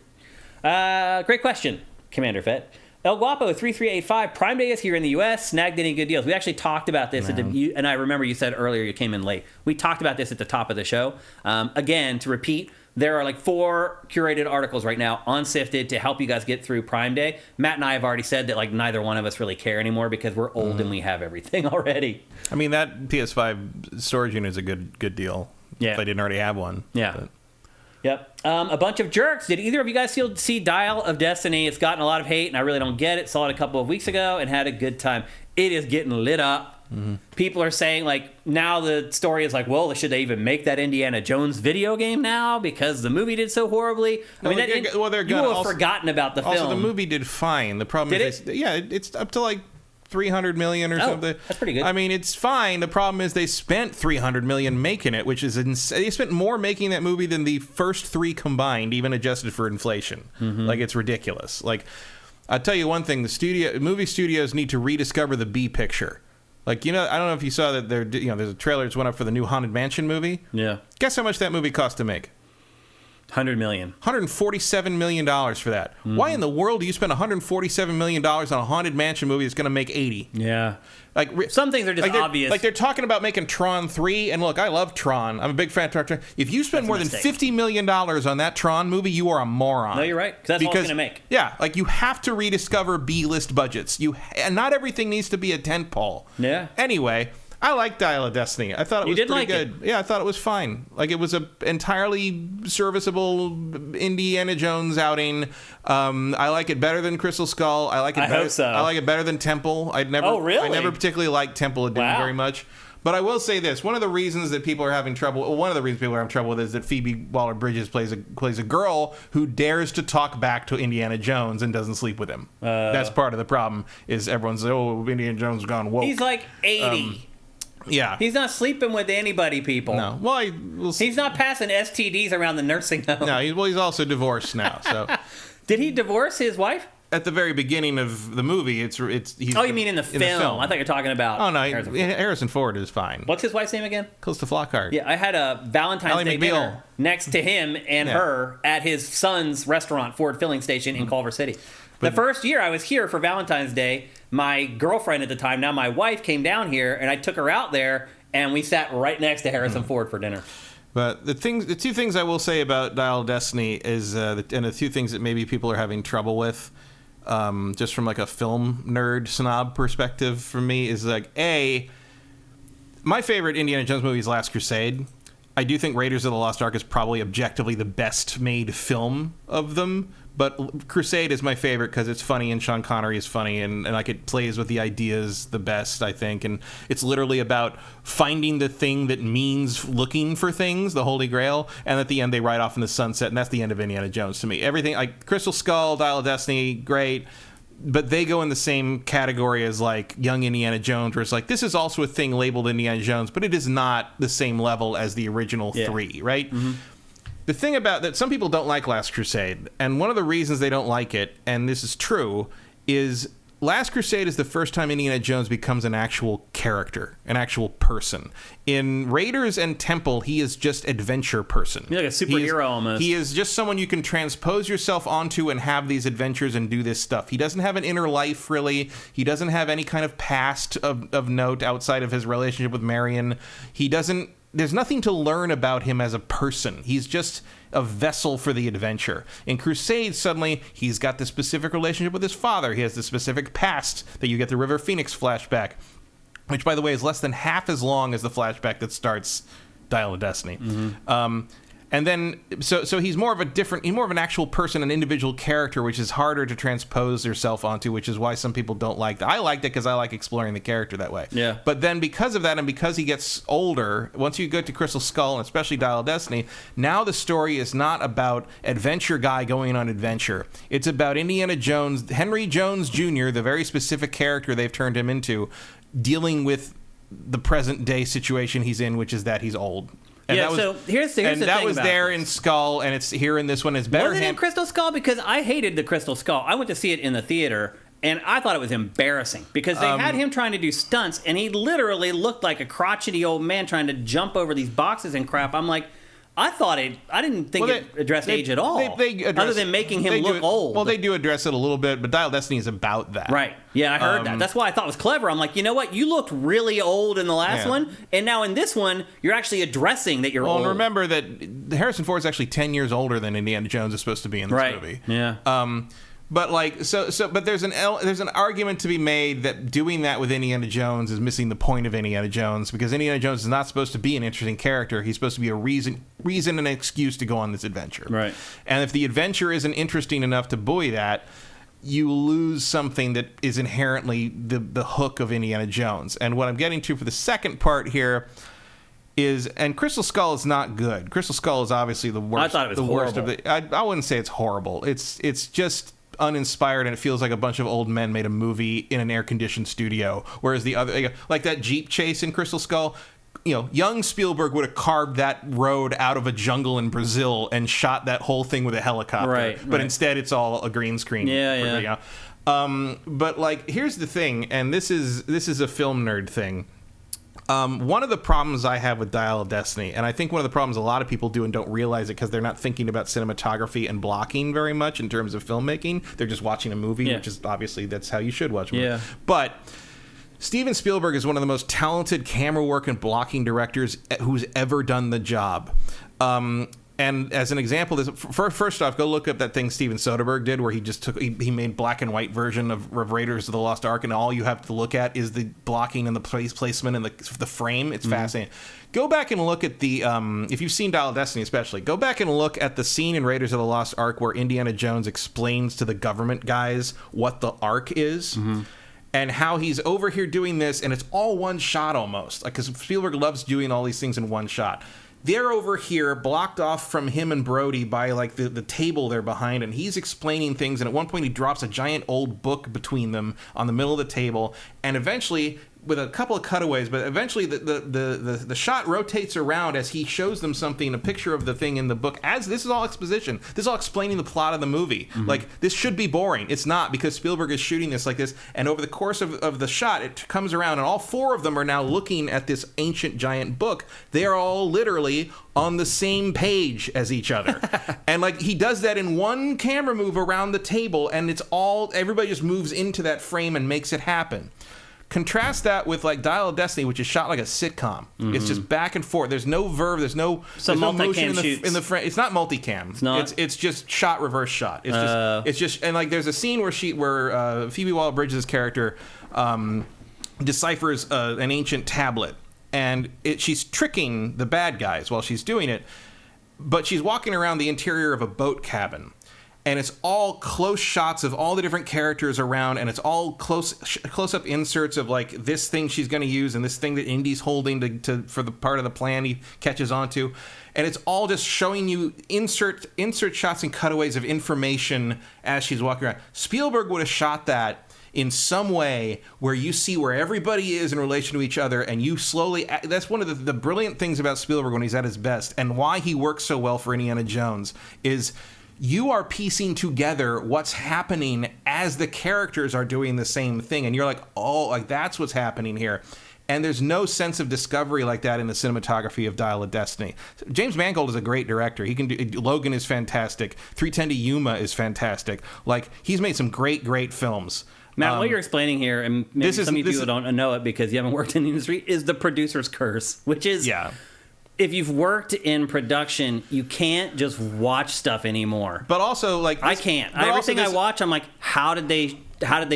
Great question, Commander Fett. El Guapo 3385, Prime Day is here in the U.S. Snagged any good deals? We actually talked about this, and I remember you said earlier you came in late. We talked about this at the top of the show. Again, to repeat, there are like 4 curated articles right now on Sifted to help you guys get through Prime Day. Matt and I have already said that like neither one of us really care anymore because we're old and we have everything already. I mean, that PS5 storage unit is a good deal. Yeah. If I didn't already have one. Yeah. But. Yep. A bunch of jerks. Did either of you guys see Dial of Destiny? It's gotten a lot of hate, and I really don't get it. Saw it a couple of weeks ago and had a good time. It is getting lit up. Mm-hmm. People are saying, like, now the story is like, well, should they even make that Indiana Jones video game now because the movie did so horribly? I mean, you will have forgotten about the film. Also, the movie did fine. The problem is, it's up to like 300 million or something. That's pretty good. I mean, it's fine. The problem is they spent 300 million making it, which is insane. They spent more making that movie than the first 3 combined, even adjusted for inflation. Mm-hmm. Like, it's ridiculous. Like, I'll tell you one thing: movie studios need to rediscover the B picture. Like, I don't know if you saw that there's a trailer that went up for the new Haunted Mansion movie. Yeah. Guess how much that movie cost to make? $100 million. $147 million for that. Mm-hmm. Why in the world do you spend $147 million on a Haunted Mansion movie that's going to make 80? Yeah. Like, some things are just obvious. Like, they're talking about making Tron 3, and look, I love Tron. I'm a big fan of Tron. If you spend more than $50 million on that Tron movie, you are a moron. No, you're right, because that's all it's going to make. Yeah, like, you have to rediscover B-list budgets. And not everything needs to be a tentpole. Yeah. Anyway, I like Dial of Destiny. I thought it was pretty good. Yeah, I thought it was fine. Like, it was a entirely serviceable Indiana Jones outing. I like it better than Crystal Skull. I like it better than Temple. I never particularly liked Temple of Doom very much. But I will say this: one of the reasons that people are having trouble, with is that Phoebe Waller-Bridges plays a girl who dares to talk back to Indiana Jones and doesn't sleep with him. That's part of the problem. Is everyone's Indiana Jones has gone woke. He's like 80. Yeah. He's not sleeping with anybody, people. No. Well, he's not passing STDs around the nursing home. No, he's also divorced now. So, did he divorce his wife? At the very beginning of the movie, he's. Oh, you mean in the film? I thought you were talking about. Oh no, Harrison Ford is fine. What's his wife's name again? Calista Flockhart. Yeah, I had a Valentine's Day dinner next to him and her at his son's restaurant, Ford Filling Station in Culver City. The first year I was here for Valentine's Day, my girlfriend at the time, now my wife, came down here, and I took her out there, and we sat right next to Harrison Ford for dinner. But the 2 things I will say about Dial of Destiny is, and the 2 things that maybe people are having trouble with, just from like a film nerd snob perspective for me, is like, my favorite Indiana Jones movie is Last Crusade. I do think Raiders of the Lost Ark is probably objectively the best made film of them, but Crusade is my favorite because it's funny and Sean Connery is funny and like it plays with the ideas the best, I think, and it's literally about finding the thing that means looking for things, the Holy Grail, and at the end they ride off in the sunset, and that's the end of Indiana Jones to me. Everything like Crystal Skull, Dial of Destiny, great. But they go in the same category as like Young Indiana Jones, where it's like this is also a thing labeled Indiana Jones, but it is not the same level as the original 3, right? Mm-hmm. The thing about that, some people don't like Last Crusade, and one of the reasons they don't like it, and this is true, is Last Crusade is the first time Indiana Jones becomes an actual character, an actual person. In Raiders and Temple, he is just adventure person. He's like a superhero almost. He is just someone you can transpose yourself onto and have these adventures and do this stuff. He doesn't have an inner life, really. He doesn't have any kind of past of note outside of his relationship with Marion. There's nothing to learn about him as a person. He's just a vessel for the adventure. In Crusade, suddenly, he's got this specific relationship with his father. He has this specific past that you get the River Phoenix flashback, which, by the way, is less than half as long as the flashback that starts Dial of Destiny. Mm-hmm. And then, so he's more of an actual person, an individual character, which is harder to transpose yourself onto, which is why some people don't like that. I liked it because I like exploring the character that way. Yeah. But then because of that, and because he gets older, once you get to Crystal Skull, and especially Dial of Destiny, now the story is not about adventure guy going on adventure. It's about Indiana Jones, Henry Jones Jr., the very specific character they've turned him into, dealing with the present day situation he's in, which is that he's old. And Yeah, that was, so here's the and thing that was about there this. in Skull, and it's here in this one. It's better. Was it in Crystal Skull? Because I hated the Crystal Skull. I went to see it in the theater, and I thought it was embarrassing because they had him trying to do stunts, and he literally looked like a crotchety old man trying to jump over these boxes and crap. I'm like, I didn't think it addressed age at all, other than making him look old. Well, they do address it a little bit, but Dial of Destiny is about that. Right. Yeah, I heard that. That's why I thought it was clever. I'm like, you know what? You looked really old in the last one, and now in this one, you're actually addressing that you're old. Well, and remember that Harrison Ford is actually 10 years older than Indiana Jones is supposed to be in this movie. Yeah. But but there's an argument to be made that doing that with Indiana Jones is missing the point of Indiana Jones, because Indiana Jones is not supposed to be an interesting character. He's supposed to be a reason and an excuse to go on this adventure. Right. And if the adventure isn't interesting enough to buoy that, you lose something that is inherently the hook of Indiana Jones. And what I'm getting to for the second part here is, and Crystal Skull is not good. Crystal Skull is obviously the worst. I thought it was the worst horrible. of the. I wouldn't say it's horrible. It's just uninspired, and it feels like a bunch of old men made a movie in an air-conditioned studio. Whereas the other, like that Jeep chase in Crystal Skull, young Spielberg would have carved that road out of a jungle in Brazil and shot that whole thing with a helicopter. Right. But instead, it's all a green screen. Yeah. But like, here's the thing, and this is a film nerd thing. One of the problems I have with Dial of Destiny, and I think one of the problems a lot of people do and don't realize it because they're not thinking about cinematography and blocking very much in terms of filmmaking. They're just watching a movie, which is obviously that's how you should watch a movie. Yeah. But Steven Spielberg is one of the most talented camera work and blocking directors who's ever done the job. And as an example, first off, go look up that thing Steven Soderbergh did where he made black and white version of Raiders of the Lost Ark, and all you have to look at is the blocking and the placement and the frame. It's fascinating. Go back and look at the, if you've seen Dial of Destiny especially, go back and look at the scene in Raiders of the Lost Ark where Indiana Jones explains to the government guys what the Ark is. Mm-hmm. And how he's over here doing this, and it's all one shot almost. Because Spielberg loves doing all these things in one shot. They're over here, blocked off from him and Brody by like the table they're behind, and he's explaining things. And at one point, he drops a giant old book between them on the middle of the table, and eventually, with a couple of cutaways, but eventually the shot rotates around as he shows them something, a picture of the thing in the book. As this is all exposition, this is all explaining the plot of the movie. Mm-hmm. Like, this should be boring. It's not, because Spielberg is shooting this like this, and over the course of the shot, it comes around, and all four of them are now looking at this ancient giant book. They are all literally on the same page as each other. And like, he does that in one camera move around the table, and it's all, everybody just moves into that frame and makes it happen. Contrast that with like Dial of Destiny, which is shot like a sitcom. Mm-hmm. It's just back and forth. There's no verve. There's no motion in the frame. It's not multicam. It's not. It's just shot, reverse shot. It's just and like there's a scene where Phoebe Waller-Bridges' character deciphers an ancient tablet, and she's tricking the bad guys while she's doing it, but she's walking around the interior of a boat cabin. And it's all close shots of all the different characters around, and it's all close-up inserts of like this thing she's going to use and this thing that Indy's holding for the part of the plan he catches onto, and it's all just showing you insert shots and cutaways of information as she's walking around. Spielberg would have shot that in some way where you see where everybody is in relation to each other, and you slowly. That's one of the brilliant things about Spielberg when he's at his best, and why he works so well for Indiana Jones is. You are piecing together what's happening as the characters are doing the same thing. And you're like, oh, like that's what's happening here. And there's no sense of discovery like that in the cinematography of Dial of Destiny. James Mangold is a great director. He can do, Logan is fantastic. 310 to Yuma is fantastic. Like, he's made some great films. Matt, what you're explaining here, and maybe some of you don't know it because you haven't worked in the industry, is the producer's curse, which is... Yeah. If you've worked in production, you can't just watch stuff anymore. But also, like... I can't. Everything I watch, I'm like, how did they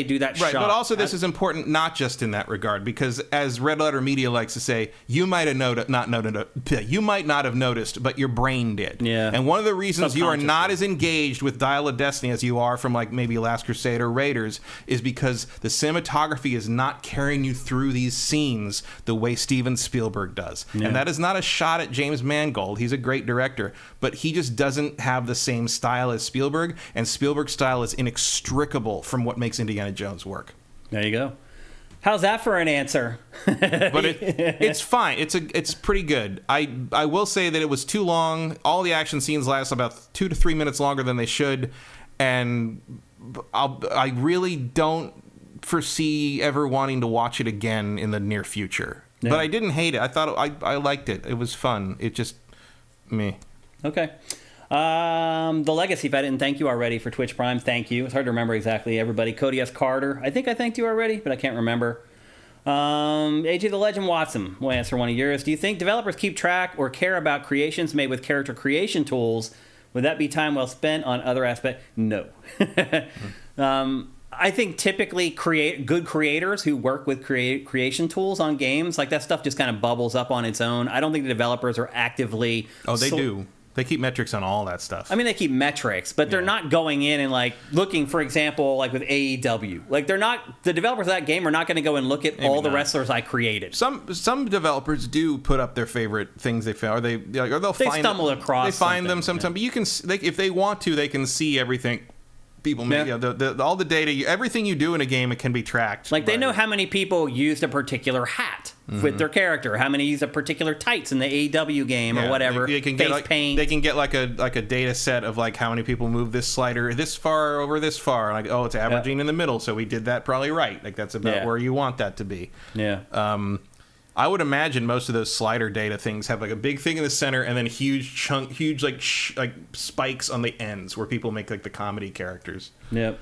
do that shot? Right, but also this is important not just in that regard, because as Red Letter Media likes to say, you might not have noticed, but your brain did. Yeah. And one of the reasons you are not as engaged with Dial of Destiny as you are from like maybe Last Crusade or Raiders is because the cinematography is not carrying you through these scenes the way Steven Spielberg does. Yeah. And that is not a shot at James Mangold. He's a great director, but he just doesn't have the same style as Spielberg, and Spielberg's style is inextricable from what makes Indiana Jones work. There you go. How's that for an answer? But it's fine. It's pretty good. I will say that it was too long. All the action scenes last about 2 to 3 minutes longer than they should, and I really don't foresee ever wanting to watch it again in the near future. Yeah. But I didn't hate it. I thought I liked it. It was fun. It just me. Okay. The Legacy, if I didn't thank you already for Twitch Prime, thank you. It's hard to remember exactly everybody. Cody S. Carter, I think I thanked you already, but I can't remember. AJ the Legend Watson, we'll answer one of yours. Do you think developers keep track or care about creations made with character creation tools? Would that be time well spent on other aspects? No. I think typically good creators who work with creation tools on games, like that stuff just kind of bubbles up on its own. I don't think the developers are actively... Oh, they do. They keep metrics on all that stuff. I mean, they keep metrics, but they're not going in and like looking, for example, like with AEW. Like they're not, the developers of that game are not going to go and look at all the wrestlers I created. Some developers do put up their favorite things they found, or they'll stumble across. They find them sometimes, but you can, if they want to, they can see everything. People make all the data, everything you do in a game, it can be tracked. Like they know how many people used a particular hat with their character, how many used a particular tights in the AEW game or whatever. They can get paint. They can get like a data set of like how many people move this slider this far over this far. Like it's averaging in the middle, so we did that probably right. Like that's about where you want that to be. Yeah. I would imagine most of those slider data things have like a big thing in the center and then huge like spikes on the ends where people make like the comedy characters. Yep.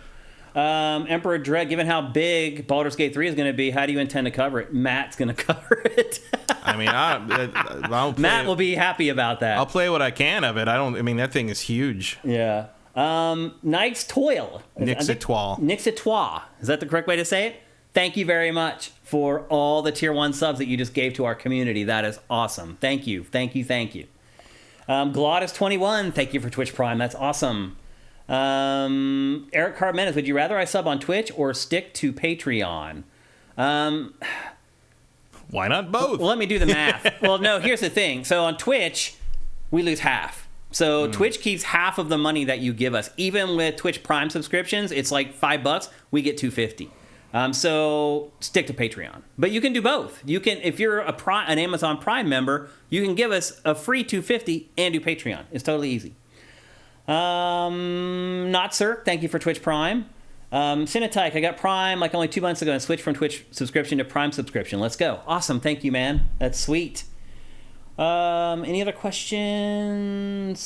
Emperor Dread, given how big Baldur's Gate 3 is going to be, how do you intend to cover it? Matt's going to cover it. I mean, Matt will be happy about that. I'll play what I can of it. I mean, that thing is huge. Yeah. Knight's Toil. Nixitois. Is that the correct way to say it? Thank you very much for all the Tier 1 subs that you just gave to our community. That is awesome. Thank you. Thank you. Thank you. Glottis21, thank you for Twitch Prime. That's awesome. Eric Carmenes, would you rather I sub on Twitch or stick to Patreon? Why not both? Well, let me do the math. Well, no, here's the thing. So on Twitch, we lose half. So Twitch keeps half of the money that you give us. Even with Twitch Prime subscriptions, it's like $5. We get $2.50. So stick to Patreon, but you can do both. You can, if you're an Amazon Prime member, you can give us a free $2.50 and do Patreon. It's totally easy. Not Sir, thank you for Twitch Prime. Cinetyke, I got Prime like only 2 months ago and switched from Twitch subscription to Prime subscription. Let's go. Awesome. Thank you, man. That's sweet. Any other questions?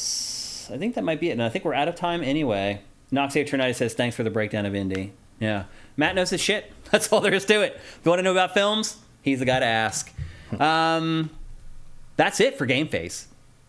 I think that might be it. And I think we're out of time anyway. Noxia Trinity says, thanks for the breakdown of Indy. Yeah. Matt knows his shit. That's all there is to it. If you want to know about films, he's the guy to ask. That's it for GameFace.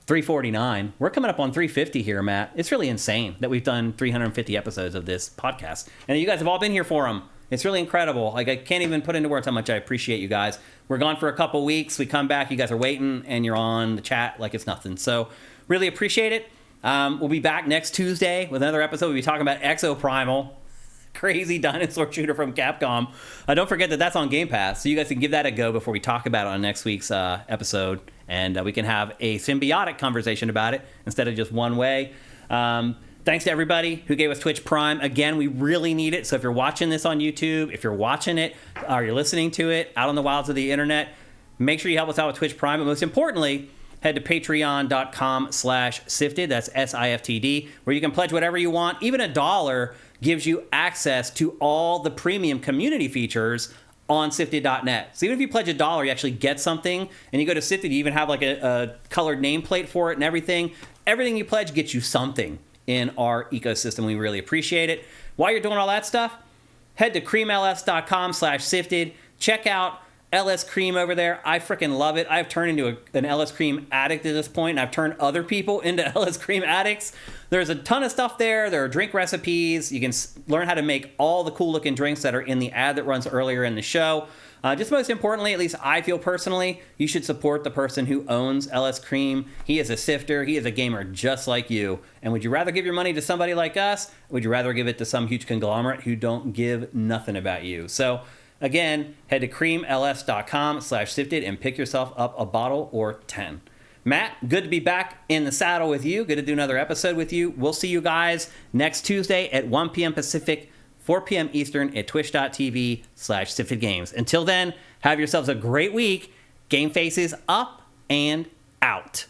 349. We're coming up on 350 here, Matt. It's really insane that we've done 350 episodes of this podcast. And you guys have all been here for them. It's really incredible. Like, I can't even put into words how much I appreciate you guys. We're gone for a couple weeks. We come back. You guys are waiting, and you're on the chat like it's nothing. So really appreciate it. We'll be back next Tuesday with another episode. We'll be talking about Exoprimal. Crazy dinosaur shooter from Capcom. Don't forget that that's on Game Pass, so you guys can give that a go before we talk about it on next week's episode, and we can have a symbiotic conversation about it instead of just one way. Thanks to everybody who gave us Twitch Prime. Again, we really need it, so if you're watching this on YouTube, if you're watching it or you're listening to it out on the wilds of the internet, make sure you help us out with Twitch Prime, but most importantly, head to patreon.com/sifted, that's SIFTD, where you can pledge whatever you want. Even $1 gives you access to all the premium community features on Sifted.net. So even if you pledge $1, you actually get something, and you go to Sifted, you even have like a colored nameplate for it and everything. Everything you pledge gets you something in our ecosystem. We really appreciate it. While you're doing all that stuff, head to creamls.com/sifted. Check out LS Cream over there. I freaking love it. I've turned into an LS Cream addict at this point, and I've turned other people into LS Cream addicts. There's a ton of stuff there. There are drink recipes. You can learn how to make all the cool looking drinks that are in the ad that runs earlier in the show. Just most importantly, at least I feel personally, you should support the person who owns LS Cream. He is a sifter. He is a gamer just like you. And would you rather give your money to somebody like us? Or would you rather give it to some huge conglomerate who don't give nothing about you? So again, head to creamls.com/sifted and pick yourself up a bottle or 10. Matt, good to be back in the saddle with you. Good to do another episode with you. We'll see you guys next Tuesday at 1 p.m. Pacific, 4 p.m. Eastern at twitch.tv/SifidGames. Until then, have yourselves a great week. GameFace is up and out.